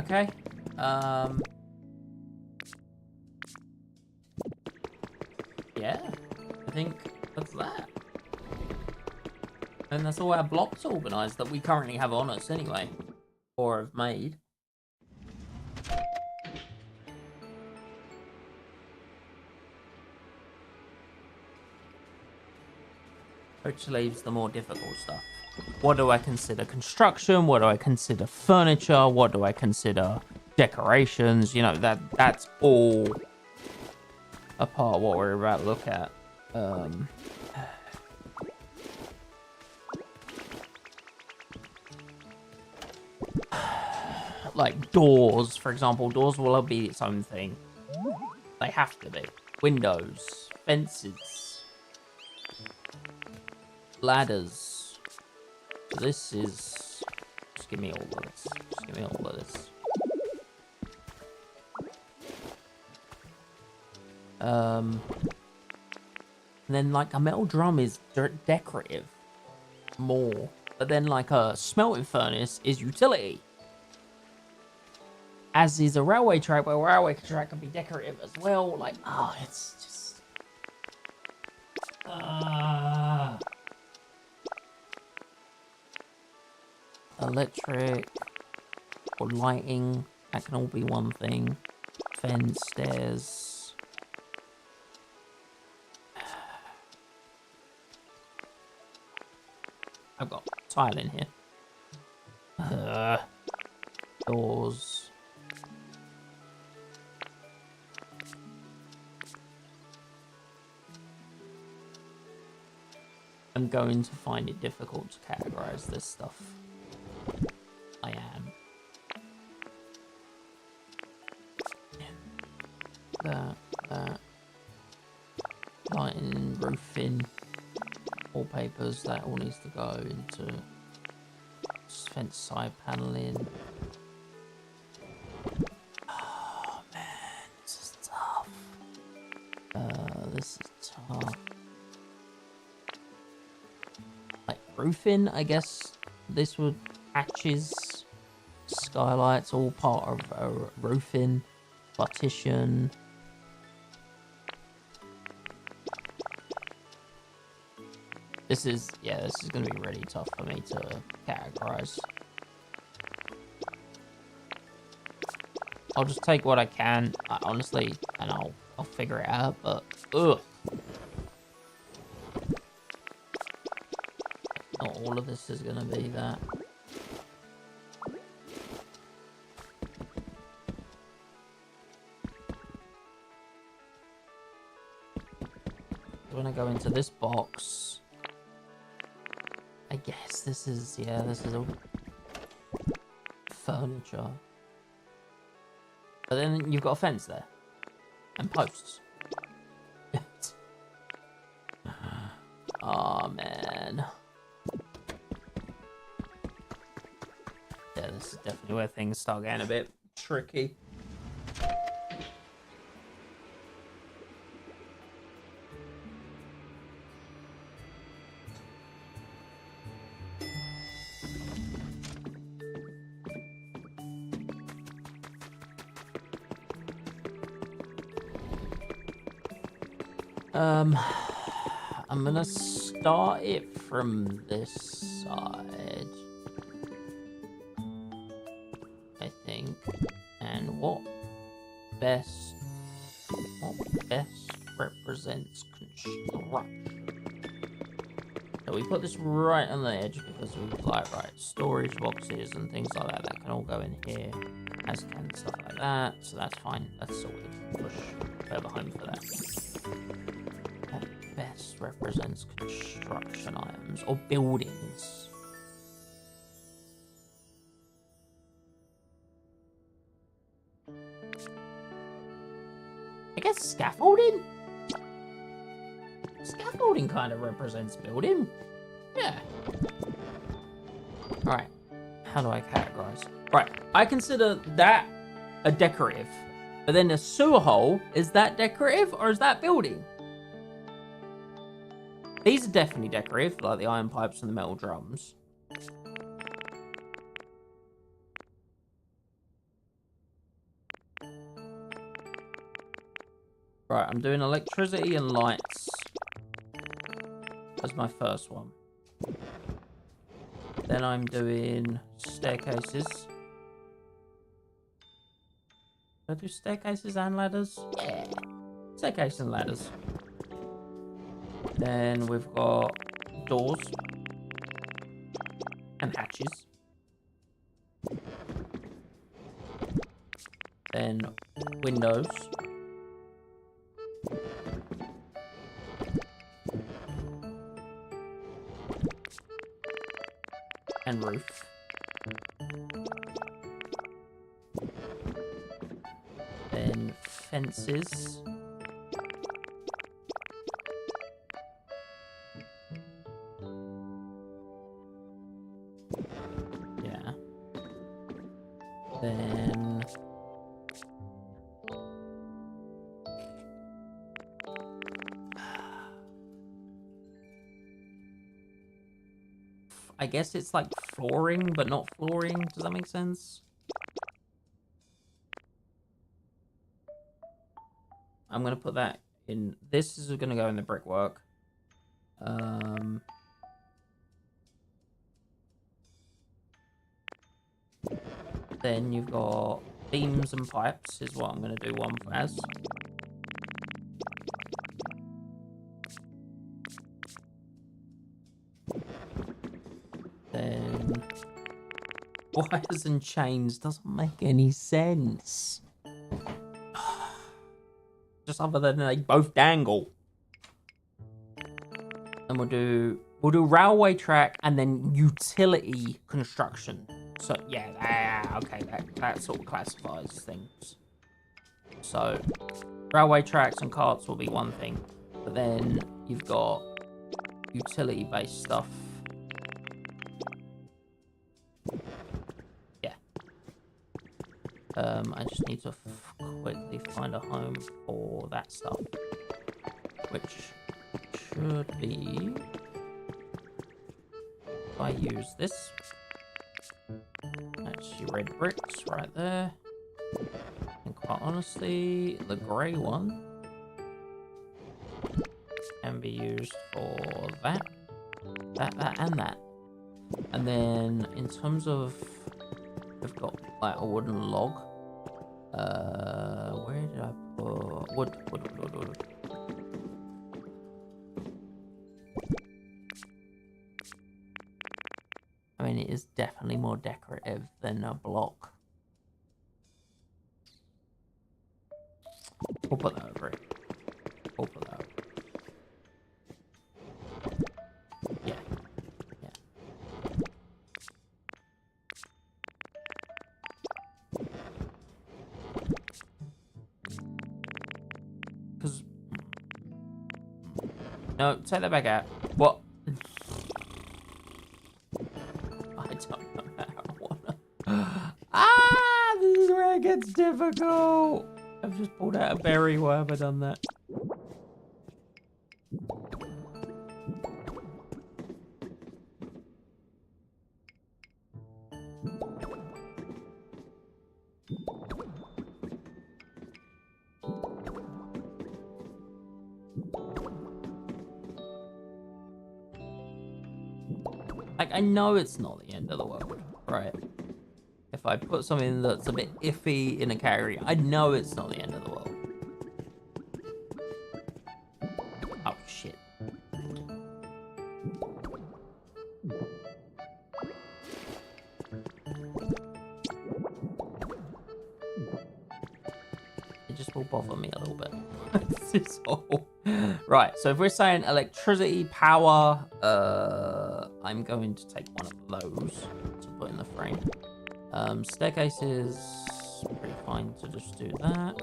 okay. Yeah, I think that's that. And that's all our blocks organised that we currently have on us anyway, or have made. Which leaves the more difficult stuff. What do I consider construction? What do I consider furniture? What do I consider decorations? You know, that's all a part of what we're about to look at. Like doors, for example. Doors will be its own thing. They have to be. Windows, fences, ladders. This is... Just give me all of this. Just give me all of this. And then like a metal drum is decorative more, but then like a smelting furnace is utility. As is a railway track, but a railway track can be decorative as well. Like, oh, it's just... Electric or lighting, that can all be one thing. Fence, stairs. I've got tile in here. Doors. I'm going to find it difficult to categorize this stuff. I am. That. Lighting, roofing, wallpapers, that all needs to go into fence side paneling. Oh man, this is tough. This is tough. Like roofing, I guess this would hatches, skylights, all part of roofing, partition. This is going to be really tough for me to categorize. I'll just take what I can, honestly, and I'll figure it out, but, ugh. Not all of this is going to be that. When I go into this box, I guess this is all furniture. But then you've got a fence there. And posts. Oh man. Yeah, this is definitely where things start getting a bit tricky. I'm gonna start it from this side, I think. And what best represents construction? So we put this right on the edge because we was like, right, storage boxes and things like that can all go in here, as can stuff like that. So that's fine. That's sorted. Push further home for that. Best represents construction items or buildings. I guess scaffolding? Scaffolding kind of represents building. Yeah. Alright. How do I categorize? Right. I consider that a decorative. But then a sewer hole, is that decorative or is that building? These are definitely decorative, like the iron pipes and the metal drums. Right, I'm doing electricity and lights as my first one. Then I'm doing staircases. Did I do staircases and ladders? Yeah. Staircases and ladders. Then we've got doors and hatches. Then windows. And roof. Then fences. Yeah. Then I guess it's like flooring, but not flooring. Does that make sense? I'm going to put that in. This is going to go in the brickwork. Then you've got beams and pipes is what I'm going to do one as. Then Wires and chains doesn't make any sense. Just other than they both dangle. And we'll do railway track and then utility construction. So yeah, okay, that sort of classifies things. So railway tracks and carts will be one thing, but then you've got utility based stuff. Yeah. I just need to quickly find a home for that stuff, which should be, if I use this, that's your red bricks right there, and quite honestly the grey one can be used for that and that. And then in terms of, we've got like a wooden log. Where did I put wood? I mean, it is definitely more decorative than a block. We'll put that over it. We'll put that over. Yeah. Because... No, take that back out. What? I don't know how I wanna... Ah! This is where it gets difficult! I've just pulled out a berry. Why have I done that? Like, I know it's not the end of the world, right? If I put something that's a bit iffy in a category, I know it's not the end of the world. Oh, shit. It just will bother me a little bit. This is all. Right, so if we're saying electricity, power, I'm going to take one of those to put in the frame. Staircases, pretty fine to just do that.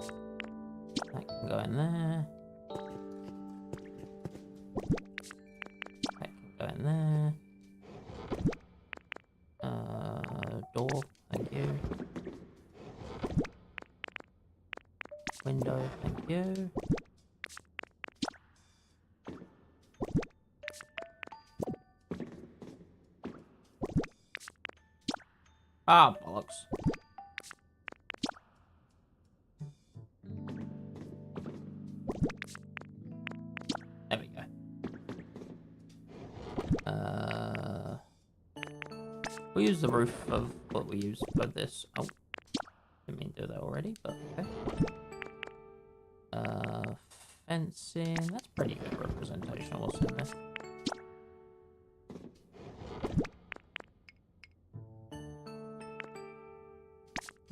That can go in there. That can go in there. Door, thank you. Window, thank you. Ah, bollocks. There we go. We'll use the roof of what we use for this. Oh, didn't mean to do that already, but okay. Fencing. That's pretty good representation of what's in there.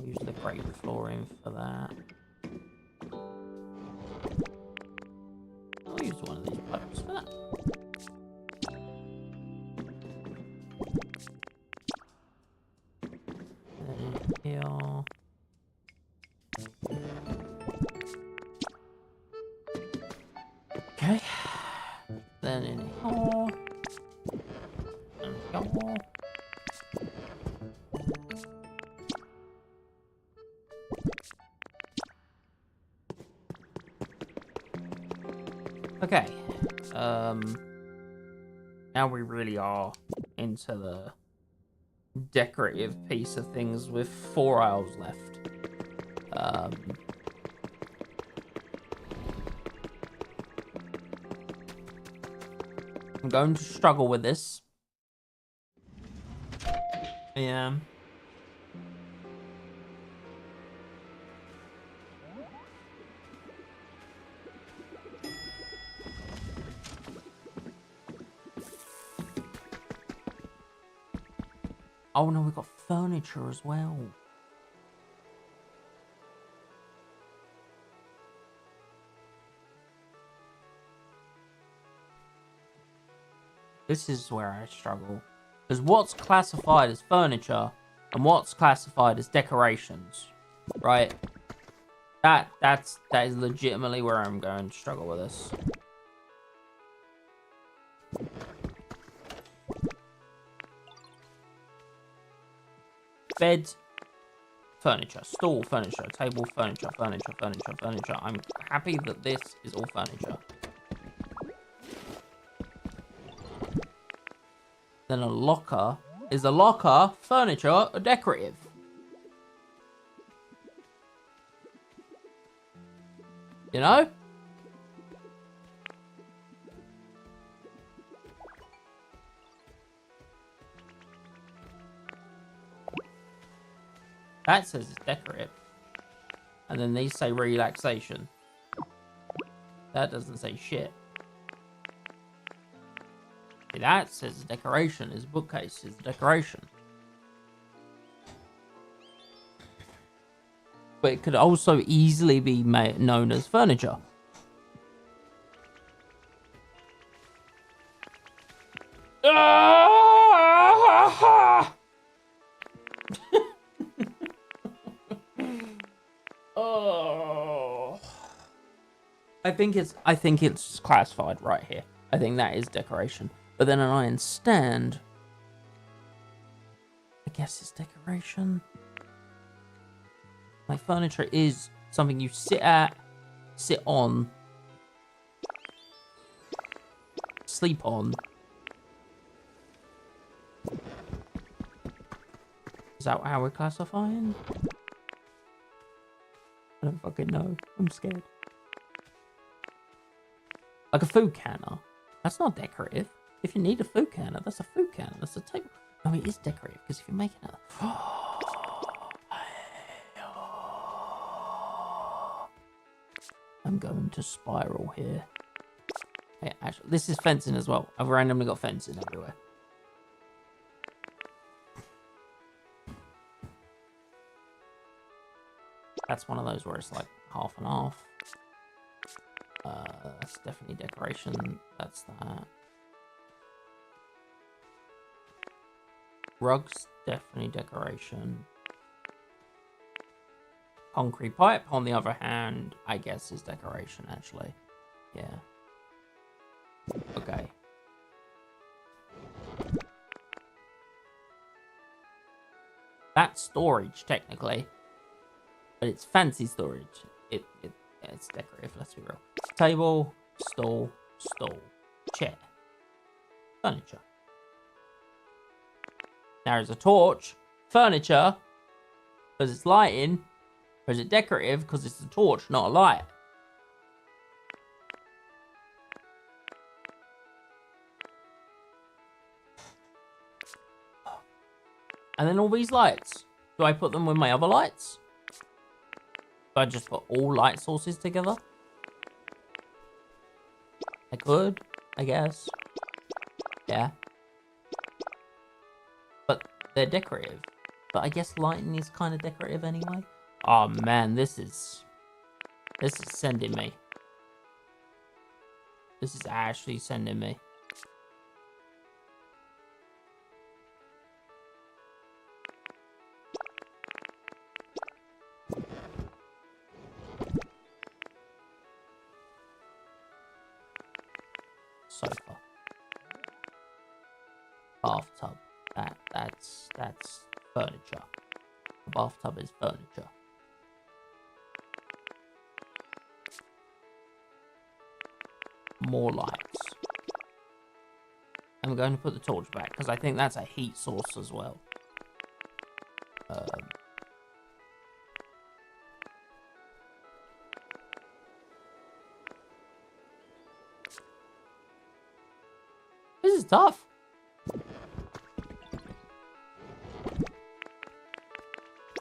Use the grate flooring for that. I'll use one of these pipes for that. And then in here. Okay. Then in here. And here. Okay, now we really are into the decorative piece of things with 4 aisles left. I'm going to struggle with this. Yeah. Oh no, we've got furniture as well. This is where I struggle. Because what's classified as furniture and what's classified as decorations, right? That is legitimately where I'm going to struggle with this. Bed, furniture, stool, furniture, table, furniture, furniture, furniture, furniture. I'm happy that this is all furniture. Then a locker. Is a locker furniture or decorative? You know? That says it's decorative. And then these say relaxation. That doesn't say shit. See, that says decoration. Is bookcase is decoration. But it could also easily be known as furniture. Oh. I think it's classified right here. I think that is decoration. But then an iron stand, I guess it's decoration. Like furniture is something you sit on, sleep on. Is that how we're classifying? I don't fucking know. I'm scared. Like a food canner. That's not decorative. If you need a food canner, that's a food canner. That's a table. No, it is decorative because if you're making it. I'm going to spiral here. Hey, actually, this is fencing as well. I've randomly got fencing everywhere. That's one of those where it's like half and half. That's definitely decoration. That's that. Rugs, definitely decoration. Concrete pipe, on the other hand, I guess is decoration, actually. Yeah. Okay. That's storage, technically. But it's fancy storage. It's decorative, let's be real. Table, stool, chair. Furniture. Now there's a torch. Furniture, because it's lighting. Or is it decorative because it's a torch, not a light? And then all these lights. Do I put them with my other lights? Do I just put all light sources together? I could, I guess. Yeah. But they're decorative. But I guess lighting is kind of decorative anyway. Oh man, this is sending me. This is actually sending me. Sofa. Bathtub. That's furniture. The bathtub is furniture. More lights. I'm going to put the torch back because I think that's a heat source as well. This is tough.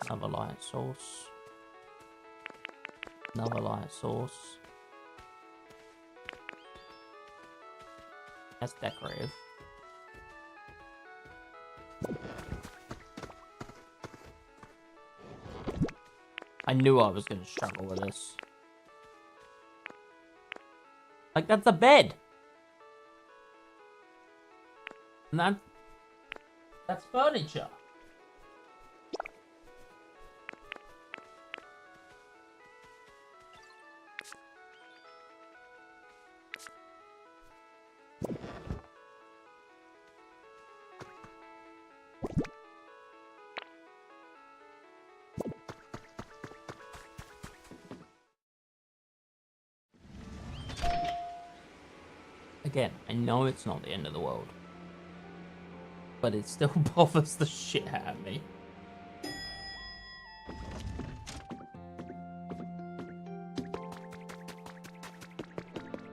Another light source. Another light source. That's decorative. I knew I was going to struggle with this. Like, that's a bed. And that's furniture. Again, I know it's not the end of the world, but it still bothers the shit out of me.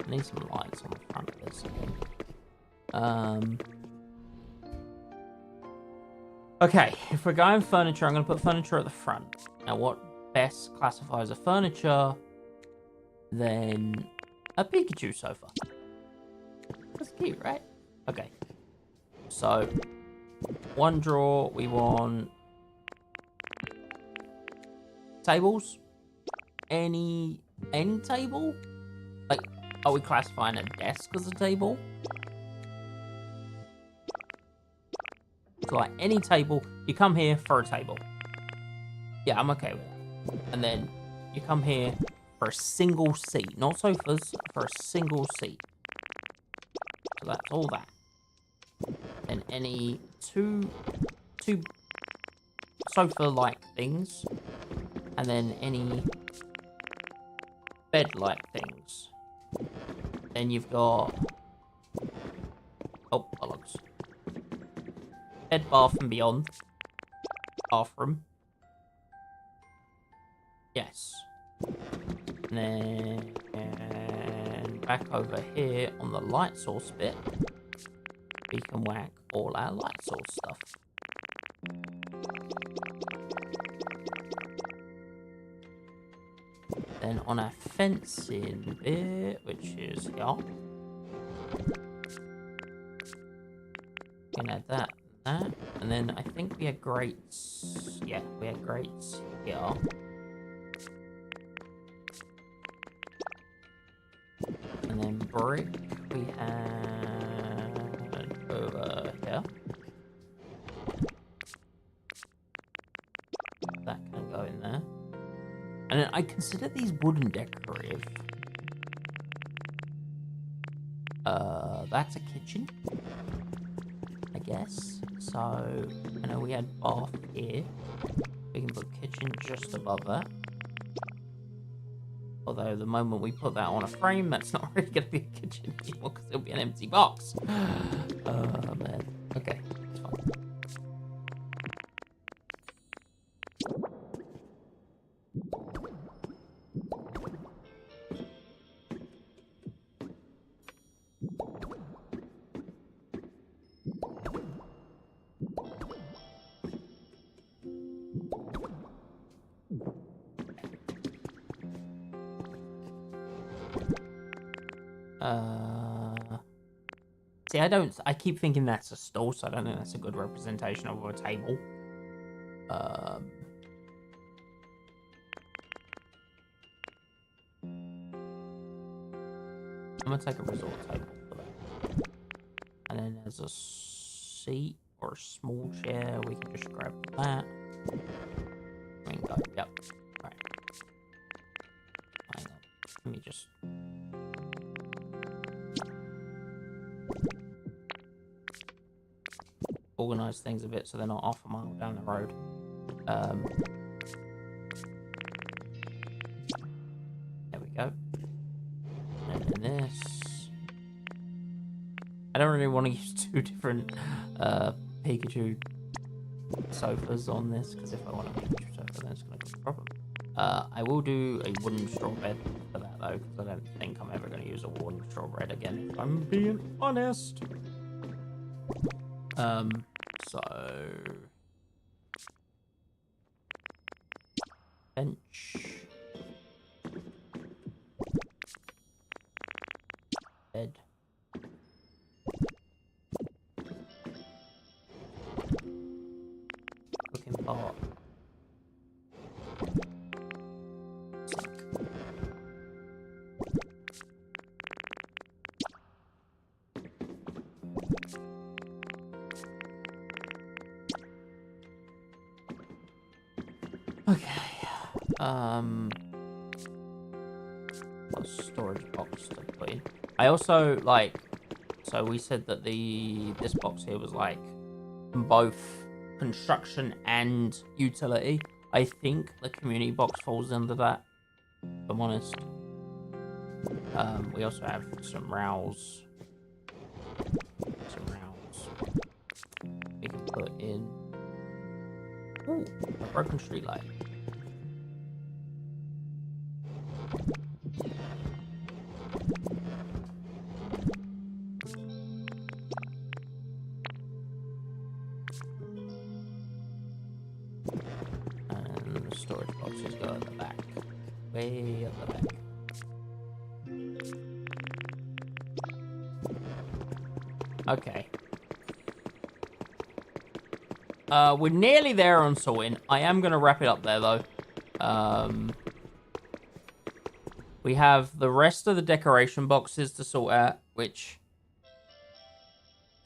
I need some lights on the front of this again. Okay, if we're going furniture, I'm going to put furniture at the front. Now, what best classifies as furniture than a Pikachu sofa? That's cute, right? Okay. So, one drawer, we want tables. Any table? Like, are we classifying a desk as a table? So, like, any table, you come here for a table. Yeah, I'm okay with that. And then you come here for a single seat. Not sofas, for a single seat. So that's all that. And any two sofa-like things. And then any bed-like things. Then you've got... Oh, bollocks. Bed, bath, and beyond. Bathroom. Yes. And then back over here on the light source bit, we can whack all our light source stuff. Then on our fencing bit, which is here, we can add that and that. And then I think we had grates. Yeah, we had grates here. And then brick we had over here. That can go in there. And then I consider these wooden decorative. That's a kitchen, I guess. So, I know we had bath here. We can put kitchen just above that. Although the moment we put that on a frame, that's not really going to be a kitchen anymore because it'll be an empty box. Oh, man. Okay, it's fine. See, I keep thinking that's a stool, so I don't think that's a good representation of a table. I'm gonna take a resort table for that. And then there's a seat or a small chair, we can just grab that. We can go, yep. Right. Hang on. Let me just... organize things a bit so they're not off a mile down the road. There we go. And then this. I don't really want to use two different Pikachu sofas on this, because if I want a Pikachu sofa, then it's going to be a problem. I will do a wooden straw bed for that though, because I don't think I'm ever going to use a wooden straw bed again, if I'm being honest. So bench, bed, cooking pot, Okay. What storage box to put in? I also like. So we said that this box here was like both construction and utility. I think the community box falls under that, if I'm honest. We also have some rows. We can put in. Ooh, a broken street light. And the storage boxes go at the back. Way at the back. Okay. We're nearly there on sorting. I am going to wrap it up there, though. We have the rest of the decoration boxes to sort out, which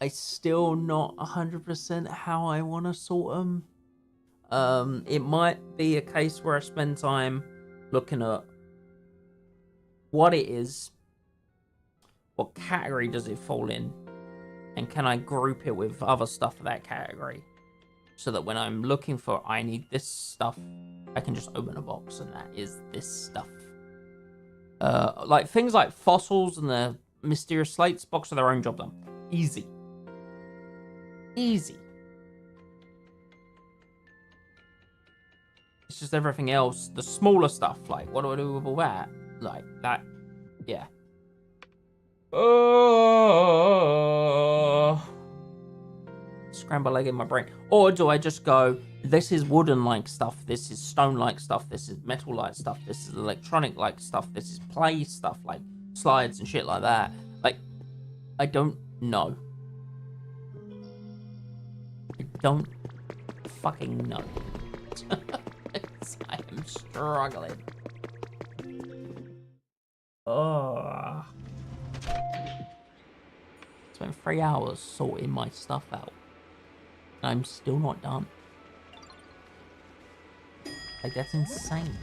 I still not 100% how I want to sort them. It might be a case where I spend time looking at what it is, what category does it fall in, and can I group it with other stuff for that category, so that when I'm looking for I need this stuff, I can just open a box and that is this stuff. Like things like fossils and the mysterious slates box are their own job done. Easy. It's just everything else, the smaller stuff, like what do I do with all that? Like that, yeah. Scramble egg in my brain. Or do I just go, this is wooden-like stuff, this is stone-like stuff, this is metal-like stuff, this is electronic-like stuff, this is play stuff, like slides and shit like that. Like, I don't know. I don't fucking know. I am struggling. Oh. Spent 3 hours sorting my stuff out. And I'm still not done. Like, that's insane.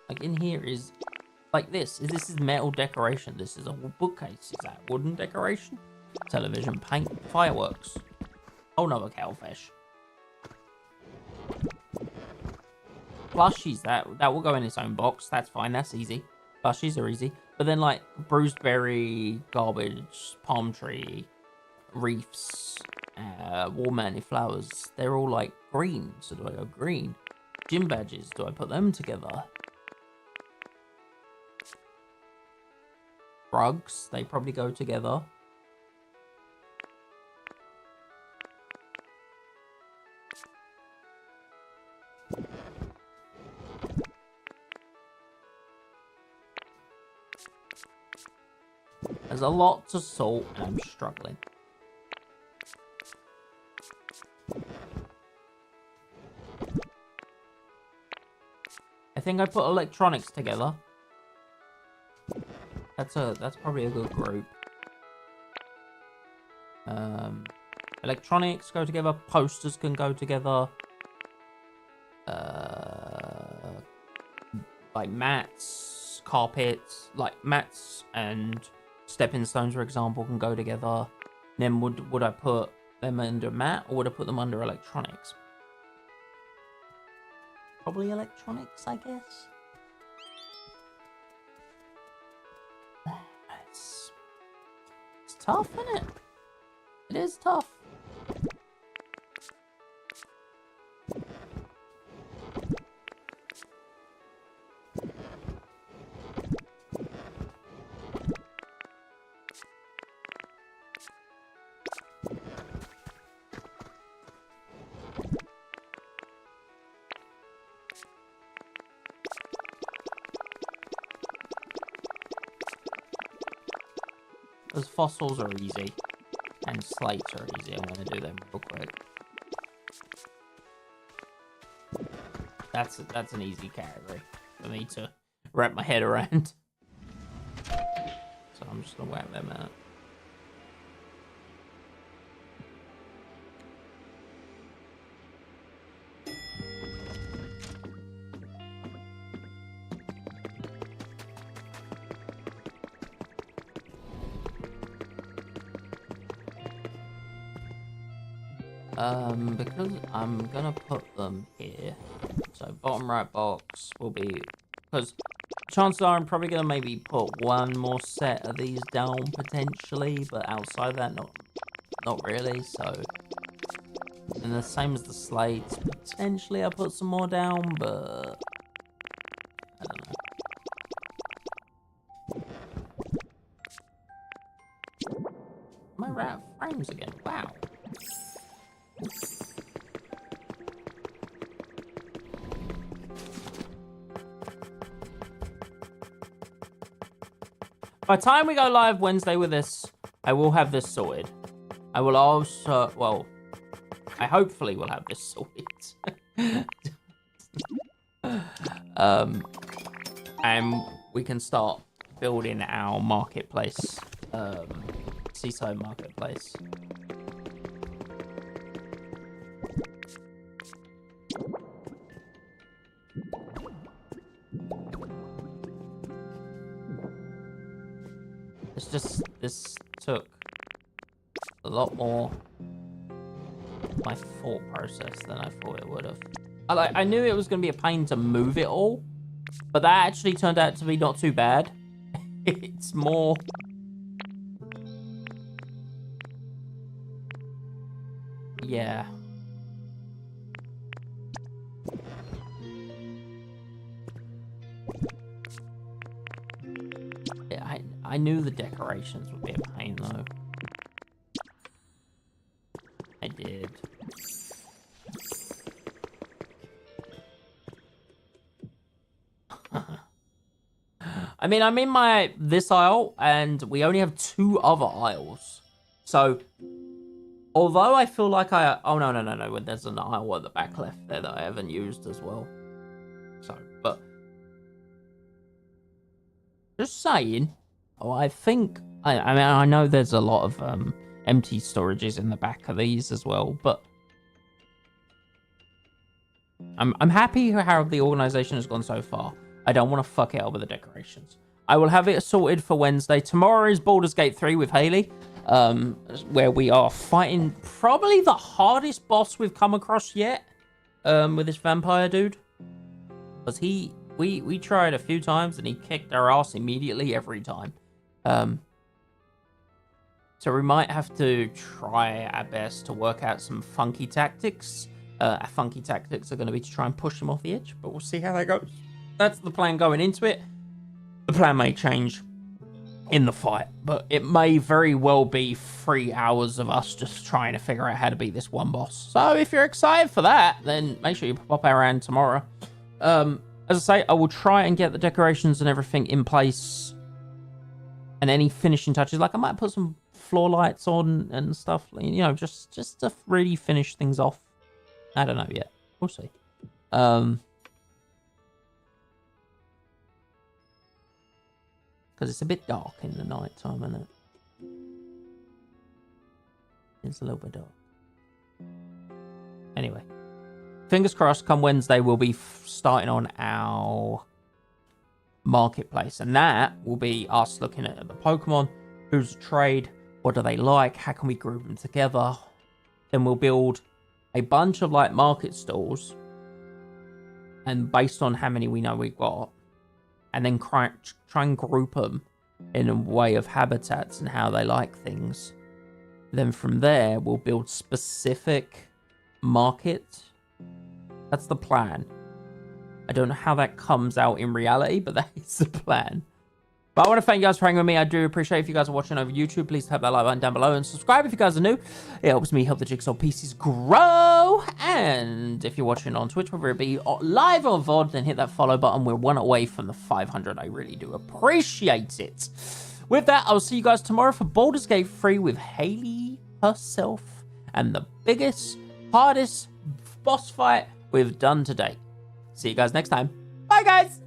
Like, in here is... Like this. This is metal decoration. This is a bookcase. Is that wooden decoration? Television, paint, fireworks. Oh no, a cowfish. Plushies, that will go in its own box. That's fine, that's easy. Plushies are easy. But then like bruised berry, garbage, palm tree, reefs, warm flowers, they're all like green. So do I go green? Gym badges, do I put them together? Rugs, they probably go together. There's a lot to sort and I'm struggling. I think I put electronics together. That's probably a good group. Electronics go together, posters can go together. Like mats, carpets, like mats and stepping stones, for example, can go together. Then would I put them under mat or would I put them under electronics? Probably electronics, I guess. It's tough, isn't it? It is tough. Those fossils are easy, and slates are easy. I'm going to do them real quick. That's an easy category for me to wrap my head around. So I'm just going to whack them out. Because I'm gonna put them here. So bottom right box will be, because chances are I'm probably gonna maybe put one more set of these down potentially, but outside that, not really. So, and the same as the slates. Potentially I'll put some more down, but I don't know. Am I right out of frames again? Wow. By the time we go live Wednesday with this, I will have this sorted. I will also, well, I hopefully will have this sorted. And we can start building our marketplace, seaside marketplace. This took a lot more my thought process than I thought it would have. I knew it was going to be a pain to move it all, but that actually turned out to be not too bad. It's more... yeah. I knew the decorations would be a pain, though. I did. I mean, I'm in this aisle, and we only have 2 other aisles. So, although I feel like oh, no. There's an aisle at the back left there that I haven't used as well. So, but... just saying... oh, I think... I mean, I know there's a lot of empty storages in the back of these as well, but... I'm happy how the organization has gone so far. I don't want to fuck it up with the decorations. I will have it sorted for Wednesday. Tomorrow is Baldur's Gate 3 with Haley, where we are fighting probably the hardest boss we've come across yet, with this vampire dude. Because we tried a few times and he kicked our ass immediately every time. So we might have to try our best to work out some funky tactics. Our funky tactics are going to be to try and push him off the edge, but we'll see how that goes. That's the plan going into it. The plan may change in the fight, but it may very well be 3 hours of us just trying to figure out how to beat this one boss. So if you're excited for that, then make sure you pop around tomorrow. As I say, I will try and get the decorations and everything in place, and any finishing touches. Like I might put some floor lights on and stuff, you know, just to really finish things off. I don't know yet. We'll see. Because it's a bit dark in the night time, isn't it? It's a little bit dark. Anyway, fingers crossed, come Wednesday, we'll be starting on our marketplace. And that will be us looking at the Pokemon, who's a trade, what do they like, how can we group them together. Then we'll build a bunch of like market stalls, and based on how many we know we've got, and then try and group them in a way of habitats and how they like things. Then from there, we'll build specific markets. That's the plan. I don't know how that comes out in reality, but that is the plan. But I want to thank you guys for hanging with me. I do appreciate if you guys are watching over YouTube. Please tap that like button down below and subscribe if you guys are new. It helps me help the Jigsaw pieces grow. And if you're watching on Twitch, whether it be live or VOD, then hit that follow button. We're 1 away from the 500. I really do appreciate it. With that, I'll see you guys tomorrow for Baldur's Gate 3 with Haley herself and the biggest, hardest boss fight we've done today. See you guys next time. Bye, guys.